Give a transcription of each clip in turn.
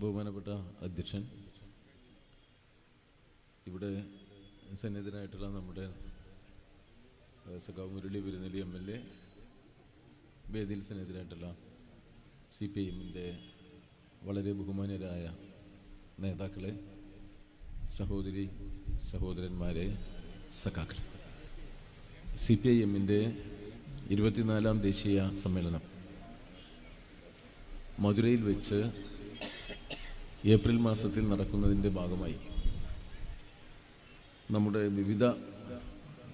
ബഹുമാനപ്പെട്ട അധ്യക്ഷൻ, ഇവിടെ സന്നിധനായിട്ടുള്ള നമ്മുടെ സഖാവ് മുരളി പെരുന്നെല്ലി MLA, വേദിയിൽ സന്നിധനായിട്ടുള്ള CPIM-ൻ്റെ വളരെ ബഹുമാന്യരായ നേതാക്കളെ, സഹോദരി സഹോദരന്മാരെ, സഖാക്കളെ, CPIM-ൻ്റെ 24ാം ദേശീയ സമ്മേളനം മധുരയിൽ വെച്ച് ഏപ്രിൽ മാസത്തിൽ നടക്കുന്നതിൻ്റെ ഭാഗമായി നമ്മുടെ വിവിധ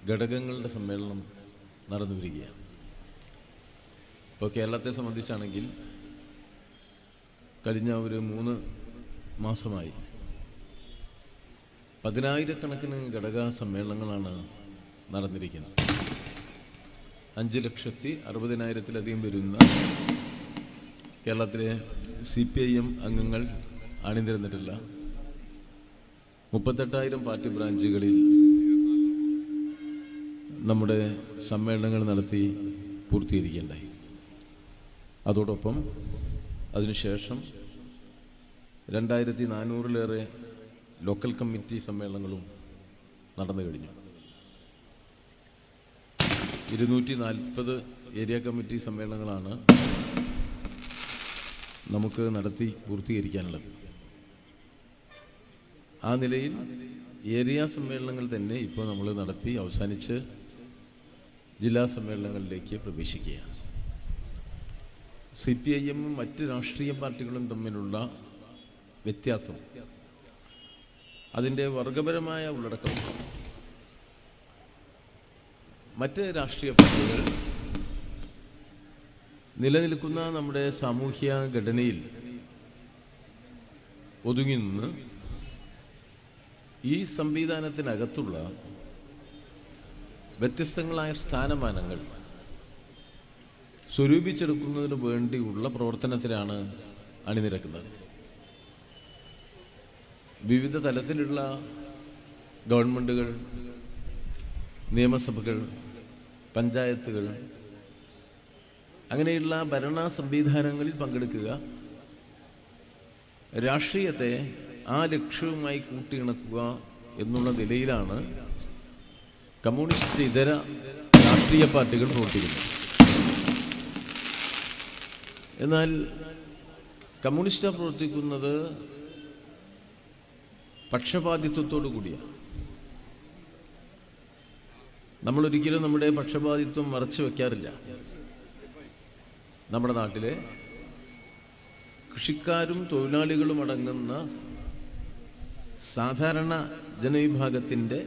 ഘടകങ്ങളുടെ സമ്മേളനം നടന്നു വരികയാണ്. ഇപ്പോൾ കേരളത്തെ സംബന്ധിച്ചാണെങ്കിൽ കഴിഞ്ഞ ഒരു 3 മാസമായി 10,000-കണക്കിന് ഘടക സമ്മേളനങ്ങളാണ് നടന്നിരിക്കുന്നത്. 5,60,60,000-ത്തിലധികം വരുന്ന കേരളത്തിലെ CPIM അംഗങ്ങൾ അണിനിരന്നിട്ടുള്ള 38,000 പാർട്ടി ബ്രാഞ്ചുകളിൽ നമ്മുടെ സമ്മേളനങ്ങൾ നടത്തി പൂർത്തീകരിക്കുകയുണ്ടായി. അതോടൊപ്പം അതിനുശേഷം 2,400-ലേറെ ലോക്കൽ കമ്മിറ്റി സമ്മേളനങ്ങളും നടന്നു കഴിഞ്ഞു. 240 ഏരിയ കമ്മിറ്റി സമ്മേളനങ്ങളാണ് നമുക്ക് നടത്തി പൂർത്തീകരിക്കാനുള്ളത്. ആ നിലയിൽ ഏരിയ സമ്മേളനങ്ങൾ തന്നെ ഇപ്പോൾ നമ്മൾ നടത്തി അവസാനിച്ച് ജില്ലാ സമ്മേളനങ്ങളിലേക്ക് പ്രവേശിക്കുകയാണ്. CPIM-ഉം മറ്റ് രാഷ്ട്രീയ പാർട്ടികളും തമ്മിലുള്ള വ്യത്യാസം, അതിൻ്റെ വർഗപരമായ ഉള്ളടക്കം, മറ്റ് രാഷ്ട്രീയ പാർട്ടികൾ നിലനിൽക്കുന്ന നമ്മുടെ സാമൂഹ്യ ഘടനയിൽ ഒതുങ്ങി നിന്ന് ഈ സംവിധാനത്തിനകത്തുള്ള വ്യത്യസ്തങ്ങളായ സ്ഥാനമാനങ്ങൾ സ്വരൂപിച്ചെടുക്കുന്നതിന് വേണ്ടിയുള്ള പ്രവർത്തനത്തിലാണ് അണിനിരക്കുന്നത്. വിവിധ തലത്തിലുള്ള ഗവൺമെൻറ്റുകൾ, നിയമസഭകൾ, പഞ്ചായത്തുകൾ, അങ്ങനെയുള്ള ഭരണ സംവിധാനങ്ങളിൽ പങ്കെടുക്കുക, രാഷ്ട്രീയത്തെ ആ ലക്ഷ്യവുമായി കൂട്ടിയിണക്കുക എന്നുള്ള നിലയിലാണ് കമ്മ്യൂണിസ്റ്റ് ഇതര രാഷ്ട്രീയ പാർട്ടികൾ പ്രവർത്തിക്കുന്നത്. എന്നാൽ കമ്മ്യൂണിസ്റ്റ് പ്രവർത്തിക്കുന്നത് പക്ഷപാതിത്വത്തോടു കൂടിയാണ്. നമ്മളൊരിക്കലും നമ്മുടെ പക്ഷപാതിത്വം മറച്ചു വയ്ക്കാറില്ല. നമ്മുടെ നാട്ടിലെ കൃഷിക്കാരും തൊഴിലാളികളും അടങ്ങുന്ന സാധാരണ ജനവിഭാഗത്തിൻ്റെ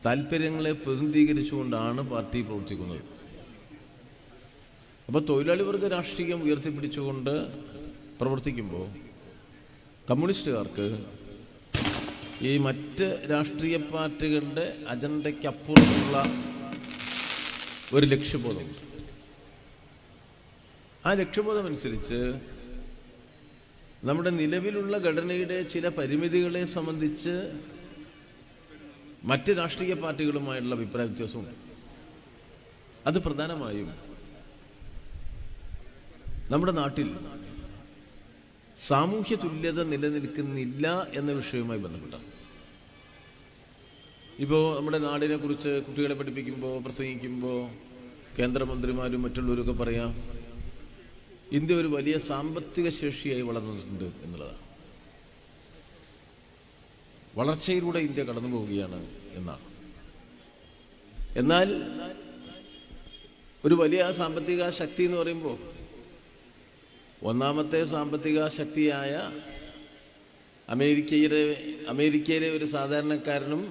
താല്പര്യങ്ങളെ പ്രതിനിധീകരിച്ചുകൊണ്ടാണ് പാർട്ടി പ്രവർത്തിക്കുന്നത്. അപ്പോൾ തൊഴിലാളി വർഗ രാഷ്ട്രീയം ഉയർത്തിപ്പിടിച്ചുകൊണ്ട് പ്രവർത്തിക്കുമ്പോൾ കമ്മ്യൂണിസ്റ്റുകാർക്ക് ഈ മറ്റ് രാഷ്ട്രീയ പാർട്ടികളുടെ അജണ്ടയ്ക്കപ്പുറമുള്ള ഒരു ലക്ഷ്യബോധമുണ്ട്. ആ ലക്ഷ്യബോധമനുസരിച്ച് നമ്മുടെ നിലവിലുള്ള ഘടനയുടെ ചില പരിമിതികളെ സംബന്ധിച്ച് മറ്റ് രാഷ്ട്രീയ പാർട്ടികളുമായുള്ള അഭിപ്രായ വ്യത്യാസമുണ്ട്. അത് പ്രധാനമായും നമ്മുടെ നാട്ടിൽ സാമൂഹ്യ തുല്യത നിലനിൽക്കുന്നില്ല എന്ന വിഷയവുമായി ബന്ധപ്പെട്ടാണ്. ഇപ്പോൾ നമ്മുടെ നാടിനെ കുറിച്ച് കുട്ടികളെ പഠിപ്പിക്കുമ്പോൾ, പ്രസംഗിക്കുമ്പോൾ കേന്ദ്രമന്ത്രിമാരും മറ്റുള്ളവരൊക്കെ പറയാം, ഇന്ത്യ ഒരു വലിയ സാമ്പത്തിക ശേഷിയായി വളർന്നിട്ടുണ്ട് എന്നുള്ളതാണ്. വളർച്ചയിലൂടെ ഇന്ത്യ കടന്നു പോവുകയാണ് എന്നാണ്. എന്നാൽ ഒരു വലിയ സാമ്പത്തിക ശക്തി എന്ന് പറയുമ്പോൾ ഒന്നാമത്തെ സാമ്പത്തിക ശക്തിയായ അമേരിക്കയിലെ ഒരു സാധാരണക്കാരനും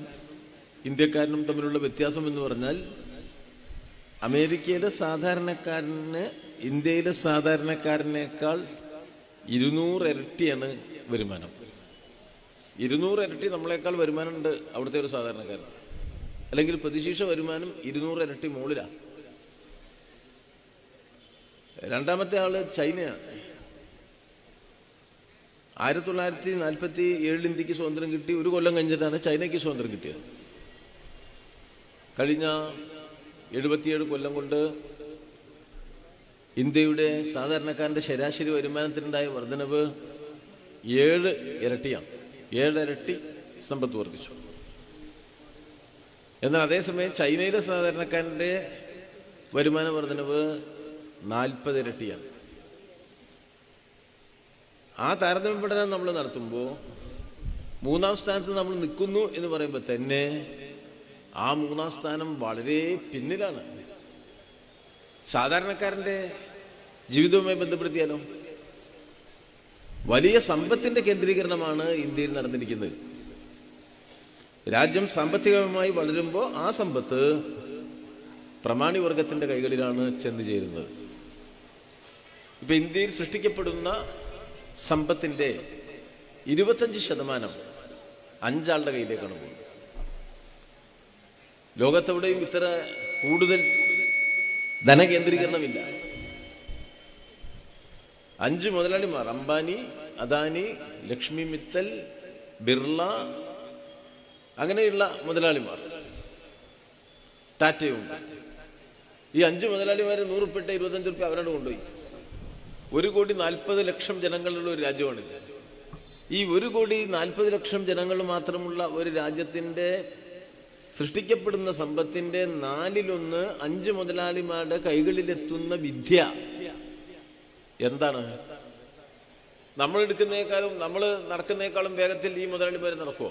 ഇന്ത്യക്കാരനും തമ്മിലുള്ള വ്യത്യാസം എന്ന് പറഞ്ഞാൽ, അമേരിക്കയിലെ സാധാരണക്കാരന് ഇന്ത്യയിലെ സാധാരണക്കാരനേക്കാൾ 200 ഇരട്ടിയാണ് വരുമാനം. 200 ഇരട്ടി നമ്മളെക്കാൾ വരുമാനമുണ്ട് അവിടുത്തെ ഒരു സാധാരണക്കാരൻ. അല്ലെങ്കിൽ പ്രതിശീർഷ വരുമാനം 200 ഇരട്ടി മുകളിലാണ്. രണ്ടാമത്തെ ആള് ചൈനയാണ്. 1947 ഇന്ത്യക്ക് സ്വാതന്ത്ര്യം കിട്ടി. 1 കൊല്ലം കഴിഞ്ഞിട്ടാണ് ചൈനയ്ക്ക് സ്വാതന്ത്ര്യം കിട്ടിയത്. കഴിഞ്ഞ 77 കൊല്ലം കൊണ്ട് ഇന്ത്യയുടെ സാധാരണക്കാരൻ്റെ ശരാശരി വരുമാനത്തിനുണ്ടായ വർധനവ് 7 ഇരട്ടിയാണ്. 7 ഇരട്ടി സമ്പത്ത് വർദ്ധിച്ചു. എന്നാൽ അതേസമയം ചൈനയിലെ സാധാരണക്കാരൻ്റെ വരുമാന വർധനവ് 40 ഇരട്ടിയാണ്. ആ താരതമ്യ പഠനം നമ്മൾ നടത്തുമ്പോൾ 3-ാം സ്ഥാനത്ത് നമ്മൾ നിൽക്കുന്നു എന്ന് പറയുമ്പോൾ തന്നെ ആ 3-ാം സ്ഥാനം വളരെ പിന്നിലാണ്. സാധാരണക്കാരൻ്റെ ജീവിതവുമായി ബന്ധപ്പെടുത്തിയാലോ വലിയ സമ്പത്തിന്റെ കേന്ദ്രീകരണമാണ് ഇന്ത്യയിൽ നടന്നിരിക്കുന്നത്. രാജ്യം സാമ്പത്തികമായി വളരുമ്പോൾ ആ സമ്പത്ത് പ്രമാണി വർഗത്തിന്റെ കൈകളിലാണ് ചെന്നു ചേരുന്നത്. ഇപ്പൊ ഇന്ത്യയിൽ സൃഷ്ടിക്കപ്പെടുന്ന സമ്പത്തിന്റെ 25% 5 ആളുടെ കയ്യിലേക്കാണ് പോകുന്നത്. ലോകത്തെവിടെയും ഇത്ര കൂടുതൽ ധനകേന്ദ്രീകരണമില്ല. 5 മുതലാളിമാർ, അംബാനി, അദാനി, ലക്ഷ്മി മിത്തൽ, ബിർള, അങ്ങനെയുള്ള മുതലാളിമാർ, ടാറ്റയുണ്ട്. ഈ 5 മുതലാളിമാർ 100 ഉറുപ്പിട്ട 25 ഉറുപ്പ്യ അവരോട് കൊണ്ടുപോയി. 1,40,00,000 ജനങ്ങളുള്ള ഒരു രാജ്യമാണിത്. ഈ 1,40,00,000 ജനങ്ങൾ മാത്രമുള്ള ഒരു രാജ്യത്തിന്റെ സൃഷ്ടിക്കപ്പെടുന്ന സമ്പത്തിന്റെ 4/1 5 മുതലാളിമാരുടെ കൈകളിലെത്തുന്ന വിദ്യ എന്താണ്? നമ്മൾ എടുക്കുന്നേക്കാളും, നമ്മൾ നടക്കുന്നേക്കാളും വേഗത്തിൽ ഈ മുതലാളിമാർ നടക്കുമോ?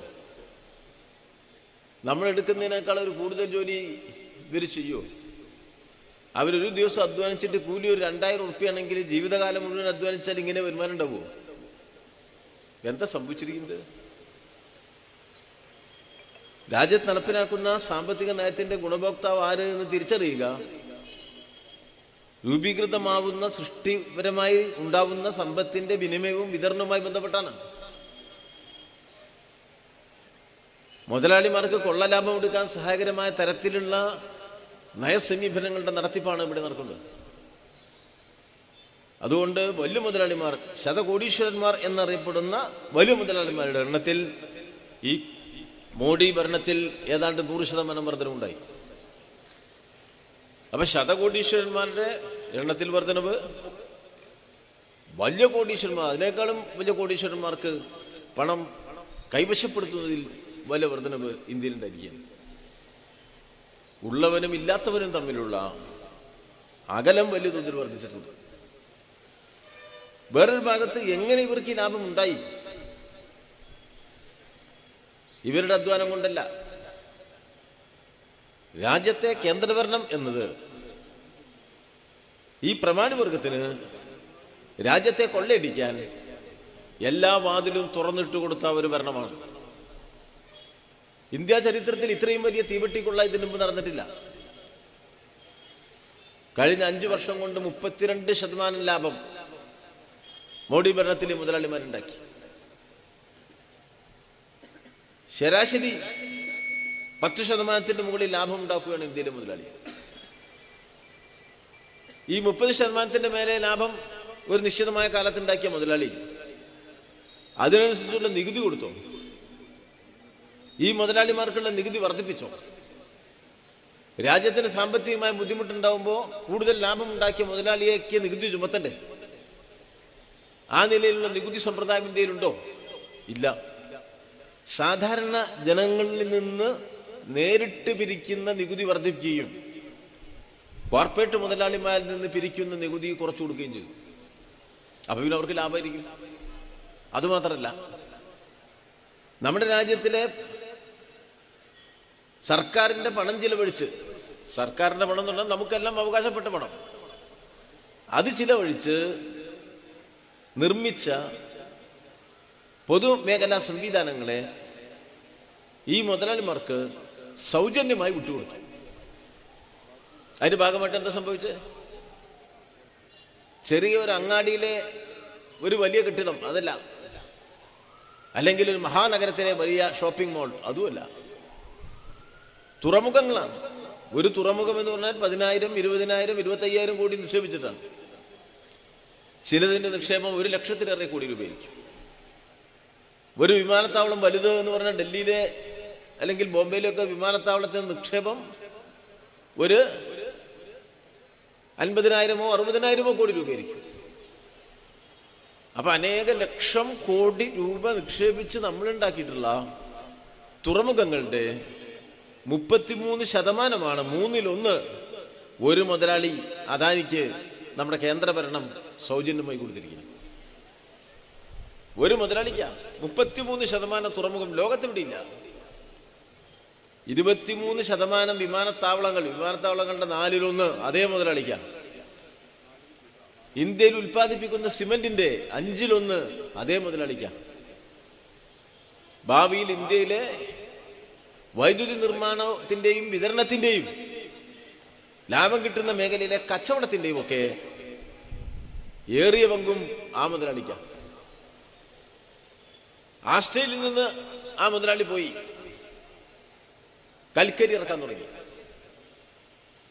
നമ്മൾ എടുക്കുന്നതിനേക്കാൾ ഒരു കൂടുതൽ ജോലി ഇവർ ചെയ്യുമോ? അവരൊരു ദിവസം അധ്വാനിച്ചിട്ട് കൂലി ഒരു 2,000 ഉറുപ്പിയാണെങ്കിൽ ജീവിതകാലം മുഴുവൻ അധ്വാനിച്ചാൽ ഇങ്ങനെ വരുമാനം ഉണ്ടാവുമോ? എന്താ സംഭവിച്ചിരിക്കുന്നത്? രാജ്യത്ത് നടപ്പിലാക്കുന്ന സാമ്പത്തിക നയത്തിന്റെ ഗുണഭോക്താവ് ആര് എന്ന് തിരിച്ചറിയുക രൂപീകൃതമാവുന്ന സൃഷ്ടിപരമായി ഉണ്ടാവുന്ന സമ്പത്തിന്റെ വിനിമയവും വിതരണവുമായി ബന്ധപ്പെട്ടാണ്. മുതലാളിമാർക്ക് കൊള്ളലാഭം എടുക്കാൻ സഹായകരമായ തരത്തിലുള്ള നയസമീപനങ്ങളുടെ നടത്തിപ്പാണ് ഇവിടെ നടക്കുന്നത്. അതുകൊണ്ട് വലിയ മുതലാളിമാർ, ശതകോടീശ്വരന്മാർ എന്നറിയപ്പെടുന്ന വലിയ മുതലാളിമാരുടെ എണ്ണത്തിൽ ഈ മോഡി ഭരണത്തിൽ ഏതാണ്ട് 100% വർധനവുണ്ടായി. അപ്പൊ ശതകോടീശ്വരന്മാരുടെ എണ്ണത്തിൽ വർധനവ്, വലിയ കോടീശ്വരന്മാർ, അതിനേക്കാളും വലിയ കോടീശ്വരന്മാർക്ക് പണം കൈവശപ്പെടുത്തുന്നതിൽ വലിയ വർധനവ് ഇന്ത്യയിലുണ്ടായിരിക്കുകയാണ്. ഉള്ളവനും ഇല്ലാത്തവനും തമ്മിലുള്ള അകലം വലിയ തോതിൽ വർദ്ധിച്ചിട്ടുണ്ട്. വേറൊരു ഭാഗത്ത് എങ്ങനെ ഇവർക്ക് ഈ ലാഭം ഉണ്ടായി? ഇവരുടെ അധ്വാനം കൊണ്ടല്ല. രാജ്യത്തെ കേന്ദ്രഭരണം എന്നത് ഈ പ്രമാണിവർഗത്തിന് രാജ്യത്തെ കൊള്ളയടിക്കാൻ എല്ലാ വാതിലും തുറന്നിട്ട് കൊടുത്ത ഒരു ഭരണമാണ്. ഇന്ത്യ ചരിത്രത്തിൽ ഇത്രയും വലിയ തീവെട്ടിക്കൊള്ള ഇതിനു മുമ്പ് നടന്നിട്ടില്ല. കഴിഞ്ഞ 5 വർഷം കൊണ്ട് 32% ലാഭം മോഡി ഭരണത്തിലെ മുതലാളിമാരുണ്ടാക്കി. ശരാശരി 10% മുകളിൽ ലാഭം ഉണ്ടാക്കുകയാണ് ഇന്ത്യയിലെ മുതലാളി. ഈ 30% മേലെ ലാഭം ഒരു നിശ്ചിതമായ കാലത്തുണ്ടാക്കിയ മുതലാളി അതിനനുസരിച്ചുള്ള നികുതി കൊടുത്തോ? ഈ മുതലാളിമാർക്കുള്ള നികുതി വർദ്ധിപ്പിച്ചോ? രാജ്യത്തിന് സാമ്പത്തികമായ ബുദ്ധിമുട്ടുണ്ടാവുമ്പോൾ കൂടുതൽ ലാഭം ഉണ്ടാക്കിയ മുതലാളിയേക്ക് നികുതി ചുമത്തണ്ടേ? ആ നിലയിലുള്ള നികുതി സമ്പ്രദായം ഇന്ത്യയിലുണ്ടോ? ഇല്ല. സാധാരണ ജനങ്ങളിൽ നിന്ന് നേരിട്ട് പിരിക്കുന്ന നികുതി വർദ്ധിപ്പിക്കുകയും കോർപ്പറേറ്റ് മുതലാളിമാരിൽ നിന്ന് പിരിക്കുന്ന നികുതി കുറച്ചു കൊടുക്കുകയും ചെയ്തു. അപ്പൊ പിന്നെ അവർക്ക് ലാഭമായിരിക്കും. അതുമാത്രമല്ല, നമ്മുടെ രാജ്യത്തിലെ സർക്കാരിന്റെ പണം ചിലവഴിച്ച്, സർക്കാരിന്റെ പണം എന്ന് പറഞ്ഞാൽ നമുക്കെല്ലാം അവകാശപ്പെട്ട പണം, അത് ചിലവഴിച്ച് നിർമ്മിച്ച പൊതുമേഖലാ സംവിധാനങ്ങളെ ഈ മുതലാളിമാർക്ക് സൗജന്യമായി വിട്ടുകൊടുത്തു. അതിന്റെ ഭാഗമായിട്ട് എന്താ സംഭവിച്ചത്? ചെറിയ ഒരു അങ്ങാടിയിലെ ഒരു വലിയ കെട്ടിടം അതല്ല, അല്ലെങ്കിൽ ഒരു മഹാനഗരത്തിലെ വലിയ ഷോപ്പിംഗ് മോൾ അതുമല്ല, തുറമുഖങ്ങളാണ്. ഒരു തുറമുഖം എന്ന് പറഞ്ഞാൽ 10,000, 20,000, 25,000 കോടി നിക്ഷേപിച്ചിട്ടാണ്. ചിലതിന്റെ നിക്ഷേപം 1,00,000-ലേറെ കോടി രൂപയായിരിക്കും. ഒരു വിമാനത്താവളം വലുത് എന്ന് പറഞ്ഞാൽ ഡൽഹിയിലെ അല്ലെങ്കിൽ ബോംബെയിലൊക്കെ വിമാനത്താവളത്തിന് നിക്ഷേപം ഒരു 50,000 60,000 കോടി രൂപയായിരിക്കും. അപ്പൊ അനേക ലക്ഷം കോടി രൂപ നിക്ഷേപിച്ച് നമ്മൾ ഉണ്ടാക്കിയിട്ടുള്ള തുറമുഖങ്ങളുടെ 33% 1/3 ഒരു മുതലാളി അദാനിക്ക് നമ്മുടെ കേന്ദ്ര ഭരണം സൗജന്യമായി കൊടുത്തിരിക്കുന്നു. ഒരു മുതലാളിക്ക 33% തുറമുഖം ലോകത്തെവിടെയില്ല. 23% വിമാനത്താവളങ്ങളുടെ 4/1 അതേ മുതലാളിക്ക. ഇന്ത്യയിൽ ഉൽപ്പാദിപ്പിക്കുന്ന സിമന്റിന്റെ 5/1 അതേ മുതലാളിക്ക. ഭാവിയിൽ ഇന്ത്യയിലെ വൈദ്യുതി നിർമ്മാണത്തിന്റെയും വിതരണത്തിന്റെയും ലാഭം കിട്ടുന്ന മേഖലയിലെ കച്ചവടത്തിന്റെയും ഒക്കെ ഏറിയ പങ്കും ആ മുതലാളിക്ക. ആസ്ട്രേലിയയിൽ നിന്ന് ആ മുതലാളി പോയി കൽക്കരി ഇറക്കാൻ തുടങ്ങി.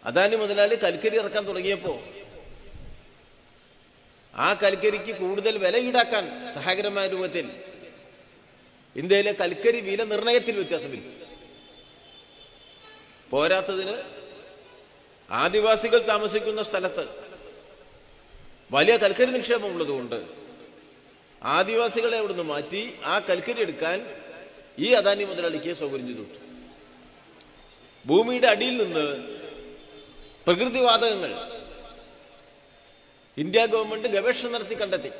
അദാനി മുതലാളി കൽക്കരി ഇറക്കാൻ തുടങ്ങിയപ്പോ ആ കൽക്കരിക്ക് കൂടുതൽ വില ഈടാക്കാൻ സഹായകരമായ രൂപത്തിൽ ഇന്ത്യയിലെ കൽക്കരി വില നിർണയത്തിൽ വ്യത്യാസം വരുത്തി. പോരാത്തതിന് ആദിവാസികൾ താമസിക്കുന്ന സ്ഥലത്ത് വലിയ കൽക്കരി നിക്ഷേപം ഉള്ളതുകൊണ്ട് ആദിവാസികളെ അവിടുന്ന് മാറ്റി ആ കൽക്കരി എടുക്കാൻ ഈ അദാനി മുതലാളിക്ക് സൗകര്യം ചെയ്തു കൊടുത്തു. ഭൂമിയുടെ അടിയിൽ നിന്ന് പ്രകൃതിവാതകങ്ങൾ ഇന്ത്യ ഗവൺമെന്റ് ഗവേഷണം നടത്തി കണ്ടെത്തി.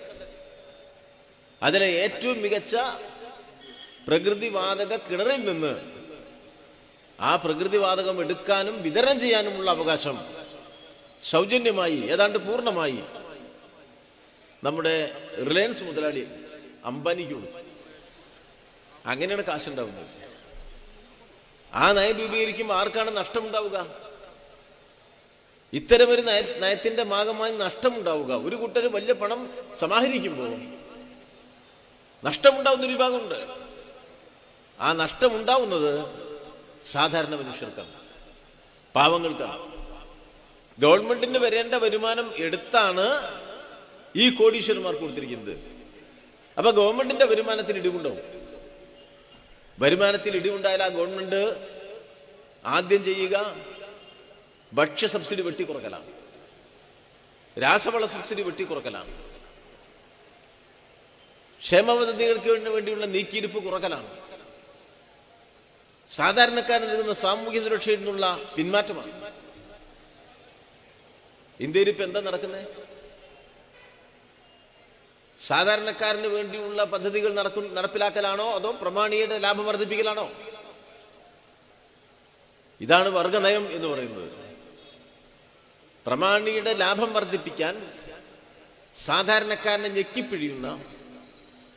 അതിലെ ഏറ്റവും മികച്ച പ്രകൃതിവാതക കിണറിൽ നിന്ന് ആ പ്രകൃതിവാതകം എടുക്കാനും വിതരണം ചെയ്യാനുമുള്ള അവകാശം സൗജന്യമായി ഏതാണ്ട് പൂർണ്ണമായി നമ്മുടെ റിലയൻസ് മുതലാളി അംബാനിക്ക് കൊടുത്തു. അങ്ങനെയാണ് കാശുണ്ടാവുന്നത്. ആ നയം രൂപീകരിക്കുമ്പോൾ ആർക്കാണ് നഷ്ടമുണ്ടാവുക? ഇത്തരമൊരു നയത്തിന്റെ ഭാഗമായി നഷ്ടമുണ്ടാവുക. ഒരു കൂട്ടര് വലിയ പണം സമാഹരിക്കുമ്പോൾ നഷ്ടമുണ്ടാവുന്ന ഒരു വിഭാഗമുണ്ട്. ആ നഷ്ടമുണ്ടാവുന്നത് സാധാരണ മനുഷ്യർക്കാണ്, പാവങ്ങൾക്കാണ്. ഗവൺമെന്റിന് വരേണ്ട വരുമാനം എടുത്താണ് ഈ കോടീശ്വരന്മാർക്ക് കൊടുത്തിരിക്കുന്നത്. അപ്പൊ ഗവൺമെന്റിന്റെ വരുമാനത്തിന് ഇടിവുണ്ടാവും. വരുമാനത്തിൽ ഇടിവുണ്ടായാൽ ആ ഗവൺമെന്റ് ആദ്യം ചെയ്യുക ഭക്ഷ്യ സബ്സിഡി വെട്ടിക്കുറക്കലാണ്, രാസവള സബ്സിഡി വെട്ടിക്കുറക്കലാണ്, ക്ഷേമ പദ്ധതികൾക്ക് വേണ്ടിയുള്ള നീക്കിയിരിപ്പ് കുറക്കലാണ്, സാധാരണക്കാരൻ നൽകുന്ന സാമൂഹ്യ സുരക്ഷയിൽ നിന്നുള്ള പിന്മാറ്റമാണ്. ഇന്ത്യയിൽ ഇപ്പൊ എന്താ നടക്കുന്നത്? സാധാരണക്കാരന് വേണ്ടിയുള്ള പദ്ധതികൾ നടപ്പിലാക്കലാണോ അതോ പ്രമാണിയുടെ ലാഭം വർദ്ധിപ്പിക്കലാണോ? ഇതാണ് വർഗനയം എന്ന് പറയുന്നത്. പ്രമാണിയുടെ ലാഭം വർദ്ധിപ്പിക്കാൻ സാധാരണക്കാരനെ ഞെക്കിപ്പിഴിയുന്ന,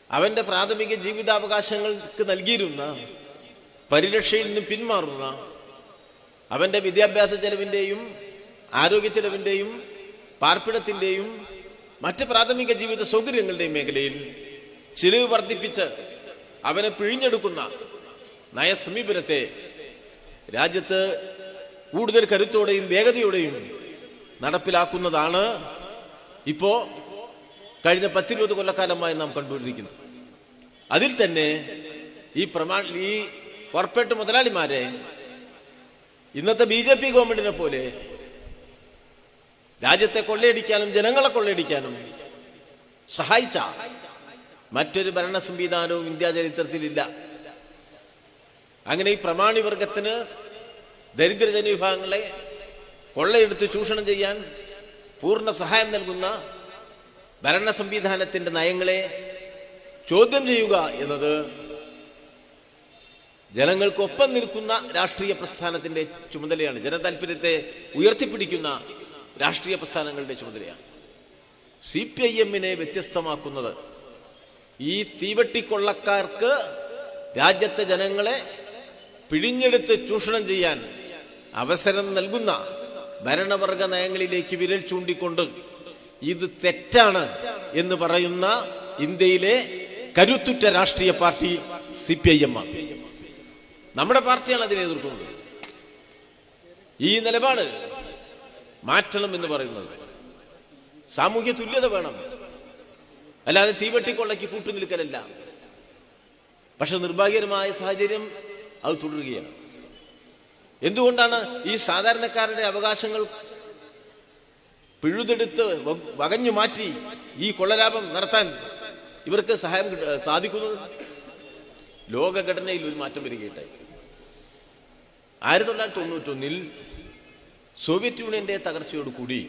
അവന്റെ പ്രാഥമിക ജീവിതാവകാശങ്ങൾക്ക് നൽകിയിരുന്ന പരിരക്ഷയിൽ നിന്ന് പിന്മാറുന്ന, അവന്റെ വിദ്യാഭ്യാസ ചെലവിന്റെയും ആരോഗ്യ ചെലവിന്റെയും പാർപ്പിടത്തിന്റെയും മറ്റ് പ്രാഥമിക ജീവിത സൗകര്യങ്ങളുടെയും മേഖലയിൽ ചിലവ് വർദ്ധിപ്പിച്ച് അവനെ പിഴിഞ്ഞെടുക്കുന്ന നയസമീപനത്തെ രാജ്യത്ത് കൂടുതൽ കരുത്തോടെയും വേഗതയോടെയും നടപ്പിലാക്കുന്നതാണ് ഇപ്പോ കഴിഞ്ഞ 10-20 കൊല്ലക്കാലമായി നാം കണ്ടുകൊണ്ടിരിക്കുന്നത്. അതിൽ തന്നെ ഈ കോർപ്പറേറ്റ് മുതലാളിമാരെ ഇന്നത്തെ BJP ഗവൺമെന്റിനെ പോലെ രാജ്യത്തെ കൊള്ളയടിക്കാനും ജനങ്ങളെ കൊള്ളയടിക്കാനും സഹായിച്ച മറ്റൊരു ഭരണ സംവിധാനവും ഇന്ത്യ ചരിത്രത്തിലില്ല. അങ്ങനെ ഈ പ്രമാണി വർഗത്തിന്, ദരിദ്ര ജനവിഭാഗങ്ങളെ കൊള്ളയെടുത്ത് ചൂഷണം ചെയ്യാൻ പൂർണ്ണ സഹായം നൽകുന്ന ഭരണ സംവിധാനത്തിന്റെ നയങ്ങളെ ചോദ്യം ചെയ്യുക എന്നത് ജനങ്ങൾക്കൊപ്പം നിൽക്കുന്ന രാഷ്ട്രീയ പ്രസ്ഥാനത്തിന്റെ ചുമതലയാണ്. ജനതാൽപര്യത്തെ ഉയർത്തിപ്പിടിക്കുന്ന രാഷ്ട്രീയ പ്രസ്ഥാനങ്ങളുടെ ചുമതലയാണ്. CPIM-നെ വ്യത്യസ്തമാക്കുന്നത് ഈ തീവട്ടിക്കൊള്ളക്കാർക്ക് രാജ്യത്തെ ജനങ്ങളെ പിഴിഞ്ഞെടുത്ത് ചൂഷണം ചെയ്യാൻ അവസരം നൽകുന്ന ഭരണവർഗ നയങ്ങളിലേക്ക് വിരൽ ചൂണ്ടിക്കൊണ്ട് ഇത് തെറ്റാണ് എന്ന് പറയുന്ന ഇന്ത്യയിലെ കരുത്തുറ്റ രാഷ്ട്രീയ പാർട്ടി CPIM ആണ്. നമ്മുടെ പാർട്ടിയാണ് അതിനെ എതിർക്കുന്നത്. ഈ നിലപാട് മാറ്റണം എന്ന് പറയുന്നത്. സാമൂഹ്യ തുല്യത വേണം, അല്ലാതെ തീവട്ടിക്കൊള്ളയ്ക്ക് കൂട്ടുനിൽക്കലല്ല. പക്ഷെ നിർഭാഗ്യകരമായ സാഹചര്യം അത് തുടരുകയാണ്. എന്തുകൊണ്ടാണ് ഈ സാധാരണക്കാരുടെ അവകാശങ്ങൾ പിഴുതെടുത്ത് വകഞ്ഞു മാറ്റി ഈ കൊള്ളലാഭം നടത്താൻ ഇവർക്ക് സാധിക്കുന്നത്? ലോകഘടനയിൽ ഒരു മാറ്റം വരികയുണ്ടായി. 1991 സോവിയറ്റ് യൂണിയന്റെ തകർച്ചയോടുകൂടി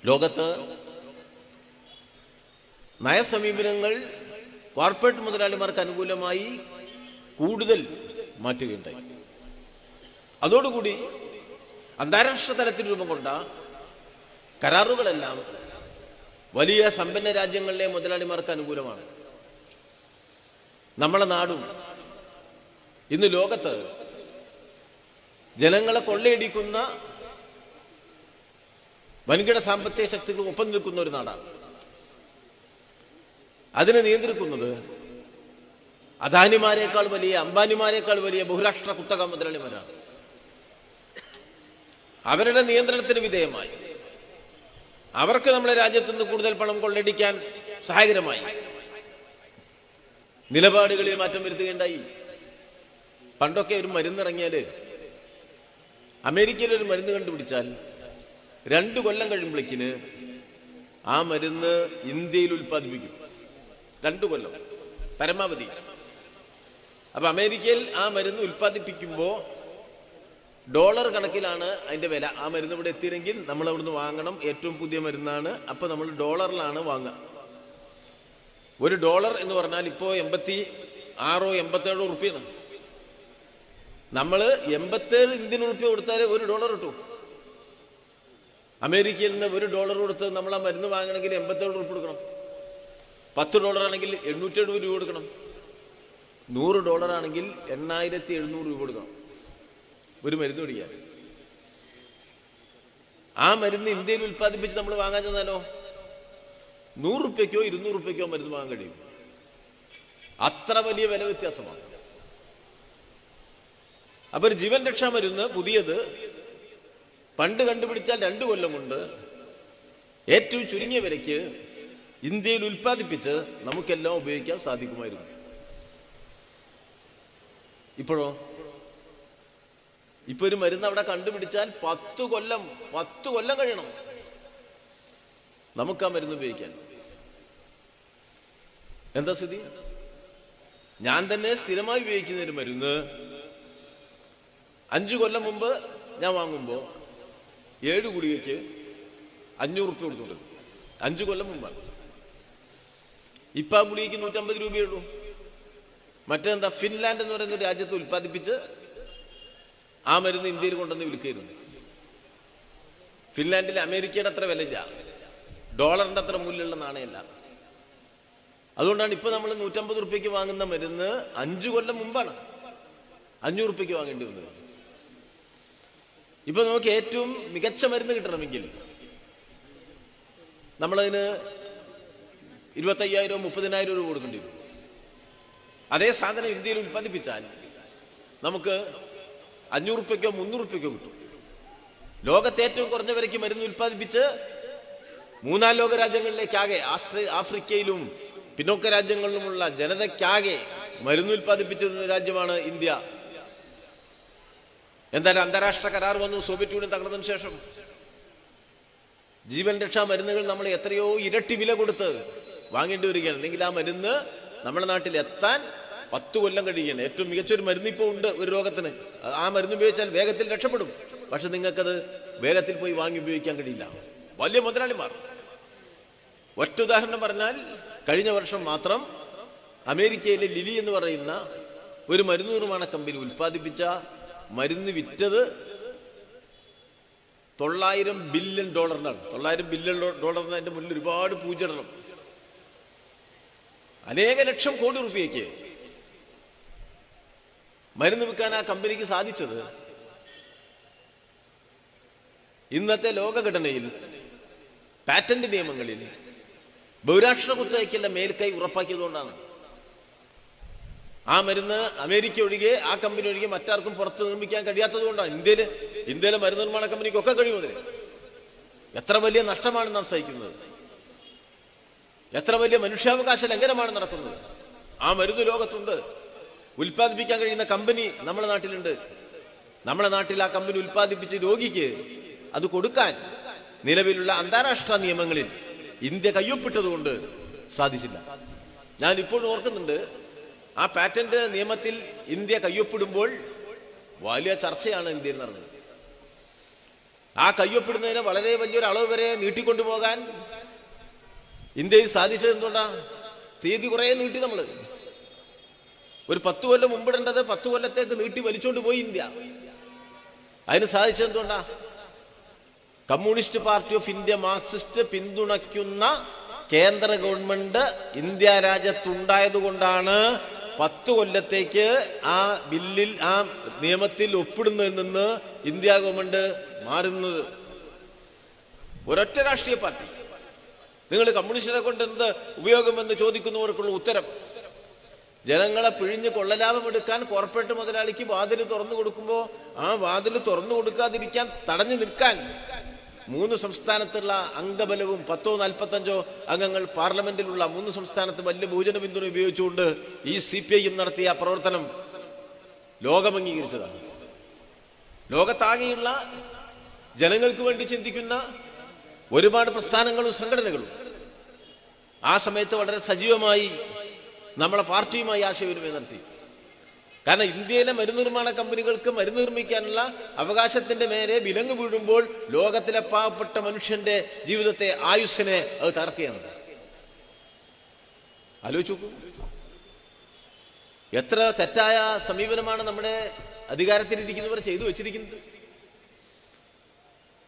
ലോകത്ത് നയസമീപനങ്ങൾ കോർപ്പറേറ്റ് മുതലാളിമാർക്ക് അനുകൂലമായി കൂടുതൽ മാറ്റുകയുണ്ടായി. അതോടുകൂടി അന്താരാഷ്ട്ര തലത്തിൽ രൂപം കൊണ്ട കരാറുകളെല്ലാം വലിയ സമ്പന്ന രാജ്യങ്ങളിലെ മുതലാളിമാർക്ക് അനുകൂലമാണ്. നമ്മളെ നാടും ഇന്ന് ലോകത്ത് ജനങ്ങളെ കൊള്ളയടിക്കുന്ന വൻകിട സാമ്പത്തിക ശക്തികൾ ഒപ്പം നിൽക്കുന്ന ഒരു നാടാണ്. അതിനെ നിയന്ത്രിക്കുന്നത് അദാനിമാരെക്കാൾ വലിയ, അംബാനിമാരെക്കാൾ വലിയ ബഹുരാഷ്ട്ര കുത്തക മുതലാളിമാരാണ്. അവരുടെ നിയന്ത്രണത്തിന് വിധേയമായി അവർക്ക് നമ്മളെ രാജ്യത്ത് നിന്ന് കൂടുതൽ പണം കൊള്ളയടിക്കാൻ സഹായകരമായി നിലപാടുകളിൽ മാറ്റം വരുത്തുകയുണ്ടായി. പണ്ടൊക്കെ ഒരു മരുന്നിറങ്ങിയാൽ, അമേരിക്കയിൽ ഒരു മരുന്ന് കണ്ടുപിടിച്ചാൽ 2 കൊല്ലം കഴിയുമ്പോഴേക്കിന് ആ മരുന്ന് ഇന്ത്യയിൽ ഉൽപ്പാദിപ്പിക്കും. 2 കൊല്ലം പരമാവധി. അപ്പൊ അമേരിക്കയിൽ ആ മരുന്ന് ഉൽപ്പാദിപ്പിക്കുമ്പോൾ ഡോളർ കണക്കിലാണ് അതിന്റെ വില. ആ മരുന്ന് ഇവിടെ എത്തിയെങ്കിൽ നമ്മൾ അവിടുന്ന് വാങ്ങണം. ഏറ്റവും പുതിയ മരുന്നാണ്. അപ്പൊ നമ്മൾ ഡോളറിലാണ് വാങ്ങുക. $1 എന്ന് പറഞ്ഞാൽ ഇപ്പോ 86 87 റുപ്യാണ്. നമ്മള് 87 ഇന്ത്യൻ റുപ്യ കൊടുത്താൽ $1 കിട്ടും. അമേരിക്കയിൽ നിന്ന് $1 കൊടുത്ത് നമ്മൾ ആ മരുന്ന് വാങ്ങണമെങ്കിൽ 87 റുപ്യ കൊടുക്കണം. $10 ആണെങ്കിൽ 870 രൂപ കൊടുക്കണം. $100 ആണെങ്കിൽ 8700 രൂപ കൊടുക്കണം ഒരു മരുന്ന് പിടിക്കാൻ. ആ മരുന്ന് ഇന്ത്യയിൽ ഉൽപ്പാദിപ്പിച്ച് നമ്മൾ വാങ്ങാൻ ചെന്നാലോ 100 റുപ്യക്കോ 200 റുപ്യക്കോ മരുന്ന് വാങ്ങാൻ കഴിയും. അത്ര വലിയ വില വ്യത്യാസമാണ്. അപ്പൊ ഒരു ജീവൻ രക്ഷാ മരുന്ന് പുതിയത് പണ്ട് കണ്ടുപിടിച്ചാൽ 2 കൊല്ലം കൊണ്ട് ഏറ്റവും ചുരുങ്ങിയ വിലയ്ക്ക് ഇന്ത്യയിൽ ഉൽപ്പാദിപ്പിച്ച് നമുക്കെല്ലാം ഉപയോഗിക്കാൻ സാധിക്കുമായിരുന്നു. ഇപ്പോഴോ? ഇപ്പൊ ഒരു മരുന്ന് അവിടെ കണ്ടുപിടിച്ചാൽ 10 കൊല്ലം കഴിയണം നമുക്ക് ആ മരുന്ന് ഉപയോഗിക്കാൻ. എന്താ സ്ഥിതി? ഞാൻ തന്നെ സ്ഥിരമായി ഉപയോഗിക്കുന്ന ഒരു മരുന്ന് 5 കൊല്ലം മുമ്പ് ഞാൻ വാങ്ങുമ്പോ 7 ഗുളികയ്ക്ക് 500 റുപ്യ കൊടുത്തുണ്ട്. 5 കൊല്ലം മുമ്പാണ്. ഇപ്പൊ ആ ഗുളികയ്ക്ക് 150 രൂപയേ ഉള്ളൂ. മറ്റെന്താ, ഫിൻലാൻഡ് എന്ന് പറയുന്ന ഒരു രാജ്യത്ത് ഉൽപ്പാദിപ്പിച്ച് ആ മരുന്ന് ഇന്ത്യയിൽ കൊണ്ടുവന്ന് വിൽക്കുകയായിരുന്നു. ഫിൻലാൻഡിൽ അമേരിക്കയുടെ അത്ര വിലയില്ല, ഡോളറിന്റെ അത്ര മൂല്യമുള്ള നാണയമല്ല. അതുകൊണ്ടാണ് ഇപ്പൊ നമ്മൾ 150 റുപ്യക്ക് വാങ്ങുന്ന മരുന്ന് 5 കൊല്ലം മുമ്പാണ് 500 റുപ്യക്ക് വാങ്ങേണ്ടി വന്നത്. ഇപ്പൊ നമുക്ക് ഏറ്റവും മികച്ച മരുന്ന് കിട്ടണമെങ്കിൽ നമ്മളതിന് 25,000 30,000 രൂപ കൊടുക്കേണ്ടി വരും. അതേ സാധനം ഇന്ത്യയിൽ ഉൽപ്പാദിപ്പിച്ചാൽ നമുക്ക് 500 റുപ്യക്കോ 300 റുപ്യക്കോ കിട്ടും. ലോകത്തെ ഏറ്റവും കുറഞ്ഞ വിലയ്ക്ക് മരുന്ന് ഉൽപ്പാദിപ്പിച്ച് 3 ലോക രാജ്യങ്ങളിലേക്കാകെ, ആഫ്രിക്കയിലും പിന്നോക്ക രാജ്യങ്ങളിലുമുള്ള ജനതയ്ക്കാകെ മരുന്ന് ഉൽപ്പാദിപ്പിച്ചിരുന്ന രാജ്യമാണ് ഇന്ത്യ. എന്തായാലും അന്താരാഷ്ട്ര കരാർ വന്നു സോവിയറ്റ് യൂണിയൻ തകർന്നതിന് ശേഷം. ജീവൻ രക്ഷാ മരുന്നുകൾ നമ്മൾ എത്രയോ ഇരട്ടി വില കൊടുത്ത് വാങ്ങേണ്ടി വരികയാണ്. അല്ലെങ്കിൽ ആ മരുന്ന് നമ്മുടെ നാട്ടിൽ എത്താൻ 10 കൊല്ലം കഴിയുകയാണ്. ഏറ്റവും മികച്ചൊരു മരുന്ന് ഇപ്പോൾ ഉണ്ട് ഒരു രോഗത്തിന്. ആ മരുന്ന് ഉപയോഗിച്ചാൽ വേഗത്തിൽ രക്ഷപ്പെടും. പക്ഷെ നിങ്ങൾക്കത് വേഗത്തിൽ പോയി വാങ്ങി ഉപയോഗിക്കാൻ കഴിയില്ല. വലിയ മുതലാളിമാർ. ഒറ്റ ഉദാഹരണം പറഞ്ഞാൽ, കഴിഞ്ഞ വർഷം മാത്രം അമേരിക്കയിലെ ലിലി എന്ന് പറയുന്ന ഒരു മരുന്ന് നിർമ്മാണ കമ്പനി ഉൽപ്പാദിപ്പിച്ച മരുന്ന് വിറ്റത് $900 ബില്യൺ. $900 ബില്യൺ അതിന്റെ മുന്നിൽ ഒരുപാട് പൂജയിടണം. അനേക ലക്ഷം കോടി റുപ്യയ്ക്ക് മരുന്ന് വിൽക്കാൻ ആ കമ്പനിക്ക് സാധിച്ചത് ഇന്നത്തെ ലോകഘടനയിൽ, പാറ്റന്റ് നിയമങ്ങളിൽ ബഹുരാഷ്ട്ര കുത്തകയ്ക്കുള്ള മേൽക്കൈ ഉറപ്പാക്കിയതുകൊണ്ടാണ്. ആ മരുന്ന് അമേരിക്ക ഒഴികെ, ആ കമ്പനി ഒഴികെ മറ്റാർക്കും പുറത്ത് നിർമ്മിക്കാൻ കഴിയാത്തത് കൊണ്ടാണ്. ഇന്ത്യയിലെ മരുന്ന് നിർമ്മാണ കമ്പനിക്കൊക്കെ കഴിയുന്നതിന്. എത്ര വലിയ നഷ്ടമാണ് നാം സഹിക്കുന്നത്, എത്ര വലിയ മനുഷ്യാവകാശ ലംഘനമാണ് നടക്കുന്നത്. ആ മരുന്ന് ലോകത്തുണ്ട്, ഉൽപ്പാദിപ്പിക്കാൻ കഴിയുന്ന കമ്പനി നമ്മുടെ നാട്ടിലുണ്ട്. നമ്മുടെ നാട്ടിൽ ആ കമ്പനി ഉൽപ്പാദിപ്പിച്ച് രോഗിക്ക് അത് കൊടുക്കാൻ നിലവിലുള്ള അന്താരാഷ്ട്ര നിയമങ്ങളിൽ ഇന്ത്യ കയ്യൊപ്പിട്ടതുകൊണ്ട് സാധിച്ചില്ല. ഞാൻ ഇപ്പോൾ ഓർക്കുന്നുണ്ട്, ആ പാറ്റന്റ് നിയമത്തിൽ ഇന്ത്യ കയ്യൊപ്പിടുമ്പോൾ വലിയ ചർച്ചയാണ് ഇന്ത്യയിൽ നടന്നത്. ആ കയ്യൊപ്പിടുന്നതിന് വളരെ വലിയൊരു അളവ് വരെ നീട്ടിക്കൊണ്ടുപോകാൻ ഇന്ത്യയിൽ സാധിച്ചത് എന്തുകൊണ്ടാ? തീയതി കുറേ നീട്ടി. നമ്മള് ഒരു 10 കൊല്ലം മുമ്പിടേണ്ടത് 10 കൊല്ലത്തേക്ക് നീട്ടി വലിച്ചോണ്ട് പോയി ഇന്ത്യ. അതിന് സാധിച്ചത് എന്തുകൊണ്ടാ? Communist party of India Marxist പിന്തുണയ്ക്കുന്ന കേന്ദ്ര ഗവൺമെന്റ് ഇന്ത്യ രാജ്യത്തുണ്ടായത് കൊണ്ടാണ് 10 കൊല്ലത്തേക്ക് ആ ബില്ലിൽ, ആ നിയമത്തിൽ ഒപ്പിടുന്നതിൽ നിന്ന് ഇന്ത്യ ഗവൺമെന്റ് മാറുന്നത്. ഒരൊറ്റ രാഷ്ട്രീയ പാർട്ടി. നിങ്ങൾ കമ്മ്യൂണിസ്റ്റിനെ കൊണ്ട് എന്ത് ഉപയോഗമെന്ന് ചോദിക്കുന്നവർക്കുള്ള ഉത്തരം, ജനങ്ങളെ പിഴിഞ്ഞ് കൊള്ളലാഭം എടുക്കാൻ കോർപ്പറേറ്റ് മുതലാളിക്ക് വാതിൽ തുറന്നു കൊടുക്കുമ്പോൾ ആ വാതിൽ തുറന്നു കൊടുക്കാതിരിക്കാൻ തടഞ്ഞു നിൽക്കാൻ 3 സംസ്ഥാനത്തുള്ള അംഗബലവും 10-45 അംഗങ്ങൾ പാർലമെന്റിലുള്ള 3 സംസ്ഥാനത്ത് വലിയ ബഹുജന പിന്തുണ ഉപയോഗിച്ചുകൊണ്ട് ഈ CPIM നടത്തിയ പ്രവർത്തനം ലോകം അംഗീകരിച്ചതാണ്. ലോകത്താകെയുള്ള ജനങ്ങൾക്ക് വേണ്ടി ചിന്തിക്കുന്ന ഒരുപാട് പ്രസ്ഥാനങ്ങളും സംഘടനകളും ആ സമയത്ത് വളരെ സജീവമായി നമ്മളെ പാർട്ടിയുമായി ആശയവിനിമയം നടത്തി. കാരണം ഇന്ത്യയിലെ മരുന്ന് നിർമ്മാണ കമ്പനികൾക്ക് മരുന്ന് നിർമ്മിക്കാനുള്ള അവകാശത്തിന്റെ മേലെ വിലങ്ങ് വീഴുമ്പോൾ ലോകത്തിലെ പാവപ്പെട്ട മനുഷ്യന്റെ ജീവിതത്തെ, ആയുസ്സിനെ അത് തകർക്കുകയാണ്. ആലോചിച്ചു നോക്കൂ, എത്ര തെറ്റായ സമീപനമാണ് നമ്മുടെ അധികാരത്തിലിരിക്കുന്നവർ ചെയ്തു വെച്ചിരിക്കുന്നത്.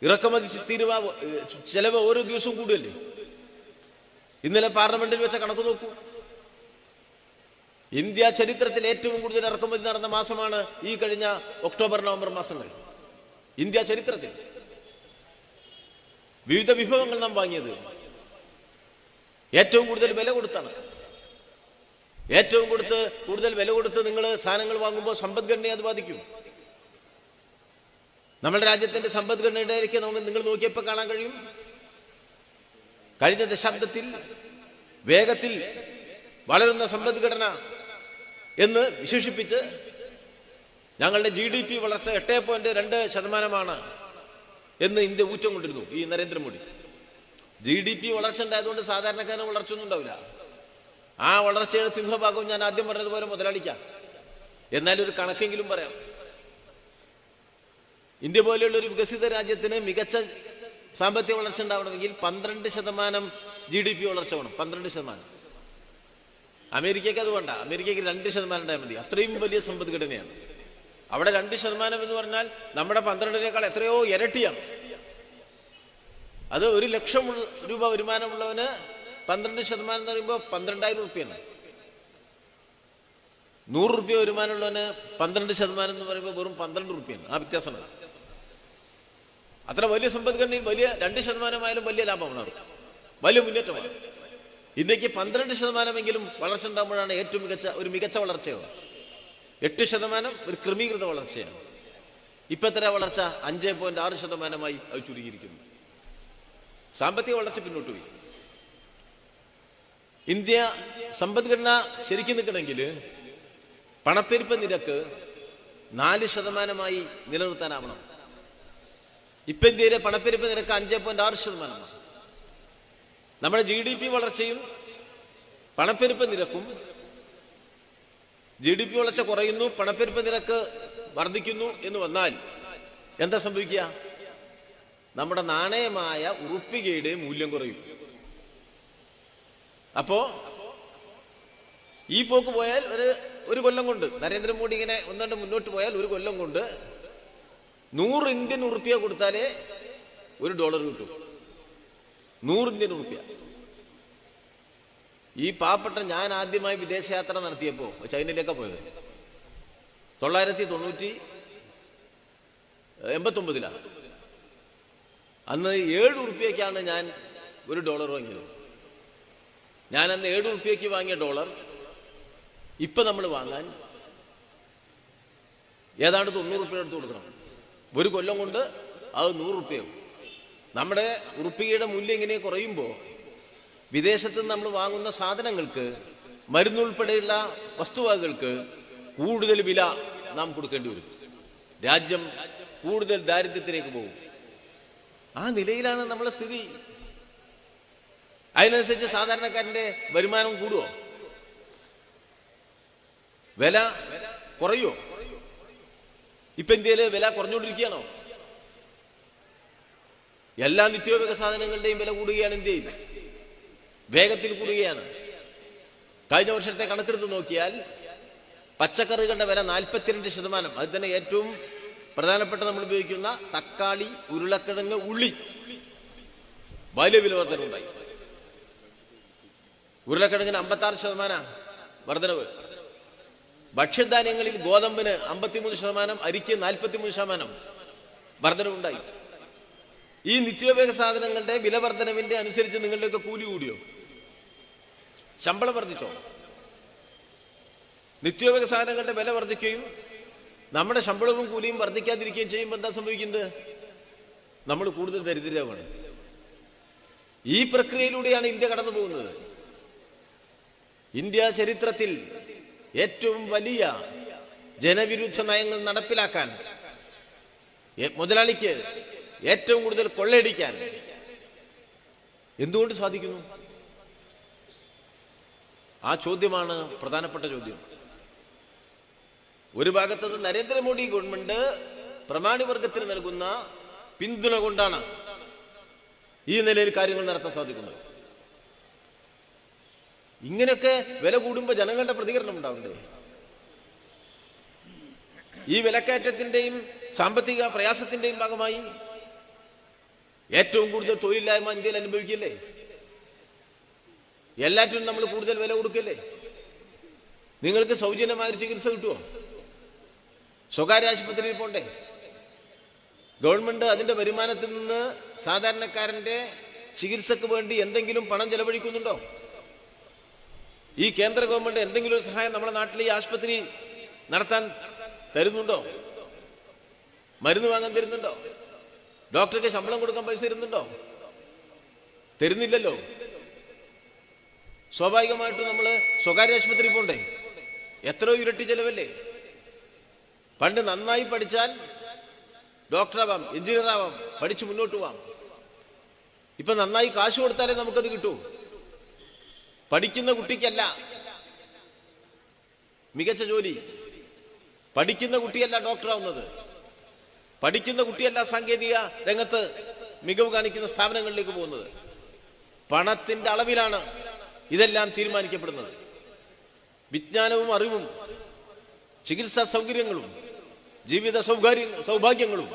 ഇറക്കുമതി തീരുവ ചെലവ് ഓരോ ദിവസവും കൂടുകയല്ലേ. ഇന്നലെ പാർലമെന്റിൽ വെച്ച കണക്ക് നോക്കൂ. ഇന്ത്യ ചരിത്രത്തിൽ ഏറ്റവും കൂടുതൽ ഇറക്കുമതി നടന്ന മാസമാണ് ഈ കഴിഞ്ഞ ഒക്ടോബർ നവംബർ മാസങ്ങൾ. ഇന്ത്യ ചരിത്രത്തിൽ വിവിധ വിഭവങ്ങൾ നാം വാങ്ങിയത് ഏറ്റവും കൂടുതൽ വില കൊടുത്താണ്. ഏറ്റവും കൂടുതൽ വില കൊടുത്ത് നിങ്ങൾ സാധനങ്ങൾ വാങ്ങുമ്പോൾ സമ്പദ്ഘടനയെ അത് ബാധിക്കും. നമ്മുടെ രാജ്യത്തിന്റെ സമ്പദ്ഘടനയിലേക്ക് നിങ്ങൾ നോക്കിയപ്പോൾ കാണാൻ കഴിയും, കഴിഞ്ഞ ദശാബ്ദത്തിൽ വേഗത്തിൽ വളരുന്ന സമ്പദ്ഘടന എന്ന് വിശേഷിപ്പിച്ച് ഞങ്ങളുടെ GDP വളർച്ച 8.2% എന്ന് ഇന്ത്യ ഊറ്റം കൊണ്ടിരുന്നു ഈ നരേന്ദ്രമോദി. GDP വളർച്ച ഉണ്ടായതുകൊണ്ട് സാധാരണക്കാരന് വളർച്ചയൊന്നും ഉണ്ടാവില്ല. ആ വളർച്ചയുടെ സിംഹഭാഗവും ഞാൻ ആദ്യം പറഞ്ഞതുപോലെ മുതലാളിക്കാം. എന്നാലും ഒരു കണക്കെങ്കിലും പറയാം. ഇന്ത്യ പോലെയുള്ള ഒരു വികസിത രാജ്യത്തിന് മികച്ച സാമ്പത്തിക വളർച്ച ഉണ്ടാവണമെങ്കിൽ 12% GDP വളർച്ച വേണം. 12%. അമേരിക്കയ്ക്ക് അത് വേണ്ട. അമേരിക്കയ്ക്ക് 2% ഉണ്ടായാൽ മതി. അത്രയും വലിയ സമ്പദ്ഘടനയാണ്. അവിടെ 2% എന്ന് പറഞ്ഞാൽ നമ്മുടെ 12-നേക്കാൾ എത്രയോ ഇരട്ടിയാണ്. അത് 1 ലക്ഷം രൂപ വരുമാനമുള്ളവന് 12% എന്ന് പറയുമ്പോൾ 12,000 റുപ്യാണ്. 100 റുപ്യ വരുമാനമുള്ളവന് 12% എന്ന് പറയുമ്പോൾ വെറും 12 റുപ്യാണ്. ആ വ്യത്യാസമാണ്. അത്ര വലിയ സമ്പദ്ഘടനയിൽ വലിയ 2% വലിയ ലാഭമാണ് അവർക്ക്, വലിയ മുന്നേറ്റമാണ്. ഇന്ത്യക്ക് 12% വളർച്ച ഉണ്ടാകുമ്പോഴാണ് ഏറ്റവും മികച്ച വളർച്ചയാണ്. 8% ഒരു ക്രമീകൃത വളർച്ചയാണ്. ഇപ്പത്തെ വളർച്ച 5.6% അത് ചുരുങ്ങിയിരിക്കുന്നു. സാമ്പത്തിക വളർച്ച പിന്നോട്ട് പോയി. ഇന്ത്യ സമ്പദ്ഘടന ശരിക്കും നിൽക്കണമെങ്കിൽ പണപ്പെരുപ്പ നിരക്ക് 4% നിലനിർത്താനാവണം. ഇപ്പൊ ഇന്ത്യയിലെ പണപ്പെരുപ്പ നിരക്ക് 5.6%. നമ്മുടെ GDP വളർച്ചയും പണപ്പെരുപ്പ നിരക്കും, GDP വളർച്ച കുറയുന്നു, പണപ്പെരുപ്പ നിരക്ക് വർദ്ധിക്കുന്നു എന്ന് വന്നാൽ എന്താ സംഭവിക്കുക? നമ്മുടെ നാണയമായ ഉറുപ്പികയുടെ മൂല്യം കുറയും. അപ്പോ ഈ പോക്ക് പോയാൽ ഒരു കൊല്ലം കൊണ്ട്, നരേന്ദ്രമോദി ഇങ്ങനെ ഒന്നുകൊണ്ട് മുന്നോട്ട് പോയാൽ ഒരു കൊല്ലം കൊണ്ട് 100 ഇന്ത്യൻ ഉറുപ്പിക കൊടുത്താലേ $1 കിട്ടും. 100 ഇന്ത്യൻ ഉറുപ്പിക. ഈ പാവപ്പെട്ട ഞാൻ ആദ്യമായി വിദേശയാത്ര നടത്തിയപ്പോ ചൈനയിലേക്കാണ് പോയത്. 1989 അന്ന് 7 ഉറുപ്പികയ്ക്കാണ് ഞാൻ $1 വാങ്ങിയത്. ഞാൻ അന്ന് 7 ഉറുപ്പികയ്ക്ക് വാങ്ങിയ ഡോളർ ഇപ്പൊ നമ്മൾ വാങ്ങാൻ ഏതാണ്ട് 90 ഉറുപ്പിക എടുത്ത് കൊടുക്കണം. ഒരു കൊല്ലം കൊണ്ട് അത് 100 ഉറുപ്പികയാവും. നമ്മുടെ ഉറുപ്പികയുടെ മൂല്യം ഇങ്ങനെ കുറയുമ്പോൾ വിദേശത്ത് നിന്ന് നമ്മൾ വാങ്ങുന്ന സാധനങ്ങൾക്ക്, മരുന്നുൾപ്പെടെയുള്ള വസ്തുവകകൾക്ക് കൂടുതൽ വില നാം കൊടുക്കേണ്ടി വരും. രാജ്യം കൂടുതൽ ദാരിദ്ര്യത്തിലേക്ക് പോകും. ആ നിലയിലാണ് നമ്മളെ സ്ഥിതി. അതിനനുസരിച്ച് സാധാരണക്കാരന്റെ വരുമാനം കൂടുവോ? വില കുറയോ? ഇപ്പൊ ഇന്ത്യയില് വില കുറഞ്ഞുകൊണ്ടിരിക്കുകയാണോ? എല്ലാ നിത്യോപയോഗ സാധനങ്ങളുടെയും വില കൂടുകയാണ്. ഇന്ത്യയിൽ വേഗത്തിൽ കൂടുകയാണ്. കഴിഞ്ഞ വർഷത്തെ കണക്കെടുത്ത് നോക്കിയാൽ പച്ചക്കറികളുടെ വില 42%. അത് തന്നെ ഏറ്റവും പ്രധാനപ്പെട്ട നമ്മൾ ഉപയോഗിക്കുന്ന തക്കാളി, ഉരുളക്കിഴങ്ങ്, ഉള്ളി വലിയ വില വർധനവുണ്ടായി. ഉരുളക്കിഴങ്ങിന് 56% വർധനവ്. ഭക്ഷ്യധാന്യങ്ങളിൽ ഗോതമ്പിന് 53%, അരിക്ക് 43% വർധനവുണ്ടായി. ഈ നിത്യോപയോഗ സാധനങ്ങളുടെ വില വർധനവിന്റെ അനുസരിച്ച് നിങ്ങളുടെയൊക്കെ കൂലി കൂടിയോ? ശമ്പളം വർദ്ധിച്ചോ? നിത്യോപയോഗ സാധനങ്ങളുടെ വില വർദ്ധിക്കുകയും നമ്മുടെ ശമ്പളവും കൂലിയും വർദ്ധിക്കാതിരിക്കുകയും ചെയ്യുമ്പോൾ എന്താ സംഭവിക്കുന്നത്? നമ്മൾ കൂടുതൽ ദരിദ്രരാണ്. ഈ പ്രക്രിയയിലൂടെയാണ് ഇന്ത്യ കടന്നു പോകുന്നത്. ഇന്ത്യ ചരിത്രത്തിൽ ഏറ്റവും വലിയ ജനവിരുദ്ധ നയങ്ങൾ നടപ്പിലാക്കാൻ, മുതലാളിക്ക് ഏറ്റവും കൂടുതൽ കൊള്ളയടിക്കാൻ എന്തുകൊണ്ട് സാധിക്കുന്നു? ആ ചോദ്യമാണ് പ്രധാനപ്പെട്ട ചോദ്യം. ഒരു ഭാഗത്ത് നരേന്ദ്രമോദി ഗവൺമെന്റ് പ്രമാണിവർഗത്തിന് നൽകുന്ന പിന്തുണ കൊണ്ടാണ് ഈ നിലയിൽ കാര്യങ്ങൾ നടത്താൻ സാധിക്കുന്നത്. ഇങ്ങനെയൊക്കെ വില കൂടുമ്പോൾ ജനങ്ങളുടെ പ്രതികരണം ഉണ്ടാവണ്ടേ? ഈ വിലക്കയറ്റത്തിന്റെയും സാമ്പത്തിക പ്രയാസത്തിന്റെയും ഭാഗമായി ഏറ്റവും കൂടുതൽ തൊഴിലില്ലായ്മ ഇന്ത്യയിൽ അനുഭവിക്കില്ലേ? എല്ലാറ്റിനും നമ്മൾ കൂടുതൽ വില കൊടുക്കല്ലേ? നിങ്ങൾക്ക് സൗജന്യമായ ചികിത്സ കിട്ടുമോ? സ്വകാര്യ ആശുപത്രിയിൽ പോണ്ടേ? ഗവൺമെന്റ് അതിന്റെ വരുമാനത്തിൽ നിന്ന് സാധാരണക്കാരന്റെ ചികിത്സക്ക് വേണ്ടി എന്തെങ്കിലും പണം ചെലവഴിക്കുന്നുണ്ടോ? ഈ കേന്ദ്ര ഗവൺമെന്റ് എന്തെങ്കിലും ഒരു സഹായം നമ്മുടെ നാട്ടിൽ ഈ ആശുപത്രി നടത്താൻ തരുന്നുണ്ടോ? മരുന്ന് വാങ്ങാൻ തരുന്നുണ്ടോ? ഡോക്ടർക്ക് ശമ്പളം കൊടുക്കാൻ പൈസ തരുന്നുണ്ടോ? തരുന്നില്ലല്ലോ. സ്വാഭാവികമായിട്ടും നമ്മൾ സ്വകാര്യ ആശുപത്രി പോണ്ടേ? എത്രയോ ഇരട്ടി ചെലവല്ലേ? പണ്ട് നന്നായി പഠിച്ചാൽ ഡോക്ടറാവാം, എഞ്ചിനീയർ ആവാം, പഠിച്ചു മുന്നോട്ട് പോവാം. ഇപ്പൊ നന്നായി കാശ് കൊടുത്താലേ നമുക്കത് കിട്ടൂ. പഠിക്കുന്ന കുട്ടിക്കല്ല മികച്ച ജോലി, പഠിക്കുന്ന കുട്ടിയല്ല ഡോക്ടറാവുന്നത്, പഠിക്കുന്ന കുട്ടിയല്ല സാങ്കേതിക രംഗത്ത് മികവ് കാണിക്കുന്ന സ്ഥാപനങ്ങളിലേക്ക് പോകുന്നത്. പണത്തിന്റെ അളവിലാണ് ഇതെല്ലാം തീരുമാനിക്കപ്പെടുന്നത്. വിജ്ഞാനവും അറിവും ചികിത്സാ സൗകര്യങ്ങളും ജീവിത സൗഭാഗ്യങ്ങളും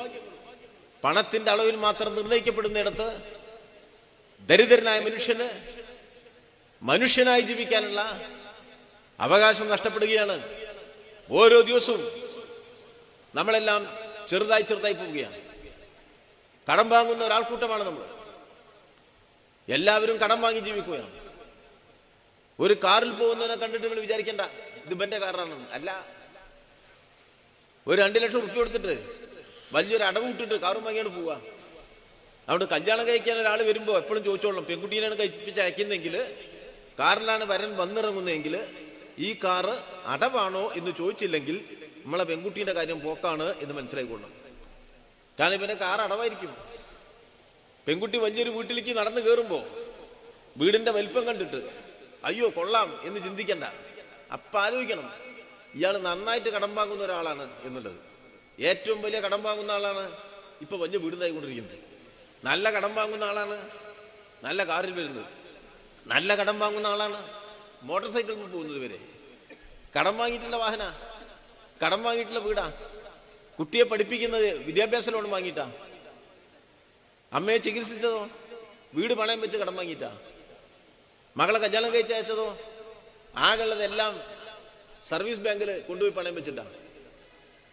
പണത്തിന്റെ അളവിൽ മാത്രം നിർണയിക്കപ്പെടുന്നിടത്ത് ദരിദ്രനായ മനുഷ്യന് മനുഷ്യനായി ജീവിക്കാനുള്ള അവകാശം നഷ്ടപ്പെടുകയാണ്. ഓരോ ദിവസവും നമ്മളെല്ലാം ചെറുതായി പോവുകയാണ്. കടം വാങ്ങുന്ന ഒരാൾക്കൂട്ടമാണ് നമ്മൾ. എല്ലാവരും കടം വാങ്ങി ജീവിക്കുകയാണ്. ഒരു കാറിൽ പോകുന്നവനെ കണ്ടിട്ട് നിങ്ങൾ വിചാരിക്കേണ്ട ഇത് ഇവന്റെ കാറാണെന്ന്. അല്ല, ഒരു 2 ലക്ഷം റുപ്യ കൊടുത്തിട്ട് വലിയൊരു അടവ് വിട്ടിട്ട് കാറും വാങ്ങിയാണ് പോവുക. അതുകൊണ്ട് കല്യാണം കഴിക്കാൻ ഒരാൾ വരുമ്പോൾ എപ്പോഴും ചോദിച്ചോളണം, പെൺകുട്ടീനെയാണ് കഴിപ്പിച്ച് അയക്കുന്നെങ്കിൽ, കാറിലാണ് വരൻ വന്നിറങ്ങുന്നതെങ്കിൽ ഈ കാറ് അടവാണോ എന്ന് ചോദിച്ചില്ലെങ്കിൽ നമ്മളെ പെൺകുട്ടീന്റെ കാര്യം പോക്കാണ് എന്ന് മനസ്സിലായിക്കൊള്ളണം. കാരണം ഇവന്റെ കാർ അടവായിരിക്കും. പെൺകുട്ടി വലിയൊരു വീട്ടിലേക്ക് നടന്നു കയറുമ്പോ വീടിന്റെ വലിപ്പം കണ്ടിട്ട് അയ്യോ കൊള്ളാം എന്ന് ചിന്തിക്കണ്ട. അപ്പൊ ആലോചിക്കണം, ഇയാൾ നന്നായിട്ട് കടം വാങ്ങുന്ന ഒരാളാണ് എന്നുള്ളത്. ഏറ്റവും വലിയ കടം വാങ്ങുന്ന ആളാണ് ഇപ്പൊ വലിയ വീടുണ്ടായിക്കൊണ്ടിരിക്കുന്നത്. നല്ല കടം വാങ്ങുന്ന ആളാണ് നല്ല കാറിൽ വരുന്നത്. നല്ല കടം വാങ്ങുന്ന ആളാണ് മോട്ടോർ സൈക്കിളിൽ പോകുന്നത് വരെ. കടം വാങ്ങിയിട്ടുള്ള വാഹന, കടം വാങ്ങിയിട്ടുള്ള വീടാ. കുട്ടിയെ പഠിപ്പിക്കുന്നത് വിദ്യാഭ്യാസ ലോൺ വാങ്ങിയിട്ടാ. അമ്മയെ ചികിത്സിച്ചതോ വീട് പണയം വെച്ച് കടം വാങ്ങിയിട്ടാ. മകളെ കല്യാണം കഴിച്ച് അയച്ചതോ ആകെയുള്ളതെല്ലാം സർവീസ് ബാങ്കിൽ കൊണ്ടുപോയി പണയം വെച്ചിട്ടാ.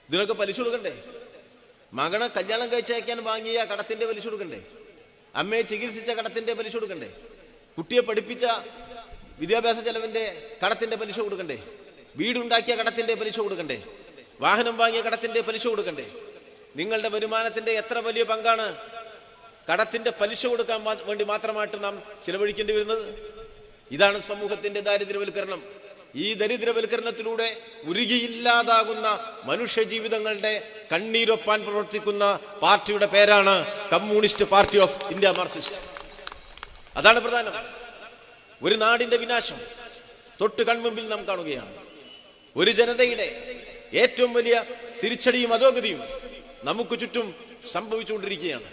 ഇതിനൊക്കെ പലിശ കൊടുക്കണ്ടേ? മകളെ കല്യാണം കഴിച്ചയക്കാൻ വാങ്ങിയ കടത്തിന്റെ പലിശ കൊടുക്കണ്ടേ? അമ്മയെ ചികിത്സിച്ച കടത്തിന്റെ പലിശ കൊടുക്കണ്ടേ? കുട്ടിയെ പഠിപ്പിച്ച വിദ്യാഭ്യാസ ചെലവിന്റെ കടത്തിന്റെ പലിശ കൊടുക്കണ്ടേ? വീടുണ്ടാക്കിയ കടത്തിന്റെ പലിശ കൊടുക്കണ്ടേ? വാഹനം വാങ്ങിയ കടത്തിന്റെ പലിശ കൊടുക്കണ്ടേ? നിങ്ങളുടെ വരുമാനത്തിന്റെ എത്ര വലിയ പങ്കാണ് കടത്തിന്റെ പലിശ കൊടുക്കാൻ വേണ്ടി മാത്രമായിട്ട് നാം ചിലവഴിക്കേണ്ടി വരുന്നത്? ഇതാണ് സമൂഹത്തിന്റെ ദാരിദ്ര്യവൽക്കരണം. ഈ ദരിദ്രവൽക്കരണത്തിലൂടെ ഉരുകിയില്ലാതാകുന്ന മനുഷ്യ ജീവിതങ്ങളുടെ കണ്ണീരൊപ്പാൻ പ്രവർത്തിക്കുന്ന പാർട്ടിയുടെ പേരാണ് communist party of India Marxist. അതാണ് പ്രധാനം. ഒരു നാടിന്റെ വിനാശം തൊട്ട് കൺമുമ്പിൽ നാം കാണുകയാണ്. ഒരു ജനതയുടെ ഏറ്റവും വലിയ തിരിച്ചടിയും അധോഗതിയും നമുക്ക് ചുറ്റും സംഭവിച്ചുകൊണ്ടിരിക്കുകയാണ്.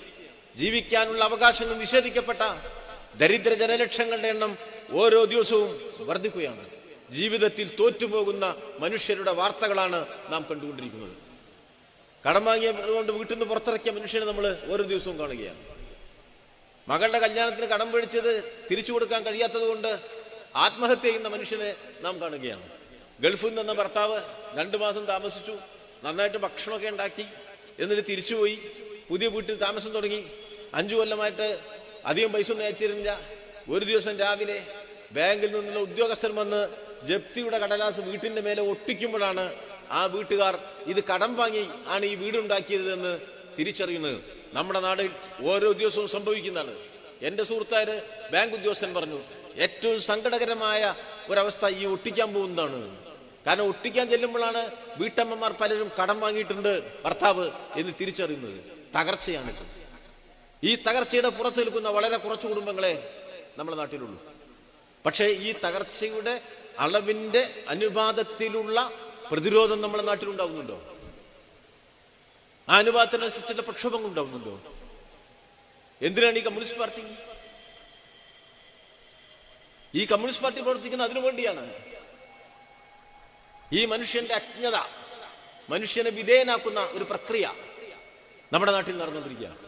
ജീവിക്കാനുള്ള അവകാശങ്ങൾ നിഷേധിക്കപ്പെട്ട ദരിദ്ര ജനലക്ഷങ്ങളുടെ എണ്ണം ഓരോ ദിവസവും വർദ്ധിക്കുകയാണ്. ജീവിതത്തിൽ തോറ്റുപോകുന്ന മനുഷ്യരുടെ വാർത്തകളാണ് നാം കണ്ടുകൊണ്ടിരിക്കുന്നത്. കടം വാങ്ങിയതുകൊണ്ട് വീട്ടിൽ നിന്ന് പുറത്തിറക്കിയ മനുഷ്യനെ നമ്മൾ ഓരോ ദിവസവും കാണുകയാണ്. മകളുടെ കല്യാണത്തിന് കടം പിടിച്ചത് തിരിച്ചു കൊടുക്കാൻ കഴിയാത്തത് കൊണ്ട് ആത്മഹത്യ ചെയ്യുന്ന മനുഷ്യനെ നാം കാണുകയാണ്. ഗൾഫിൽ നിന്ന് ഭർത്താവ് 2 മാസം താമസിച്ചു, നന്നായിട്ട് ഭക്ഷണമൊക്കെ ഉണ്ടാക്കി, എന്നിട്ട് തിരിച്ചുപോയി പുതിയ വീട്ടിൽ താമസം തുടങ്ങി. 5 കൊല്ലമായിട്ട് അധികം പൈസ ഒന്നും അയച്ചിരുന്നില്ല. ഒരു ദിവസം രാവിലെ ബാങ്കിൽ നിന്നുള്ള ഉദ്യോഗസ്ഥർ വന്ന് ജപ്തിയുടെ കടലാസ് വീട്ടിന്റെ മേലെ ഒട്ടിക്കുമ്പോഴാണ് ആ വീട്ടുകാർ ഇത് കടം വാങ്ങി ആണ് ഈ വീടുണ്ടാക്കിയത് എന്ന് തിരിച്ചറിയുന്നത്. നമ്മുടെ നാട്ടിൽ ഓരോ ദിവസവും സംഭവിക്കുന്നതാണ്. എന്റെ സുഹൃത്തായ ബാങ്ക് ഉദ്യോഗസ്ഥൻ പറഞ്ഞു, ഏറ്റവും സങ്കടകരമായ ഒരവസ്ഥ ഈ ഒട്ടിക്കാൻ പോകുന്നതാണ്. കാരണം ഒട്ടിക്കാൻ ചെല്ലുമ്പോഴാണ് വീട്ടമ്മമാർ പലരും കടം വാങ്ങിയിട്ടുണ്ട് ഭർത്താവ് എന്ന് തിരിച്ചറിയുന്നത്. തകർച്ചയാണിത്. ഈ തകർച്ചയുടെ പുറത്തു നിൽക്കുന്ന വളരെ കുറച്ച് കുടുംബങ്ങളെ നമ്മുടെ നാട്ടിലുള്ളൂ. പക്ഷേ ഈ തകർച്ചയുടെ അളവിന്റെ അനുപാതത്തിലുള്ള പ്രതിരോധം നമ്മുടെ നാട്ടിലുണ്ടാവുന്നുണ്ടോ? ആ അനുപാതത്തിനനുസരിച്ചുള്ള പ്രക്ഷോഭങ്ങൾ ഉണ്ടാവുന്നുണ്ടോ? എന്തിനാണ് ഈ കമ്മ്യൂണിസ്റ്റ് പാർട്ടി പ്രവർത്തിക്കുന്നത്? അതിനു വേണ്ടിയാണ്. ഈ മനുഷ്യന്റെ അജ്ഞത മനുഷ്യനെ വിധേയനാക്കുന്ന ഒരു പ്രക്രിയ നമ്മുടെ നാട്ടിൽ നടന്നുകൊണ്ടിരിക്കുകയാണ്.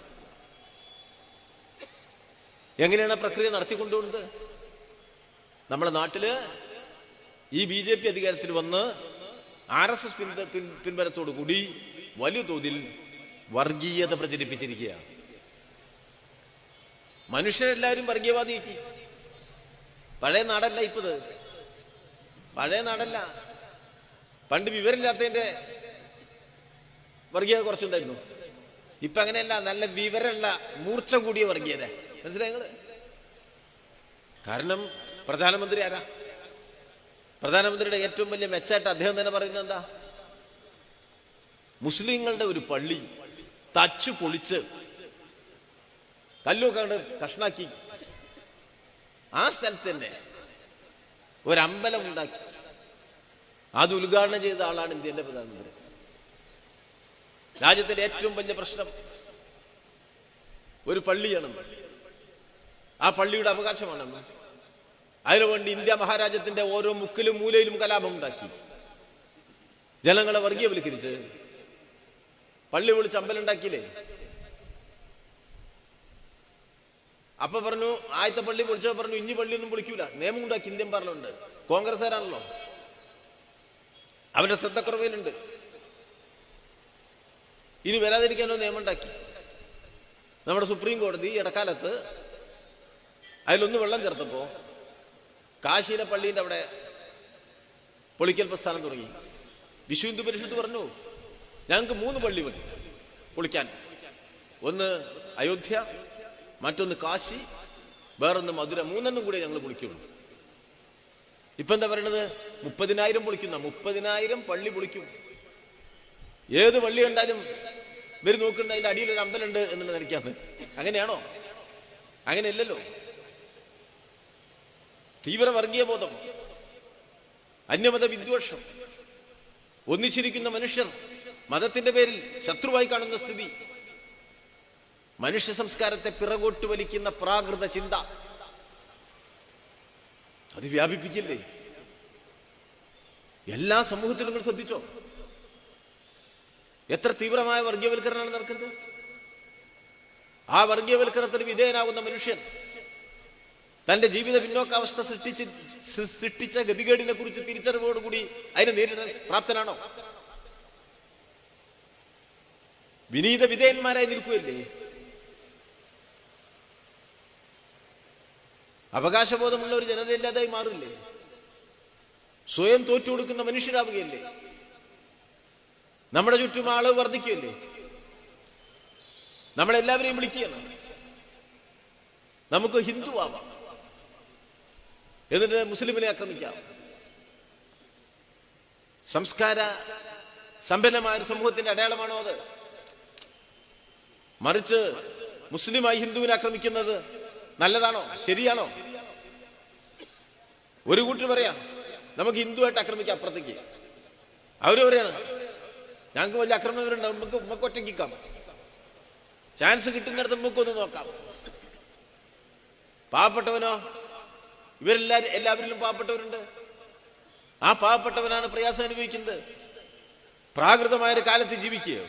എങ്ങനെയാണ് പ്രക്രിയ നടത്തിക്കൊണ്ടുപോകുന്നത്? നമ്മുടെ നാട്ടില് ഈ BJP അധികാരത്തിൽ വന്ന് RSS പിൻബലത്തോടു കൂടി വലിയ തോതിൽ വർഗീയത പ്രചരിപ്പിച്ചിരിക്കുകയാണ്. മനുഷ്യരെല്ലാവരും വർഗീയവാദിയാക്കി. പഴയ നാടല്ല ഇപ്പത്. പഴയ നാടല്ല. പണ്ട് വിവരമില്ലാത്തതിന്റെ വർഗീയത കുറച്ചുണ്ടായിരുന്നു. ഇപ്പൊ അങ്ങനെയല്ല. നല്ല വിവരമുള്ള മൂർച്ച കൂടിയ വർഗീയത. മനസ്സിലായത്? കാരണം പ്രധാനമന്ത്രി ആരാ? പ്രധാനമന്ത്രിയുടെ ഏറ്റവും വലിയ മെച്ചായിട്ട് അദ്ദേഹം തന്നെ പറയുന്നത് എന്താ? മുസ്ലിങ്ങളുടെ ഒരു പള്ളി തച്ചു പൊളിച്ച് കല്ലൊക്കെ കഷ്ണാക്കി ആ സ്ഥലത്ത് തന്നെ ഒരമ്പലം ഉണ്ടാക്കി അത് ഉദ്ഘാടനം ചെയ്ത ആളാണ് ഇന്ത്യയുടെ പ്രധാനമന്ത്രി. രാജ്യത്തിന്റെ ഏറ്റവും വലിയ പ്രശ്നം ഒരു പള്ളിയാണ്. ആ പള്ളിയുടെ അവകാശമാണ്. അതിനുവേണ്ടി ഇന്ത്യ മഹാരാജ്യത്തിന്റെ ഓരോ മുക്കിലും മൂലയിലും കലാപം ഉണ്ടാക്കി ജനങ്ങളെ വർഗീയവൽക്കരിച്ച് പള്ളി വിളിച്ച് അമ്പലം ഉണ്ടാക്കിയില്ലേ? അപ്പൊ പറഞ്ഞു, ആദ്യത്തെ പള്ളി പൊളിച്ചോ പറഞ്ഞു ഇനി പള്ളിയൊന്നും പൊളിക്കൂല. നിയമം ഉണ്ടാക്കി ഇന്ത്യൻ പാർലമെന്റ്. കോൺഗ്രസ്സുകാരാണല്ലോ, അവരുടെ ശ്രദ്ധക്കുറവിലുണ്ട്. ഇനി വരാതിരിക്കാനോ നിയമം ഉണ്ടാക്കി. നമ്മുടെ സുപ്രീം കോടതി ഇടക്കാലത്ത് അതിലൊന്ന് വെള്ളം ചേർത്തപ്പോ കാശിയിലെ പള്ളീന്റെ അവിടെ പൊളിക്കൽ പ്രസ്ഥാനം തുടങ്ങി. വിശ്വ ഹിന്ദു പരിഷത്ത് പറഞ്ഞു, ഞങ്ങൾക്ക് 3 പള്ളി മതി പൊളിക്കാൻ. ഒന്ന് അയോധ്യ, മറ്റൊന്ന് കാശി, വേറൊന്ന് മധുര. 3 കൂടെ ഞങ്ങൾ പൊളിക്കുള്ളൂ. ഇപ്പൊ എന്താ പറയണത്? 30,000 പൊളിക്കുന്ന 30,000 പള്ളി പൊളിക്കും. ഏത് പള്ളി കണ്ടാലും ഇവർ നോക്കുന്നുണ്ട് അതിന്റെ അടിയിലൊരു അമ്പലമുണ്ട് എന്നുള്ള നിലയ്ക്കാണ്. അങ്ങനെയാണോ? അങ്ങനെയല്ലല്ലോ. തീവ്ര വർഗീയ ബോധം, അന്യമത വിദ്വേഷം, ഒന്നിച്ചിരിക്കുന്ന മനുഷ്യർ മതത്തിന്റെ പേരിൽ ശത്രുവായി കാണുന്ന സ്ഥിതി, മനുഷ്യ സംസ്കാരത്തെ പിറകോട്ട് വലിക്കുന്ന പ്രാകൃത ചിന്ത, അത് വ്യാപിപ്പിക്കില്ലേ? എല്ലാ സമൂഹത്തിലും നിങ്ങൾ ശ്രദ്ധിച്ചോ? എത്ര തീവ്രമായ വർഗീയവൽക്കരണമാണ് നടക്കുന്നത്? ആ വർഗീയവൽക്കരണത്തിന് വിധേയനാകുന്ന മനുഷ്യൻ തന്റെ ജീവിത പിന്നോക്കാവസ്ഥ സൃഷ്ടിച്ച ഗതികേടിനെ കുറിച്ച് തിരിച്ചറിവോടുകൂടി അതിനെ നേരിടാൻ പ്രാപ്തനാണോ? വിനീത വിധേയന്മാരായി നിൽക്കുകയല്ലേ? അവകാശബോധമുള്ള ഒരു ജനതയില്ലാതായി മാറില്ലേ? സ്വയം തോറ്റുകൊടുക്കുന്ന മനുഷ്യരാവുകയല്ലേ? നമ്മുടെ ചുറ്റും ആള് വർദ്ധിക്കുകയല്ലേ? നമ്മളെല്ലാവരെയും വിളിക്കുകയാണ് നമുക്ക് ഹിന്ദു ആവാം, എന്നിട്ട് മുസ്ലിമിനെ ആക്രമിക്കാം. സംസ്കാര സമ്പന്നമായ ഒരു സമൂഹത്തിന്റെ അടയാളമാണോ അത്? മറിച്ച് മുസ്ലിമായി ഹിന്ദുവിനെ ആക്രമിക്കുന്നത് നല്ലതാണോ, ശരിയാണോ? ഒരു കൂട്ടർ പറയാം നമുക്ക് ഹിന്ദുവായിട്ട് ആക്രമിക്കാം അപ്പുറത്തേക്ക്. അവര് പറയാണ് ഞങ്ങൾക്ക് വലിയ ആക്രമണവരുണ്ട്, നമുക്ക് ഒറ്റയ്ക്കാം, ചാൻസ് കിട്ടുന്നിടത്ത് നമുക്കൊന്ന് നോക്കാം. പാവപ്പെട്ടവനോ? എല്ലാവരിലും പാവപ്പെട്ടവരുണ്ട്. ആ പാവപ്പെട്ടവനാണ് പ്രയാസം അനുഭവിക്കുന്നത്. പ്രാകൃതമായ കാലത്ത് ജീവിക്കുകയോ?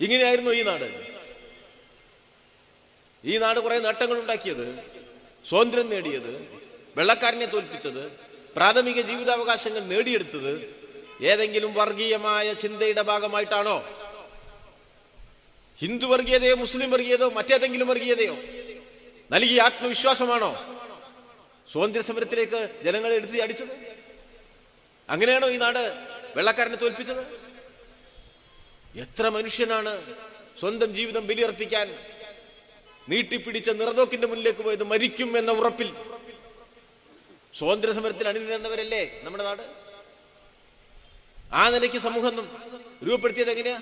ഇങ്ങനെയായിരുന്നു ഈ നാട്. ഈ നാട് കുറെ നേട്ടങ്ങൾ ഉണ്ടാക്കിയത്, സ്വാതന്ത്ര്യം നേടിയത്, വെള്ളക്കാരനെ തോൽപ്പിച്ചത്, പ്രാഥമിക ജീവിതാവകാശങ്ങൾ നേടിയെടുത്തത് ഏതെങ്കിലും വർഗീയമായ ചിന്തയുടെ ഭാഗമായിട്ടാണോ? ഹിന്ദു വർഗീയതയോ മുസ്ലിം വർഗീയതയോ മറ്റേതെങ്കിലും വർഗീയതയോ നൽകിയ ആത്മവിശ്വാസമാണോ സ്വാതന്ത്ര്യ സമരത്തിലേക്ക് ജനങ്ങളെ എടുത്ത് അടിച്ചത്? അങ്ങനെയാണോ ഈ നാട് വെള്ളക്കാരനെ തോൽപ്പിച്ചത്? എത്ര മനുഷ്യനാണ് സ്വന്തം ജീവിതം ബലിയർപ്പിക്കാൻ നീട്ടിപ്പിടിച്ച നിറതോക്കിന്റെ മുന്നിലേക്ക് പോയത് മരിക്കും എന്ന ഉറപ്പിൽ? സ്വാതന്ത്ര്യ സമരത്തിൽ അണിനിരന്നവരല്ലേ നമ്മുടെ നാട്. ആ നിലയ്ക്ക് സമൂഹം രൂപപ്പെടുത്തിയത് എങ്ങനെയാ?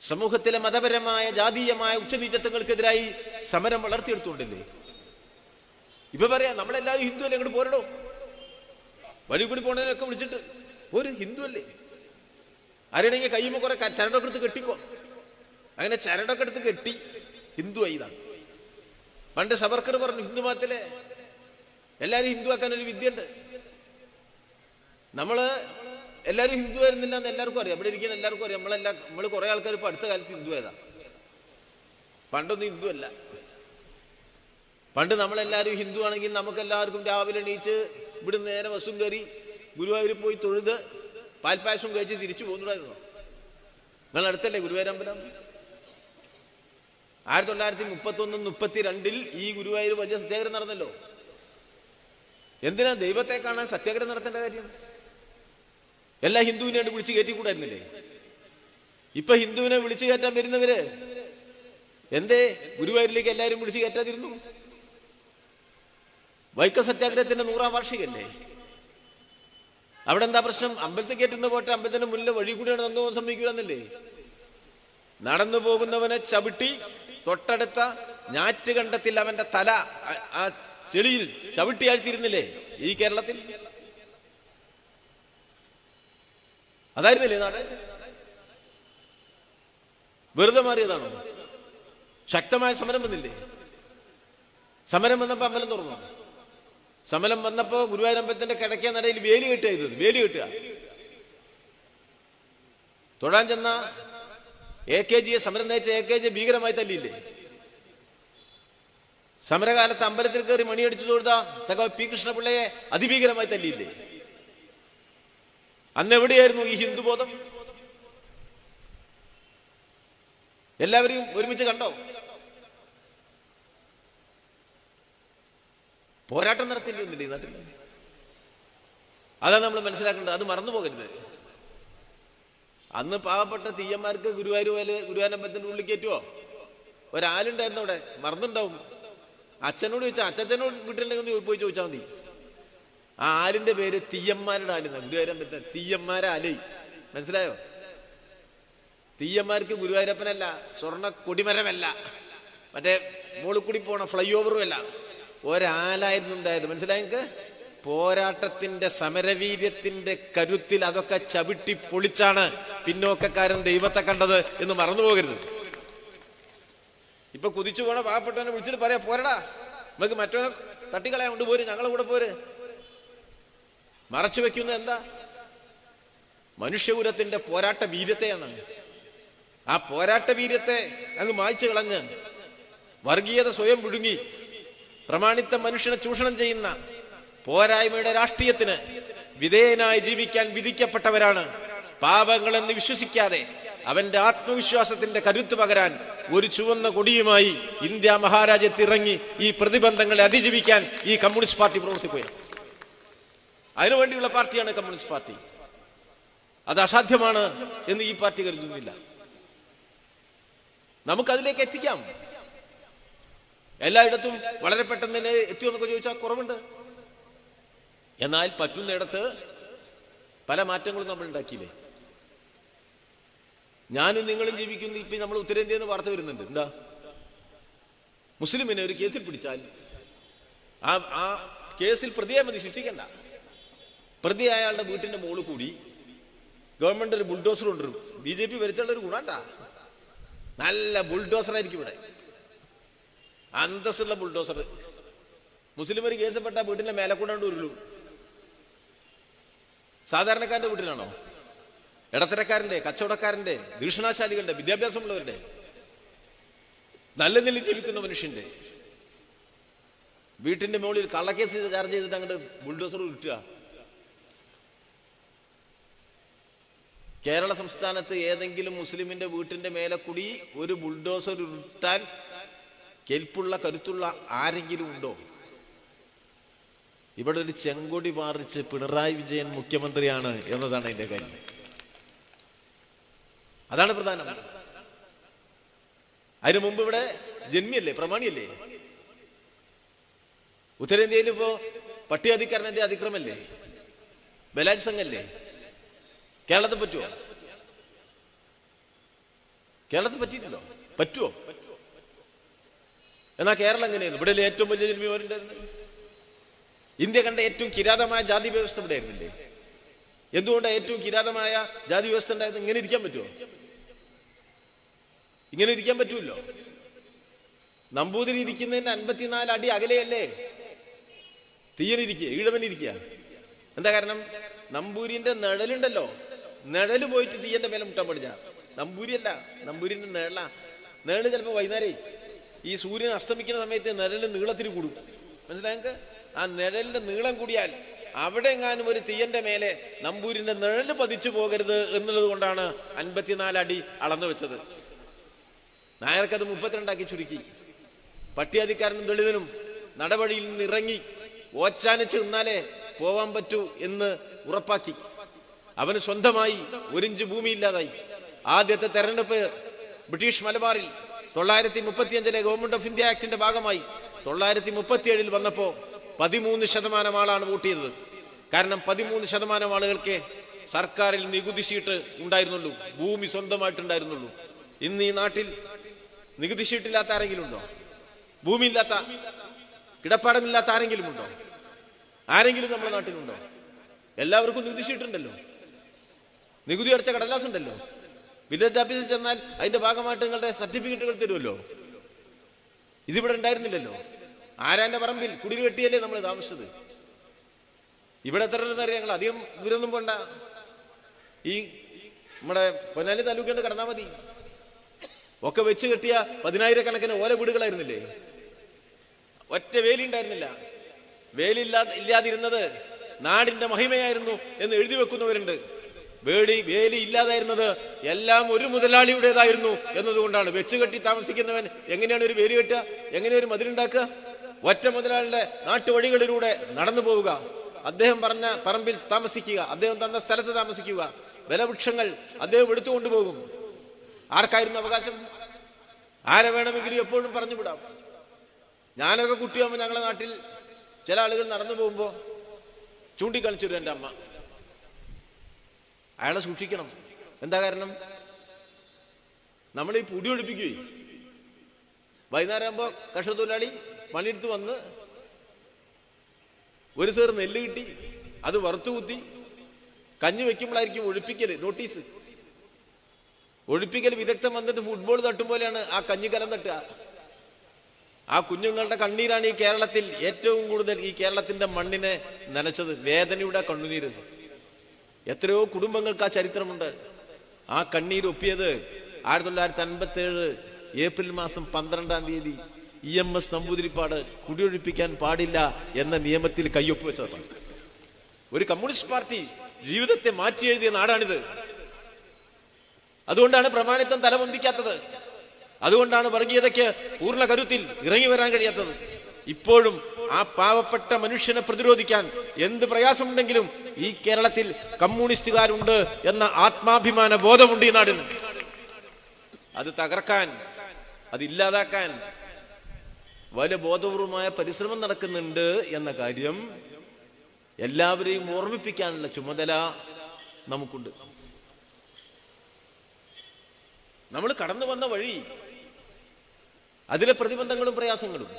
സമൂഹത്തിലെ മതപരമായ ജാതീയമായ ഉച്ചനീചത്വങ്ങൾക്കെതിരായി സമരം വളർത്തിയെടുത്തുകൊണ്ടില്ലേ? ഇപ്പൊ പറയാ നമ്മളെല്ലാവരും ഹിന്ദു അല്ലേ, ഇങ്ങോട്ട് പോരടോ. വഴി കൂടി പോണതിനൊക്കെ വിളിച്ചിട്ട് ഒരു ഹിന്ദു അല്ലേ, ആരെയാണെങ്കിൽ കയ്യുമ്പോ കുറെ ചരടൊക്കെ എടുത്ത് കെട്ടിക്കോ. അങ്ങനെ ചരടൊക്കെ എടുത്ത് കെട്ടി ഹിന്ദു ആയിതാണ്. പണ്ട് സവർക്കർ പറഞ്ഞു ഹിന്ദു മതത്തിലെ എല്ലാരും ഹിന്ദു ആക്കാൻ ഒരു വിദ്യയുണ്ട്. നമ്മള് എല്ലാവരും ഹിന്ദു ആയിരുന്നില്ല എന്ന് എല്ലാവർക്കും അറിയാം, ഇവിടെ ഇരിക്കുന്ന എല്ലാവർക്കും അറിയാം. നമ്മൾ കുറെ ആൾക്കാർ ഇപ്പൊ അടുത്ത കാലത്ത് ഹിന്ദു ആയതാ. പണ്ടൊന്നും ഹിന്ദു അല്ല. പണ്ട് നമ്മളെല്ലാവരും ഹിന്ദു ആണെങ്കിൽ നമുക്കെല്ലാവർക്കും രാവിലെ എണീച്ച് ഇവിടുന്ന് നേരെ ബസ്സും കയറി ഗുരുവായൂർ പോയി തൊഴുത് പാൽപ്പായസം കഴിച്ച് തിരിച്ചു പോകുന്നുണ്ടായിരുന്നു. നിങ്ങൾ അടുത്തല്ലേ ഗുരുവായൂരമ്പലം? 1931-32 ഈ ഗുരുവായൂർ വലിയ സത്യാഗ്രഹം നടന്നല്ലോ. എന്തിനാ ദൈവത്തെ കാണാൻ സത്യാഗ്രഹം നടത്തേണ്ട കാര്യം? എല്ലാ ഹിന്ദുവിനെയായിട്ട് വിളിച്ചു കയറ്റിക്കൂടായിരുന്നില്ലേ? ഇപ്പൊ ഹിന്ദുവിനെ വിളിച്ചു കയറ്റാൻ വരുന്നവര് എന്തേ ഗുരുവായൂരിലേക്ക് എല്ലാവരും വിളിച്ചു കയറ്റാതിരുന്നു? വൈക്കം സത്യാഗ്രഹത്തിന്റെ 100ാം വാർഷികല്ലേ? അവിടെ എന്താ പ്രശ്നം? അമ്പലത്തിൽ കയറ്റുന്ന പോട്ടെ, അമ്പലത്തിന്റെ മുന്നിലെ വഴി കൂടിയാണ് നടന്നു പോകാൻ സമ്മതിക്കുകയെന്നല്ലേ? നടന്നു പോകുന്നവനെ ചവിട്ടി തൊട്ടടുത്ത ഞാറ്റുകണ്ടത്തിൽ അവന്റെ തല ആ ചെളിയിൽ ചവിട്ടി ആഴ്ത്തിയിരുന്നില്ലേ ഈ കേരളത്തിൽ? അതായിരുന്നില്ലേ നാട്? വെറുതെ മാറിയതാണോ? ശക്തമായ സമരം വന്നില്ലേ? സമരം വന്നപ്പോ അമ്പലം തുറന്നു. സമരം വന്നപ്പോ ഗുരുവായൂരമ്പലത്തിന്റെ കിഴക്കേ നടയിൽ വേലി കെട്ടുക ചെയ്തത്. വേലി കെട്ടുക. തൊഴാൻ ചെന്ന AKGയെ സമരം നയിച്ച AKG ഭീകരമായി തല്ലിയില്ലേ? സമരകാലത്ത് അമ്പലത്തിൽ കയറി മണിയടിച്ചു തൊഴുത സഖാവ് P കൃഷ്ണപിള്ളയെ അതിഭീകരമായി തല്ലിയില്ലേ? അന്ന് എവിടെയായിരുന്നു ഈ ഹിന്ദുബോധം? എല്ലാവരും ഒരുമിച്ച് കണ്ടോ? പോരാട്ടം നടത്തില്ലൊന്നില്ലേ ഈ നാട്ടിൽ? അതാണ് നമ്മൾ മനസ്സിലാക്കേണ്ടത്. അത് മറന്നു പോകരുത്. അന്ന് പാവപ്പെട്ട തീയന്മാർക്ക് ഗുരുവായൂരമ്പലത്തിന്റെ ഉള്ളിൽ കയറ്റുവോ? ഒരാളുണ്ടായിരുന്നു അവിടെ, മറന്നുണ്ടാവും. അച്ഛനോട് ചോദിച്ചാൽ അച്ഛനോട് വീട്ടിലുണ്ടെങ്കിൽ പോയി ചോദിച്ചാൽ മതി. ആ ആലിന്റെ പേര് തീയന്മാരുടെ ആലെന്ന. ഗുരുവായൂരമ്പലത്തെ തീയന്മാരെ ആലേ. മനസ്സിലായോ? തീയന്മാർക്ക് ഗുരുവായൂരപ്പനല്ല, സ്വർണ്ണ കൊടിമരമല്ല, മറ്റേ മോളിൽ കൂടി പോണ ഫ്ലൈ ഓവറും അല്ല, ഒരാലായിരുന്നു ഉണ്ടായത്. മനസ്സിലായെങ്കിൽ പോരാട്ടത്തിന്റെ സമരവീര്യത്തിന്റെ കരുത്തിൽ അതൊക്കെ ചവിട്ടി പൊളിച്ചാണ് പിന്നോക്കക്കാരൻ ദൈവത്തെ കണ്ടത് എന്ന് മറന്നുപോകരുത്. ഇപ്പൊ കുതിച്ചു പോണ പാവപ്പെട്ടവനെ വിളിച്ചിട്ട് പറയാ പോരടാ, നമുക്ക് മറ്റവനെ തട്ടിക്കളയാൻ കൊണ്ട് പോര്, ഞങ്ങളെ കൂടെ പോര്. മറച്ചു വെക്കുന്ന എന്താ? മനുഷ്യകുലത്തിന്റെ പോരാട്ട വീര്യത്തെയാണ്. ആ പോരാട്ട വീര്യത്തെ അങ്ങ് മായ്ച്ചു കളഞ്ഞ് വർഗീയത സ്വയം വിഴുങ്ങി പ്രമാണിത്ത മനുഷ്യനെ ചൂഷണം ചെയ്യുന്ന പോരായ്മയുടെ രാഷ്ട്രീയത്തിന് വിധേയനായി ജീവിക്കാൻ വിധിക്കപ്പെട്ടവരാണ്. പാപങ്ങളെന്ന് വിശ്വസിക്കാതെ അവന്റെ ആത്മവിശ്വാസത്തിന്റെ കരുത്ത് പകരാൻ ഒരു ചുവന്ന കൊടിയുമായി ഇന്ത്യ മഹാരാജ്യത്തിറങ്ങി ഈ പ്രതിബന്ധങ്ങളെ അതിജീവിക്കാൻ ഈ കമ്മ്യൂണിസ്റ്റ് പാർട്ടി പ്രവർത്തിക്കുകയാണ്. അതിനുവേണ്ടിയുള്ള പാർട്ടിയാണ് കമ്മ്യൂണിസ്റ്റ് പാർട്ടി. അത് അസാധ്യമാണ് എന്ന് ഈ പാർട്ടി കരുതുന്നില്ല. നമുക്കതിലേക്ക് എത്തിക്കാം. എല്ലായിടത്തും വളരെ പെട്ടെന്ന് തന്നെ എത്തിയോന്നൊക്കെ ചോദിച്ചാൽ കുറവുണ്ട്. എന്നാൽ പറ്റുന്നിടത്ത് പല മാറ്റങ്ങളും നമ്മൾ ഉണ്ടാക്കിയില്ലേ? ഞാനും നിങ്ങളും ജീവിക്കുന്നു. ഇപ്പൊ നമ്മൾ ഉത്തരേന്ത്യയിൽ നിന്ന് വാർത്ത വരുന്നുണ്ട്. എന്താ? മുസ്ലിമിനെ ഒരു കേസിൽ പിടിച്ചാൽ ആ കേസിൽ പ്രതിയെ മതി, ശിക്ഷിക്കണ്ട. പ്രതി അയാളുടെ വീട്ടിന്റെ മുകളിൽ കൂടി ഗവൺമെന്റ് ഒരു ബുൾഡോസർ കൊണ്ടുവരും. BJP ഭരിച്ചുള്ള ഒരു ഗുണണ്ട, നല്ല ബുൾഡോസറായിരിക്കും ഇവിടെ, അന്തസ്സുള്ള ബുൾഡോസർ. മുസ്ലിം ഒരു കേസപ്പെട്ട വീട്ടിന്റെ മേലെ കൊണ്ടാണ്ട് ഉരുളും. സാധാരണക്കാരന്റെ വീട്ടിലാണോ? ഇടത്തരക്കാരന്റെ, കച്ചവടക്കാരന്റെ, ഭീഷണാശാലികളുടെ, വിദ്യാഭ്യാസമുള്ളവരുടെ, നല്ല നിലയിൽ ജീവിക്കുന്ന മനുഷ്യന്റെ വീട്ടിന്റെ മുകളിൽ കള്ളക്കേസ് ചാർജ് ചെയ്തിട്ട് അങ്ങോട്ട് ബുൾഡോസർ ഉരുട്ടുക. കേരള സംസ്ഥാനത്ത് ഏതെങ്കിലും മുസ്ലിമിന്റെ വീട്ടിന്റെ മേലെ കൂടി ഒരു ബുൾഡോസർ ഉരുട്ടാൻ കെൽപ്പുള്ള, കരുത്തുള്ള ആരെങ്കിലും ഉണ്ടോ? ഇവിടെ ഒരു ചെങ്കൊടി പാറിച്ച് പിണറായി വിജയൻ മുഖ്യമന്ത്രിയാണ് എന്നതാണ് അതിന്റെ കാര്യം. അതാണ് പ്രധാനം. അതിനു മുമ്പ് ഇവിടെ ജന്മിയല്ലേ, പ്രമാണിയല്ലേ? ഉത്തരേന്ത്യയിൽ ഇപ്പോ പട്ടികധികാരന്റെ അതിക്രമല്ലേ, ബലാത്സംഗല്ലേ? കേരളത്തെ പറ്റുമോ? കേരളത്തിൽ പറ്റിയിട്ടുണ്ടോ? പറ്റുമോ? എന്നാ കേരളം എങ്ങനെയായിരുന്നു? ഇവിടെ ഏറ്റവും വലിയ ജന്മിമാരുണ്ടായിരുന്നു. ഇന്ത്യ കണ്ട ഏറ്റവും കിരാതമായ ജാതി വ്യവസ്ഥ ഇവിടെ ആയിരുന്നില്ലേ? എന്തുകൊണ്ടാണ് ഏറ്റവും കിരാതമായ ജാതി വ്യവസ്ഥ ഉണ്ടായത്? ഇങ്ങനെ ഇരിക്കാൻ പറ്റുമോ? ഇങ്ങനെ ഇരിക്കാൻ പറ്റൂല്ലോ. നമ്പൂതിരി ഇരിക്കുന്നതിന് 54 അടി അകലെയല്ലേ തീയനിരിക്കുക, ഈഴവനിരിക്കുക. എന്താ കാരണം? നമ്പൂരിന്റെ നിഴലുണ്ടല്ലോ, നിഴല് പോയിട്ട് തീയന്റെ മേലെ മുട്ടാൻ പാടില്ല. നമ്പൂരിയല്ല, നമ്പൂരിന്റെ നിഴല് ചിലപ്പോ വൈകുന്നേരം ഈ സൂര്യൻ അസ്തമിക്കുന്ന സമയത്ത് നിഴല് നീളത്തിൽ കൂടും. മനസ്സിലായെങ്കിൽ ആ നിഴലിന്റെ നീളം കൂടിയാൽ അവിടെ എങ്ങാനും ഒരു തീയന്റെ മേലെ നമ്പൂരിന്റെ നിഴല് പതിച്ചു പോകരുത് എന്നുള്ളത് കൊണ്ടാണ് 54 അടി അളന്നു വെച്ചത്. നായർക്കത് 32 ചുരുക്കി. പട്ടികധികാരനും ദളിതനും നടപടിയിൽ നിന്ന് ഇറങ്ങി ഓച്ചാനിച്ച് നിന്നാലേ പോവാൻ പറ്റൂ എന്ന് ഉറപ്പാക്കി. അവന് സ്വന്തമായി 1 ഇഞ്ച് ഭൂമിയില്ലാതായി. ആദ്യത്തെ തെരഞ്ഞെടുപ്പ് ബ്രിട്ടീഷ് മലബാറിൽ 935 ഗവൺമെന്റ് ഓഫ് ഇന്ത്യ ആക്ടിന്റെ ഭാഗമായി 937 വന്നപ്പോ 13% ആളാണ് വോട്ട് ചെയ്തത്. കാരണം 13% ആളുകൾക്ക് സർക്കാരിൽ നികുതി ഷീട്ട് ഉണ്ടായിരുന്നുള്ളൂ, ഭൂമി സ്വന്തമായിട്ടുണ്ടായിരുന്നുള്ളൂ. ഇന്ന് ഈ നാട്ടിൽ നികുതി ഷീട്ടില്ലാത്ത ആരെങ്കിലും ഉണ്ടോ? ഭൂമിയില്ലാത്ത, കിടപ്പാടമില്ലാത്ത ആരെങ്കിലും ഉണ്ടോ? ആരെങ്കിലും നമ്മുടെ നാട്ടിലുണ്ടോ? എല്ലാവർക്കും നികുതി ഷീട്ടുണ്ടല്ലോ, നികുതി അടച്ച കടലാസ് ഉണ്ടല്ലോ. വില്ലേജ് ഓഫീസിൽ ചെന്നാൽ അതിന്റെ ഭാഗമായിട്ട് നിങ്ങളുടെ സർട്ടിഫിക്കറ്റുകൾ തരുമല്ലോ. ഇതിവിടെ ഉണ്ടായിരുന്നില്ലല്ലോ. ആരാന്റെ പറമ്പിൽ കുടിൽ വെട്ടിയല്ലേ നമ്മൾ താമസിച്ചത്. ഇവിടെ എത്ര അറിയാം? ഞങ്ങൾ അധികം ദൂരമൊന്നും പോണ്ട. ഈ നമ്മുടെ പൊന്നാനി താലൂക്കിൽ കടന്നാൽ മതി. ഒക്കെ വെച്ച് കെട്ടിയ 10,000-കണക്കിന് ഓല വീടുകളായിരുന്നില്ലേ? ഒറ്റ വേലി ഉണ്ടായിരുന്നില്ല. ഇല്ലാതിരുന്നത് നാടിന്റെ മഹിമയായിരുന്നു എന്ന് എഴുതി വെക്കുന്നവരുണ്ട്. വേലി ഇല്ലാതായിരുന്നത് എല്ലാം ഒരു മുതലാളിയുടേതായിരുന്നു എന്നതുകൊണ്ടാണ്. വെച്ചുകെട്ടി താമസിക്കുന്നവൻ എങ്ങനെയാണ് ഒരു വേലി കെട്ടുക? എങ്ങനെ ഒരു മതിലുണ്ടാക്കുക? ഒറ്റ മുതലാളിയുടെ നാട്ടുവഴികളിലൂടെ നടന്നു പോവുക, അദ്ദേഹം പറഞ്ഞ പറമ്പിൽ താമസിക്കുക, അദ്ദേഹം തന്ന സ്ഥലത്ത് താമസിക്കുക, ബലവൃക്ഷങ്ങൾ അദ്ദേഹം എടുത്തുകൊണ്ടുപോകും. ആർക്കായിരുന്നു അവകാശം? ആരെ വേണമെങ്കിലും എപ്പോഴും പറഞ്ഞു വിടാം. ഞാനൊക്കെ കുട്ടിയാകുമ്പോൾ ഞങ്ങളുടെ നാട്ടിൽ ചില ആളുകൾ നടന്നു പോകുമ്പോ ചൂണ്ടിക്കളിച്ചിരും എൻ്റെ അമ്മ. അയാളെ സൂക്ഷിക്കണം. എന്താ കാരണം? നമ്മൾ ഈ പൊടി ഒഴിപ്പിക്കുകയും വൈകുന്നേരം ആകുമ്പോ കർഷകത്തൊഴിലാളി പണിയെടുത്ത് വന്ന് ഒരു സേർ നെല്ല് കിട്ടി, അത് വറുത്തു കുത്തി കഞ്ഞി വെക്കുമ്പോഴായിരിക്കും ഒഴിപ്പിക്കല്. നോട്ടീസ് ഒഴിപ്പിക്കൽ വിദഗ്ധം വന്നിട്ട് ഫുട്ബോൾ തട്ടും പോലെയാണ് ആ കഞ്ഞിക്കലം തട്ടുക. ആ കുഞ്ഞുങ്ങളുടെ കണ്ണീരാണ് ഈ കേരളത്തിൽ ഏറ്റവും കൂടുതൽ ഈ കേരളത്തിന്റെ മണ്ണിനെ നനച്ചത്. വേദനയുടെ കണ്ണുനീര്. എത്രയോ കുടുംബങ്ങൾക്ക് ആ ചരിത്രമുണ്ട്. ആ കണ്ണീര് ഒപ്പിയത് 1957 ഏപ്രിൽ മാസം 12-ാം തീയതി EMS നമ്പൂതിരിപ്പാട് കുടിയൊഴിപ്പിക്കാൻ പാടില്ല എന്ന നിയമത്തിൽ കയ്യൊപ്പ് വെച്ചതാണ്. ഒരു കമ്മ്യൂണിസ്റ്റ് പാർട്ടി ജീവിതത്തെ മാറ്റി എഴുതിയ നാടാണിത്. അതുകൊണ്ടാണ് പ്രമാണിത്വം തലപൊന്തിക്കാത്തത്. അതുകൊണ്ടാണ് വർഗീയതയ്ക്ക് പൂർണ്ണ കരുത്തിൽ ഇറങ്ങി വരാൻ കഴിയാത്തത്. ഇപ്പോഴും ആ പാവപ്പെട്ട മനുഷ്യനെ പ്രതിരോധിക്കാൻ എന്ത് പ്രയാസമുണ്ടെങ്കിലും ഈ കേരളത്തിൽ കമ്മ്യൂണിസ്റ്റുകാരുണ്ട് എന്ന ആത്മാഭിമാന ബോധമുണ്ട് ഈ നാടിന്. അത് തകർക്കാൻ, അത് ഇല്ലാതാക്കാൻ വലിയ ബോധപൂർവമായ പരിശ്രമം നടക്കുന്നുണ്ട് എന്ന കാര്യം എല്ലാവരെയും ഓർമ്മിപ്പിക്കാനുള്ള ചുമതല നമുക്കുണ്ട്. നമ്മൾ കടന്നു വന്ന വഴി, അതിലെ പ്രതിബന്ധങ്ങളും പ്രയാസങ്ങളും.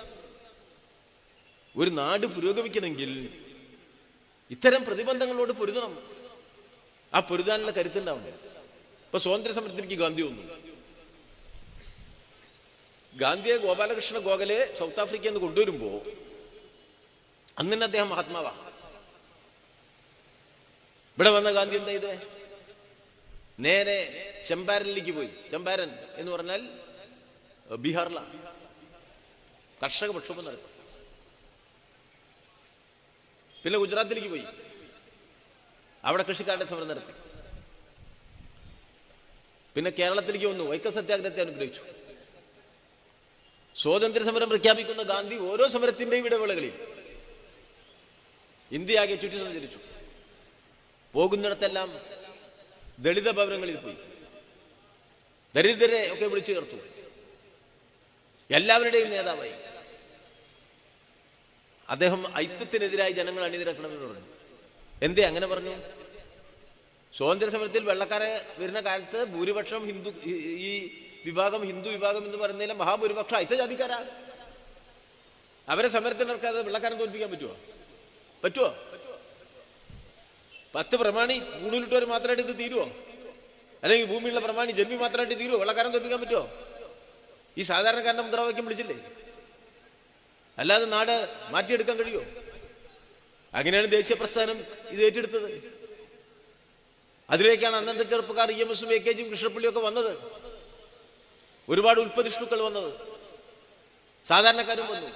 ഒരു നാട് പുരോഗമിക്കണമെങ്കിൽ ഇത്തരം പ്രതിബന്ധങ്ങളോട് പൊരുതണം. ആ പൊരുതാനുള്ള കരുത്തുണ്ടാവണ്ടേ? ഇപ്പൊ സ്വാതന്ത്ര്യ സമരത്തിലേക്ക് ഗാന്ധി വന്നു. ഗാന്ധിയെ ഗോപാലകൃഷ്ണ ഗോഖലെ സൗത്ത് ആഫ്രിക്കയിൽ നിന്ന് കൊണ്ടുവരുമ്പോ അന്ന് തന്നെ അദ്ദേഹം മഹാത്മാവാ. ഇവിടെ വന്ന ഗാന്ധി എന്താ ചെയ്തേ? നേരെ ചമ്പാരനിലേക്ക് പോയി. ചമ്പാരൻ എന്ന് പറഞ്ഞാൽ ബീഹാറിലാണ്. കർഷക പ്രക്ഷോഭം നടക്കും. പിന്നെ ഗുജറാത്തിലേക്ക് പോയി, അവിടെ കൃഷിക്കാരുടെ സമരം നടത്തി. പിന്നെ കേരളത്തിലേക്ക് വന്നു, വൈക്കം സത്യാഗ്രഹത്തെ അനുഗ്രഹിച്ചു. സ്വാതന്ത്ര്യ സമരം പ്രഖ്യാപിക്കുന്ന ഗാന്ധി ഓരോ സമരത്തിന്റെയും ഇടവേളകളിൽ ഇന്ത്യ ആകെ ചുറ്റി സഞ്ചരിച്ചു. പോകുന്നിടത്തെല്ലാം ദളിത ഭവനങ്ങളിൽ പോയി, ദരിദ്രരെ ഒക്കെ വിളിച്ചു ചേർത്തു, എല്ലാവരുടെയും നേതാവായി. അദ്ദേഹം ഐക്യത്തിനെതിരായി ജനങ്ങൾ അണിനിരക്കണമെന്ന് പറഞ്ഞു. എന്തേ അങ്ങനെ പറഞ്ഞു? സ്വാതന്ത്ര്യ സമരത്തിൽ വെള്ളക്കാരെ വരുന്ന കാലത്ത് ഭൂരിപക്ഷം ഹിന്ദു, ഈ വിഭാഗം ഹിന്ദു വിഭാഗം എന്ന് പറയുന്നതിലെ മഹാഭൂരിപക്ഷം ഐക്യജാതിക്കാരാ. അവരെ സമരത്തിനിറക്കാതെ വെള്ളക്കാരൻ തോൽപ്പിക്കാൻ പറ്റുമോ? 10 പ്രമാണി കൂടുതലിട്ടവർ മാത്രമായിട്ട് ഇത് തീരുവോ? അല്ലെങ്കിൽ ഭൂമിയുള്ള പ്രമാണി ജന്മി മാത്രമായിട്ട് തീരുവോ? വെള്ളക്കാരൻ തോൽപ്പിക്കാൻ പറ്റുമോ? ഈ സാധാരണക്കാരന്റെ മുദ്രാവാക്യം വിളിച്ചില്ലേ? അല്ലാതെ നാട് മാറ്റിയെടുക്കാൻ കഴിയുമോ? അങ്ങനെയാണ് ദേശീയ പ്രസ്ഥാനം ഇത് ഏറ്റെടുത്തത്. അതിലേക്കാണ് അന്നത്തെ ചെറുപ്പക്കാർ EMS-ഉം AKG-യും കൃഷ്ണപ്പള്ളിയും ഒക്കെ വന്നത്. ഒരുപാട് ഉൽപ്പതിഷ്ണുക്കൾ വന്നത്, സാധാരണക്കാരും വന്നു.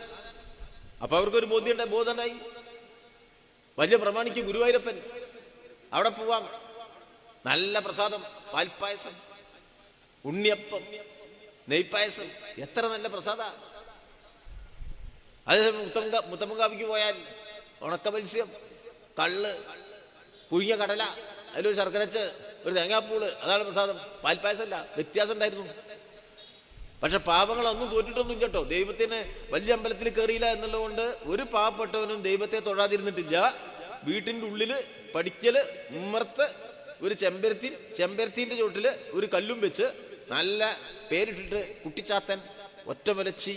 അപ്പൊ അവർക്കൊരു ബോധമുണ്ടായി. വലിയ പ്രമാണിക്ക് ഗുരുവായൂരപ്പൻ, അവിടെ പോവാം, നല്ല പ്രസാദം, പാൽപ്പായസം, ഉണ്ണിയപ്പം, നെയ്പായസം, എത്ര നല്ല പ്രസാദ. അതേസമയം മുത്തമ്മങ്കാവിക്ക് പോയാൽ ഉണക്ക മത്സ്യം, കള്ള്, പുഴിഞ്ഞ കടല, അതിലൊരു ശർക്കരച്ച്, ഒരു തേങ്ങാപ്പൂള്, അതാണ് പ്രസാദം. പാൽപ്പായസമല്ല, വ്യത്യാസം ഉണ്ടായിരുന്നു. പക്ഷെ പാപങ്ങളൊന്നും തോറ്റിട്ടൊന്നും കേട്ടോ. ദൈവത്തിന് വലിയ അമ്പലത്തിൽ കയറിയില്ല എന്നുള്ളതുകൊണ്ട് ഒരു പാവപ്പെട്ടവനും ദൈവത്തെ തൊഴാതിരുന്നിട്ടില്ല. വീട്ടിൻ്റെ ഉള്ളില് പഠിക്കല് ഉമ്മർത്ത് ഒരു ചെമ്പരത്തിന്റെ ചോട്ടില് ഒരു കല്ലും വെച്ച് നല്ല പേരിട്ടിട്ട് കുട്ടിച്ചാത്തൻ, ഒറ്റമലച്ചി,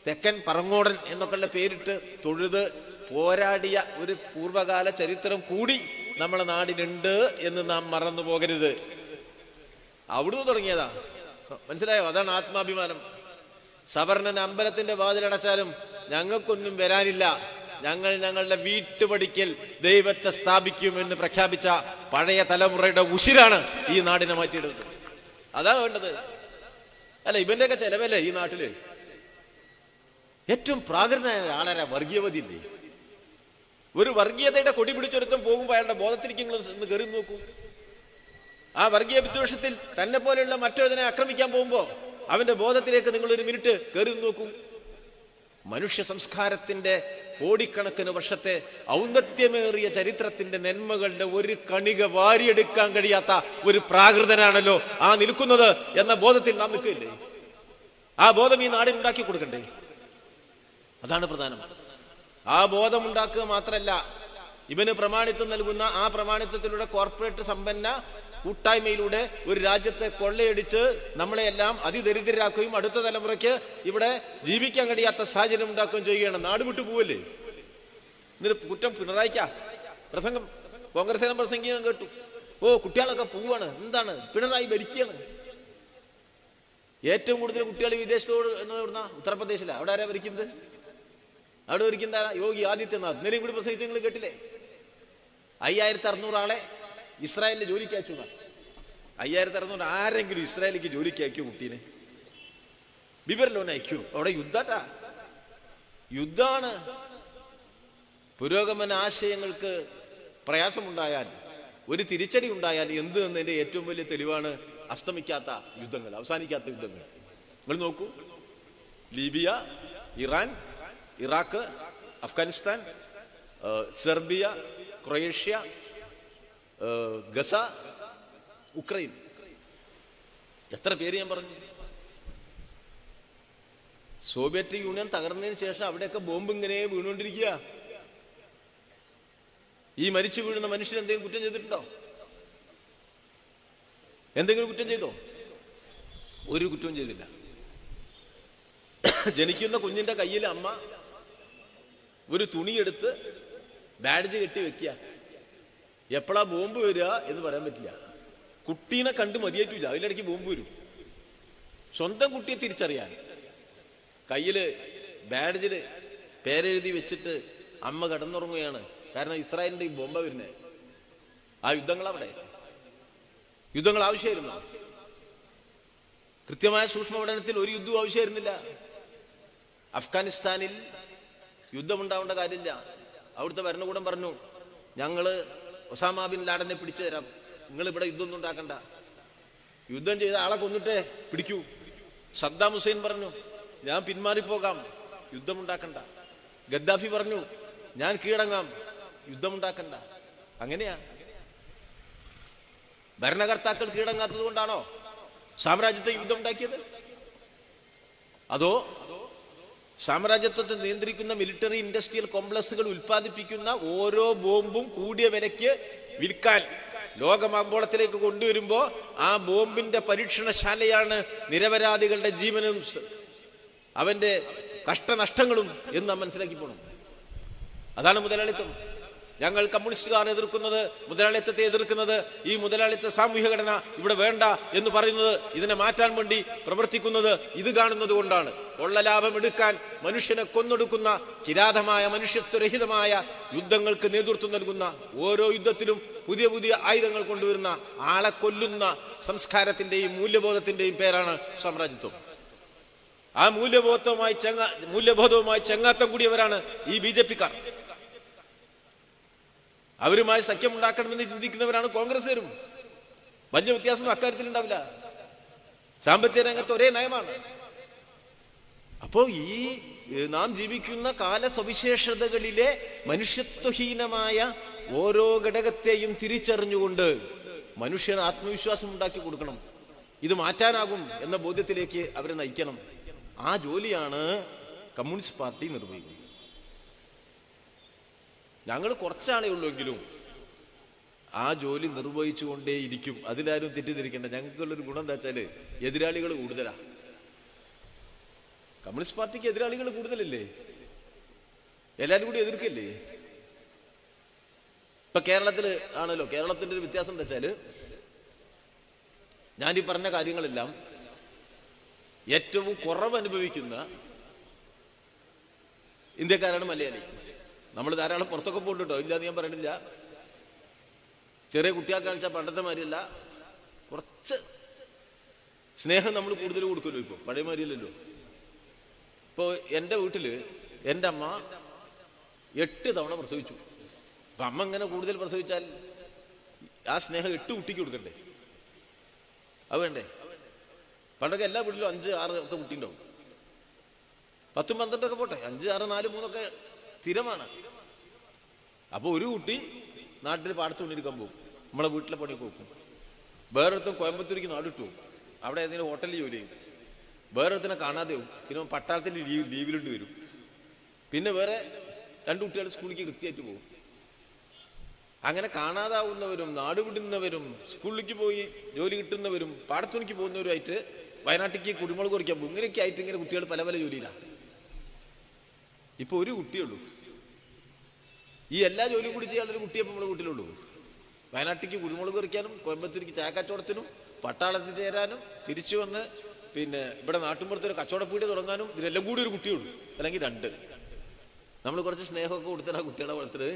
തെക്കൻ പറങ്ങോടൻ എന്നൊക്കെയുള്ള പേരിട്ട് തൊഴുത് പോരാടിയ ഒരു പൂർവകാല ചരിത്രം കൂടി നമ്മളെ നാടിനുണ്ട് എന്ന് നാം മറന്നു പോകരുത്. അവിടുന്ന് തുടങ്ങിയതാ, മനസ്സിലായോ? അതാണ് ആത്മാഭിമാനം. സവർണൻ അമ്പലത്തിന്റെ വാതിലടച്ചാലും ഞങ്ങൾക്കൊന്നും വരാനില്ല, ഞങ്ങൾ ഞങ്ങളുടെ വീട്ടുപടിക്കൽ ദൈവത്തെ സ്ഥാപിക്കുമെന്ന് പ്രഖ്യാപിച്ച പഴയ തലമുറയുടെ ഉശിരാണ് ഈ നാടിനെ മാറ്റിയെടുത്തത്. അതാ വേണ്ടത്. അല്ല, ഇവന്റെയൊക്കെ ചെലവല്ലേ ഈ നാട്ടില്? ഏറ്റവും പ്രാകൃതനായ ഒരാളാരാ? വർഗീയവതിയില്ലേ? ഒരു വർഗീയതയുടെ കൊടി പിടിച്ചൊരുത്തം പോകുമ്പോ അയാളുടെ ബോധത്തിലേക്ക് ഒന്ന് കയറി നോക്കൂ. ആ വർഗീയ വിദ്വേഷത്തിൽ തന്നെ പോലെയുള്ള മറ്റൊരുതിനെ ആക്രമിക്കാൻ പോകുമ്പോ അവന്റെ ബോധത്തിലേക്ക് നിങ്ങൾ ഒരു മിനിറ്റ് കയറി നോക്കൂ. മനുഷ്യ സംസ്കാരത്തിന്റെ കോടിക്കണക്കിന് വർഷത്തെ ഔന്നത്യമേറിയ ചരിത്രത്തിന്റെ നന്മകളുടെ ഒരു കണിക വാരിയെടുക്കാൻ കഴിയാത്ത ഒരു പ്രാകൃതനാണല്ലോ ആ നിൽക്കുന്നത് എന്ന ബോധത്തിൽ നാം നിൽക്കില്ലേ? ആ ബോധം ഈ നാടിന് ഉണ്ടാക്കി കൊടുക്കണ്ടേ? അതാണ് പ്രധാനം. ആ ബോധം ഉണ്ടാക്കുക മാത്രമല്ല, ഇവന് പ്രമാണിത്വം നൽകുന്ന ആ പ്രമാണിത്വത്തിലൂടെ കോർപ്പറേറ്റ് സമ്പന്ന കൂട്ടായ്മയിലൂടെ ഒരു രാജ്യത്തെ കൊള്ളയടിച്ച് നമ്മളെയെല്ലാം അതിദരിദ്രരാക്കുകയും അടുത്ത തലമുറയ്ക്ക് ഇവിടെ ജീവിക്കാൻ കഴിയാത്ത സാഹചര്യം ഉണ്ടാക്കുകയും ചെയ്യുകയാണ്. നാട് വിട്ടു പോവല്ലേ? എന്നിട്ട് കുറ്റം പിണറായിക്കാ? പ്രസംഗം കോൺഗ്രസ് പ്രസംഗിക്കാൻ കേട്ടു. കുട്ടികളൊക്കെ പോവാണ്. എന്താണ്? പിണറായി ഭരിക്കുകയാണ്. ഏറ്റവും കൂടുതൽ കുട്ടികൾ വിദേശത്തോട് എന്ന് പറഞ്ഞ ഉത്തർപ്രദേശിലാണ്. അവിടെ ആരാ ഭരിക്കുന്നത്? അവിടെ ഭരിക്കുന്ന യോഗി ആദിത്യനാഥ്. ഇന്നലെയും കൂടി പ്രസംഗിച്ച് നിങ്ങൾ കേട്ടില്ലേ? 5600 ആളെ ഇസ്രായേലിന്റെ ജോലിക്ക് അയച്ചു. 5600 ആരെങ്കിലും ഇസ്രായേലിക്ക് ജോലിക്ക് അയക്കൂ? കുട്ടീനെ വിവരലോനെ അയക്കൂ? അവിടെ യുദ്ധാണ്. പുരോഗമന ആശയങ്ങൾക്ക് പ്രയാസമുണ്ടായാൽ, ഒരു തിരിച്ചടി ഉണ്ടായാൽ എന്ത് എന്നതിന്റെ ഏറ്റവും വലിയ തെളിവാണ് അസ്തമിക്കാത്ത യുദ്ധങ്ങൾ, അവസാനിക്കാത്ത യുദ്ധങ്ങൾ. നിങ്ങൾ നോക്കൂ, Libya, Iran, Iraq, Afghanistan, Serbia, Croatia, Gaza, Ukraine. എത്ര പേര് ഞാൻ പറഞ്ഞു? സോവിയറ്റ് യൂണിയൻ തകർന്നതിന് ശേഷം അവിടെയൊക്കെ ബോംബ് ഇങ്ങനെ വീണുകൊണ്ടിരിക്കുക. ഈ മരിച്ചു വീഴുന്ന മനുഷ്യൻ എന്തെങ്കിലും കുറ്റം ചെയ്തിട്ടുണ്ടോ? എന്തെങ്കിലും കുറ്റം ചെയ്തോ? ഒരു കുറ്റവും ചെയ്തില്ല. ജനിക്കുന്ന കുഞ്ഞിന്റെ കയ്യിൽ അമ്മ ഒരു തുണിയെടുത്ത് ബാഡ്ജ് കെട്ടി വെക്കുക. എപ്പോഴാ ബോംബ് വരിക എന്ന് പറയാൻ പറ്റില്ല. കുട്ടീനെ കണ്ട് മതിയായിട്ടില്ല, അതിലിടയ്ക്ക് ബോംബ് വരും. സ്വന്തം കുട്ടിയെ തിരിച്ചറിയാൻ കയ്യില് ബാഡ്ജില് പേരെഴുതി വെച്ചിട്ട് അമ്മ കിടന്നുറങ്ങുകയാണ്. കാരണം ഇസ്രായേലിന്റെ ഈ ബോംബ വരുന്നേ. ആ യുദ്ധങ്ങൾ ആവശ്യമായിരുന്നു. കൃത്യമായ സൂക്ഷ്മ പഠനത്തിൽ ഒരു യുദ്ധവും ആവശ്യമായിരുന്നില്ല. അഫ്ഗാനിസ്ഥാനിൽ യുദ്ധമുണ്ടാവേണ്ട കാര്യമില്ല. അവിടുത്തെ ഭരണകൂടം പറഞ്ഞു, ഞങ്ങള് ഒസാമ ബിൻ ലാഡനെ പിടിച്ചു തരാം, നിങ്ങൾ ഇവിടെ യുദ്ധമൊന്നും ഉണ്ടാക്കണ്ട. യുദ്ധം ചെയ്ത ആളെ കൊന്നിട്ടേ പിടിക്കൂ. സദ്ദാം ഹുസൈൻ പറഞ്ഞു, ഞാൻ പിന്മാറിപ്പോകാം, യുദ്ധമുണ്ടാക്കണ്ട. ഗദ്ദാഫി പറഞ്ഞു, ഞാൻ കീഴടങ്ങാം, യുദ്ധമുണ്ടാക്കണ്ട. അങ്ങനെയാ. ഭരണകർത്താക്കൾ കീഴടങ്ങാത്തത് കൊണ്ടാണോ സാമ്രാജ്യത്തെ യുദ്ധം ഉണ്ടാക്കിയത്? അതോ സാമ്രാജ്യത്വത്തെ നിയന്ത്രിക്കുന്ന മിലിറ്ററി ഇൻഡസ്ട്രിയൽ കോംപ്ലക്സുകൾ ഉൽപ്പാദിപ്പിക്കുന്ന ഓരോ ബോംബും കൂടിയ വിലയ്ക്ക് വിൽക്കാൻ ലോകമാഗോളത്തിലേക്ക് കൊണ്ടുവരുമ്പോ ആ ബോംബിന്റെ പരീക്ഷണശാലയാണ് നിരപരാധികളുടെ ജീവനും അവന്റെ കഷ്ടനഷ്ടങ്ങളും എന്ന് നാം മനസ്സിലാക്കി പോകണം. അതാണ് മുതലാളിത്തം. ഞങ്ങൾ കമ്മ്യൂണിസ്റ്റുകാർ എതിർക്കുന്നത്, മുതലാളിത്തത്തെ എതിർക്കുന്നത്, ഈ മുതലാളിത്ത സാമൂഹ്യ ഘടന ഇവിടെ വേണ്ട എന്ന് പറയുന്നത്, ഇതിനെ മാറ്റാൻ വേണ്ടി പ്രവർത്തിക്കുന്നത് ഇത് കാണുന്നത് കൊണ്ടാണ്. ഉള്ള ലാഭം എടുക്കാൻ മനുഷ്യനെ കൊന്നൊടുക്കുന്ന കിരാതമായ മനുഷ്യത്വരഹിതമായ യുദ്ധങ്ങൾക്ക് നേതൃത്വം നൽകുന്ന, ഓരോ യുദ്ധത്തിലും പുതിയ പുതിയ ആയുധങ്ങൾ കൊണ്ടുവരുന്ന, ആളെ കൊല്ലുന്ന സംസ്കാരത്തിന്റെയും മൂല്യബോധത്തിന്റെയും പേരാണ് സാമ്രാജ്യത്വം. ആ മൂല്യബോധവുമായി ചങ്ങാത്തം കൂടിയവരാണ് ഈ BJP-ക്കാർ. അവരുമായി സഖ്യമുണ്ടാക്കണമെന്ന് ചിന്തിക്കുന്നവരാണ് കോൺഗ്രസ്സുകാരും. വലിയ വ്യത്യാസം അക്കാര്യത്തിൽ ഉണ്ടാവില്ല. സാമ്പത്തിക രംഗത്ത് ഒരേ നയമാണ്. അപ്പോ ഈ നാം ജീവിക്കുന്ന കാലസവിശേഷതകളിലെ മനുഷ്യത്വഹീനമായ ഓരോ ഘടകത്തെയും തിരിച്ചറിഞ്ഞുകൊണ്ട് മനുഷ്യന് ആത്മവിശ്വാസം ഉണ്ടാക്കി കൊടുക്കണം. ഇത് മാറ്റാനാകും എന്ന ബോധ്യത്തിലേക്ക് അവരെ നയിക്കണം. ആ ജോലിയാണ് കമ്മ്യൂണിസ്റ്റ് പാർട്ടി നിർവഹിക്കുന്നത്. ഞങ്ങൾ കുറച്ചാളേ ഉള്ളൂവെങ്കിലും ആ ജോലി നിർവഹിച്ചുകൊണ്ടേയിരിക്കും. അതിലാരും തെറ്റിദ്ധരിക്കേണ്ട. ഞങ്ങൾക്കുള്ളൊരു ഗുണം എന്താ വെച്ചാല് എതിരാളികൾ കൂടുതലാ. കമ്മ്യൂണിസ്റ്റ് പാർട്ടിക്ക് എതിരാളികൾ കൂടുതലല്ലേ? എല്ലാരും കൂടി എതിർക്കല്ലേ? ഇപ്പൊ കേരളത്തില് ആണല്ലോ. കേരളത്തിന്റെ ഒരു വ്യത്യാസം എന്താ വെച്ചാല്, ഞാനീ പറഞ്ഞ കാര്യങ്ങളെല്ലാം ഏറ്റവും കുറവ് അനുഭവിക്കുന്ന ഇന്ത്യക്കാരാണ് മലയാളി. നമ്മൾ ധാരാളം പുറത്തൊക്കെ പോയിട്ടോ, ഇല്ലാന്ന് ഞാൻ പറയണില്ല. ചെറിയ കുട്ടികളെ കാണിച്ചാൽ പണ്ടത്തെ മാതിരിയല്ല, കുറച്ച് സ്നേഹം നമ്മൾ കൂടുതൽ കൊടുക്കുമല്ലോ. ഇപ്പൊ പഴയ മാതിരിയല്ലല്ലോ. ഇപ്പൊ എൻ്റെ വീട്ടില് എൻ്റെ അമ്മ 8 തവണ പ്രസവിച്ചു. അപ്പൊ അമ്മ ഇങ്ങനെ കൂടുതൽ പ്രസവിച്ചാൽ ആ സ്നേഹം 8 കുട്ടിക്ക് കൊടുക്കണ്ടേ? അത് വേണ്ടേ? പണ്ടൊക്കെ എല്ലാ വീട്ടിലും 5, 6 ഒക്കെ കുട്ടി ഉണ്ടാവും. 10, 12 ഒക്കെ പോട്ടെ, 5, 6, 4, 3 ഒക്കെ സ്ഥിരമാണ്. അപ്പൊ ഒരു കുട്ടി നാട്ടിൽ പാടത്ത് കൊണ്ടിരിക്കാൻ പോകും, നമ്മളെ വീട്ടിലെ പണിയൊക്കെ വെക്കും. വേറൊരുത്തും കോയമ്പത്തൂർക്ക് നാടിട്ടു പോകും, അവിടെ ഏതെങ്കിലും ഹോട്ടലിൽ ജോലി ചെയ്യും. വേറൊരുത്തിനെ കാണാതെയും, പിന്നെ പട്ടാളത്തിൽ ലീവിലുണ്ട് വരും. പിന്നെ വേറെ 2 കുട്ടികൾ സ്കൂളിലേക്ക് കൃത്യമായിട്ട് പോകും. അങ്ങനെ കാണാതാവുന്നവരും നാട് വിടുന്നവരും സ്കൂളിലേക്ക് പോയി ജോലി കിട്ടുന്നവരും പാടത്തുണിക്ക് പോകുന്നവരുമായിട്ട് വയനാട്ടിലേക്ക് കുരുമുളക് കുറിക്കാൻ പോകും. ഇങ്ങനെയൊക്കെ ആയിട്ട് ഇങ്ങനെ കുട്ടികൾ പല പല ജോലിയിലാണ്. ഇപ്പൊ ഒരു കുട്ടിയുള്ളൂ. ഈ എല്ലാ ജോലിയും കൂടി ചെയ്യാനുള്ളൊരു കുട്ടിയെ നമ്മുടെ വീട്ടിലുള്ളൂ. വയനാട്ടിലേക്ക് കുരുമുളക് കുറിക്കാനും, കോയമ്പത്തൂർക്ക് ചായക്കച്ചവടത്തിനും, പട്ടാളത്തിൽ ചേരാനും, തിരിച്ചു വന്ന് പിന്നെ ഇവിടെ നാട്ടുമ്പുറത്തൊരു കച്ചവടപ്പീടി തുടങ്ങാനും, ഇതിനെല്ലാം കൂടി ഒരു കുട്ടിയുള്ളൂ, അല്ലെങ്കിൽ 2. നമ്മൾ കുറച്ച് സ്നേഹമൊക്കെ കൊടുത്തിട്ട് ആ കുട്ടികളെ വളർത്തത്.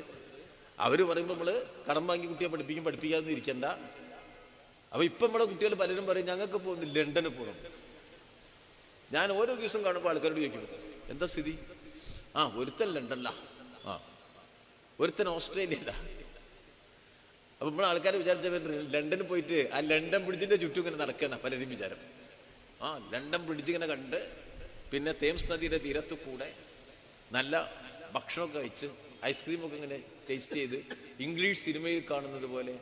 അവര് പറയുമ്പോൾ നമ്മള് കടം വാങ്ങി കുട്ടിയെ പഠിപ്പിക്കാതെ ഇരിക്കണ്ട. അപ്പൊ ഇപ്പൊ നമ്മുടെ കുട്ടികൾ പലരും പറയും, ഞങ്ങൾക്ക് പോകുന്നു ലണ്ടനിൽ പോകണം. ഞാൻ ഓരോ ദിവസം കാണുമ്പോൾ ആൾക്കാരോട് ചോദിക്കും, എന്താ സ്ഥിതി? ഒരുത്തൻ ലണ്ടനില, ഒരുത്തൻ ഓസ്ട്രേലിയയില. അപ്പൊ നമ്മളെ ആൾക്കാർ വിചാരിച്ച ലണ്ടനിൽ പോയിട്ട് ആ ലണ്ടൻ ബ്രിഡ്ജിന്റെ ചുറ്റും ഇങ്ങനെ നടക്കുന്ന പലരും വിചാരം. ലണ്ടൻ ബ്രിഡ്ജ് ഇങ്ങനെ കണ്ട്, പിന്നെ തേംസ് നദിയുടെ തീരത്തു കൂടെ നല്ല ഭക്ഷണമൊക്കെ കഴിച്ച് ഐസ്ക്രീമൊക്കെ ഇങ്ങനെ ടേസ്റ്റ് ചെയ്ത് ഇംഗ്ലീഷ് സിനിമയിൽ കാണുന്നത് പോലെ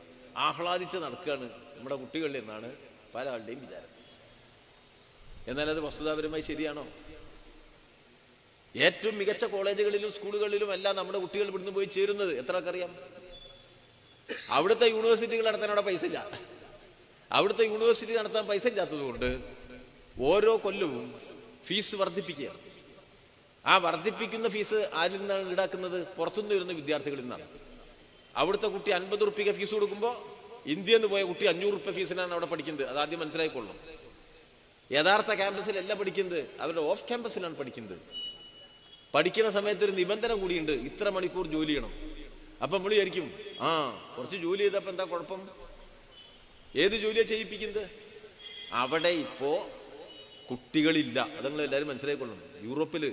ആഹ്ലാദിച്ച് നടക്കുകയാണ് നമ്മുടെ കുട്ടികളിൽ എന്നാണ് പല ആളുടെയും വിചാരം. എന്നാൽ അത് വസ്തുതാപരമായി ശരിയാണോ? ഏറ്റവും മികച്ച കോളേജുകളിലും സ്കൂളുകളിലും എല്ലാം നമ്മുടെ കുട്ടികൾ ഇവിടുന്ന് പോയി ചേരുന്നത് എത്രക്കറിയാം? അവിടുത്തെ യൂണിവേഴ്സിറ്റികൾ നടത്താൻ അവിടെ പൈസ ഇല്ല. അവിടുത്തെ യൂണിവേഴ്സിറ്റി നടത്താൻ പൈസ ഇല്ലാത്തത് കൊണ്ട് ഓരോ കൊല്ലവും ഫീസ് വർദ്ധിപ്പിക്കുക. ആ വർദ്ധിപ്പിക്കുന്ന ഫീസ് ആരിൽ നിന്നാണ് ഈടാക്കുന്നത്? പുറത്തുനിന്ന് വരുന്ന വിദ്യാർത്ഥികളിൽ നിന്നാണ്. അവിടുത്തെ കുട്ടി 50 റുപ്യ ഫീസ് കൊടുക്കുമ്പോൾ ഇന്ത്യയിൽ നിന്ന് പോയ കുട്ടി 500 റുപ്യ ഫീസിനാണ് അവിടെ പഠിക്കുന്നത്. അതാദ്യം മനസ്സിലായിക്കൊള്ളും. യഥാർത്ഥ ക്യാമ്പസിലല്ല പഠിക്കുന്നത്, അവരുടെ ഓഫ് ക്യാമ്പസിലാണ് പഠിക്കുന്നത്. പഠിക്കുന്ന സമയത്ത് ഒരു നിബന്ധന കൂടിയുണ്ട്, ഇത്ര മണിക്കൂർ ജോലി ചെയ്യണം. അപ്പം നമ്മൾ വിചാരിക്കും, കുറച്ച് ജോലി ചെയ്തപ്പോൾ എന്താ കുഴപ്പം? ഏത് ജോലിയാണ് ചെയ്യിപ്പിക്കുന്നത്? അവിടെ ഇപ്പോ കുട്ടികളില്ല. അത് നിങ്ങൾ എല്ലാവരും മനസ്സിലായിക്കൊള്ളണം. യൂറോപ്പില്,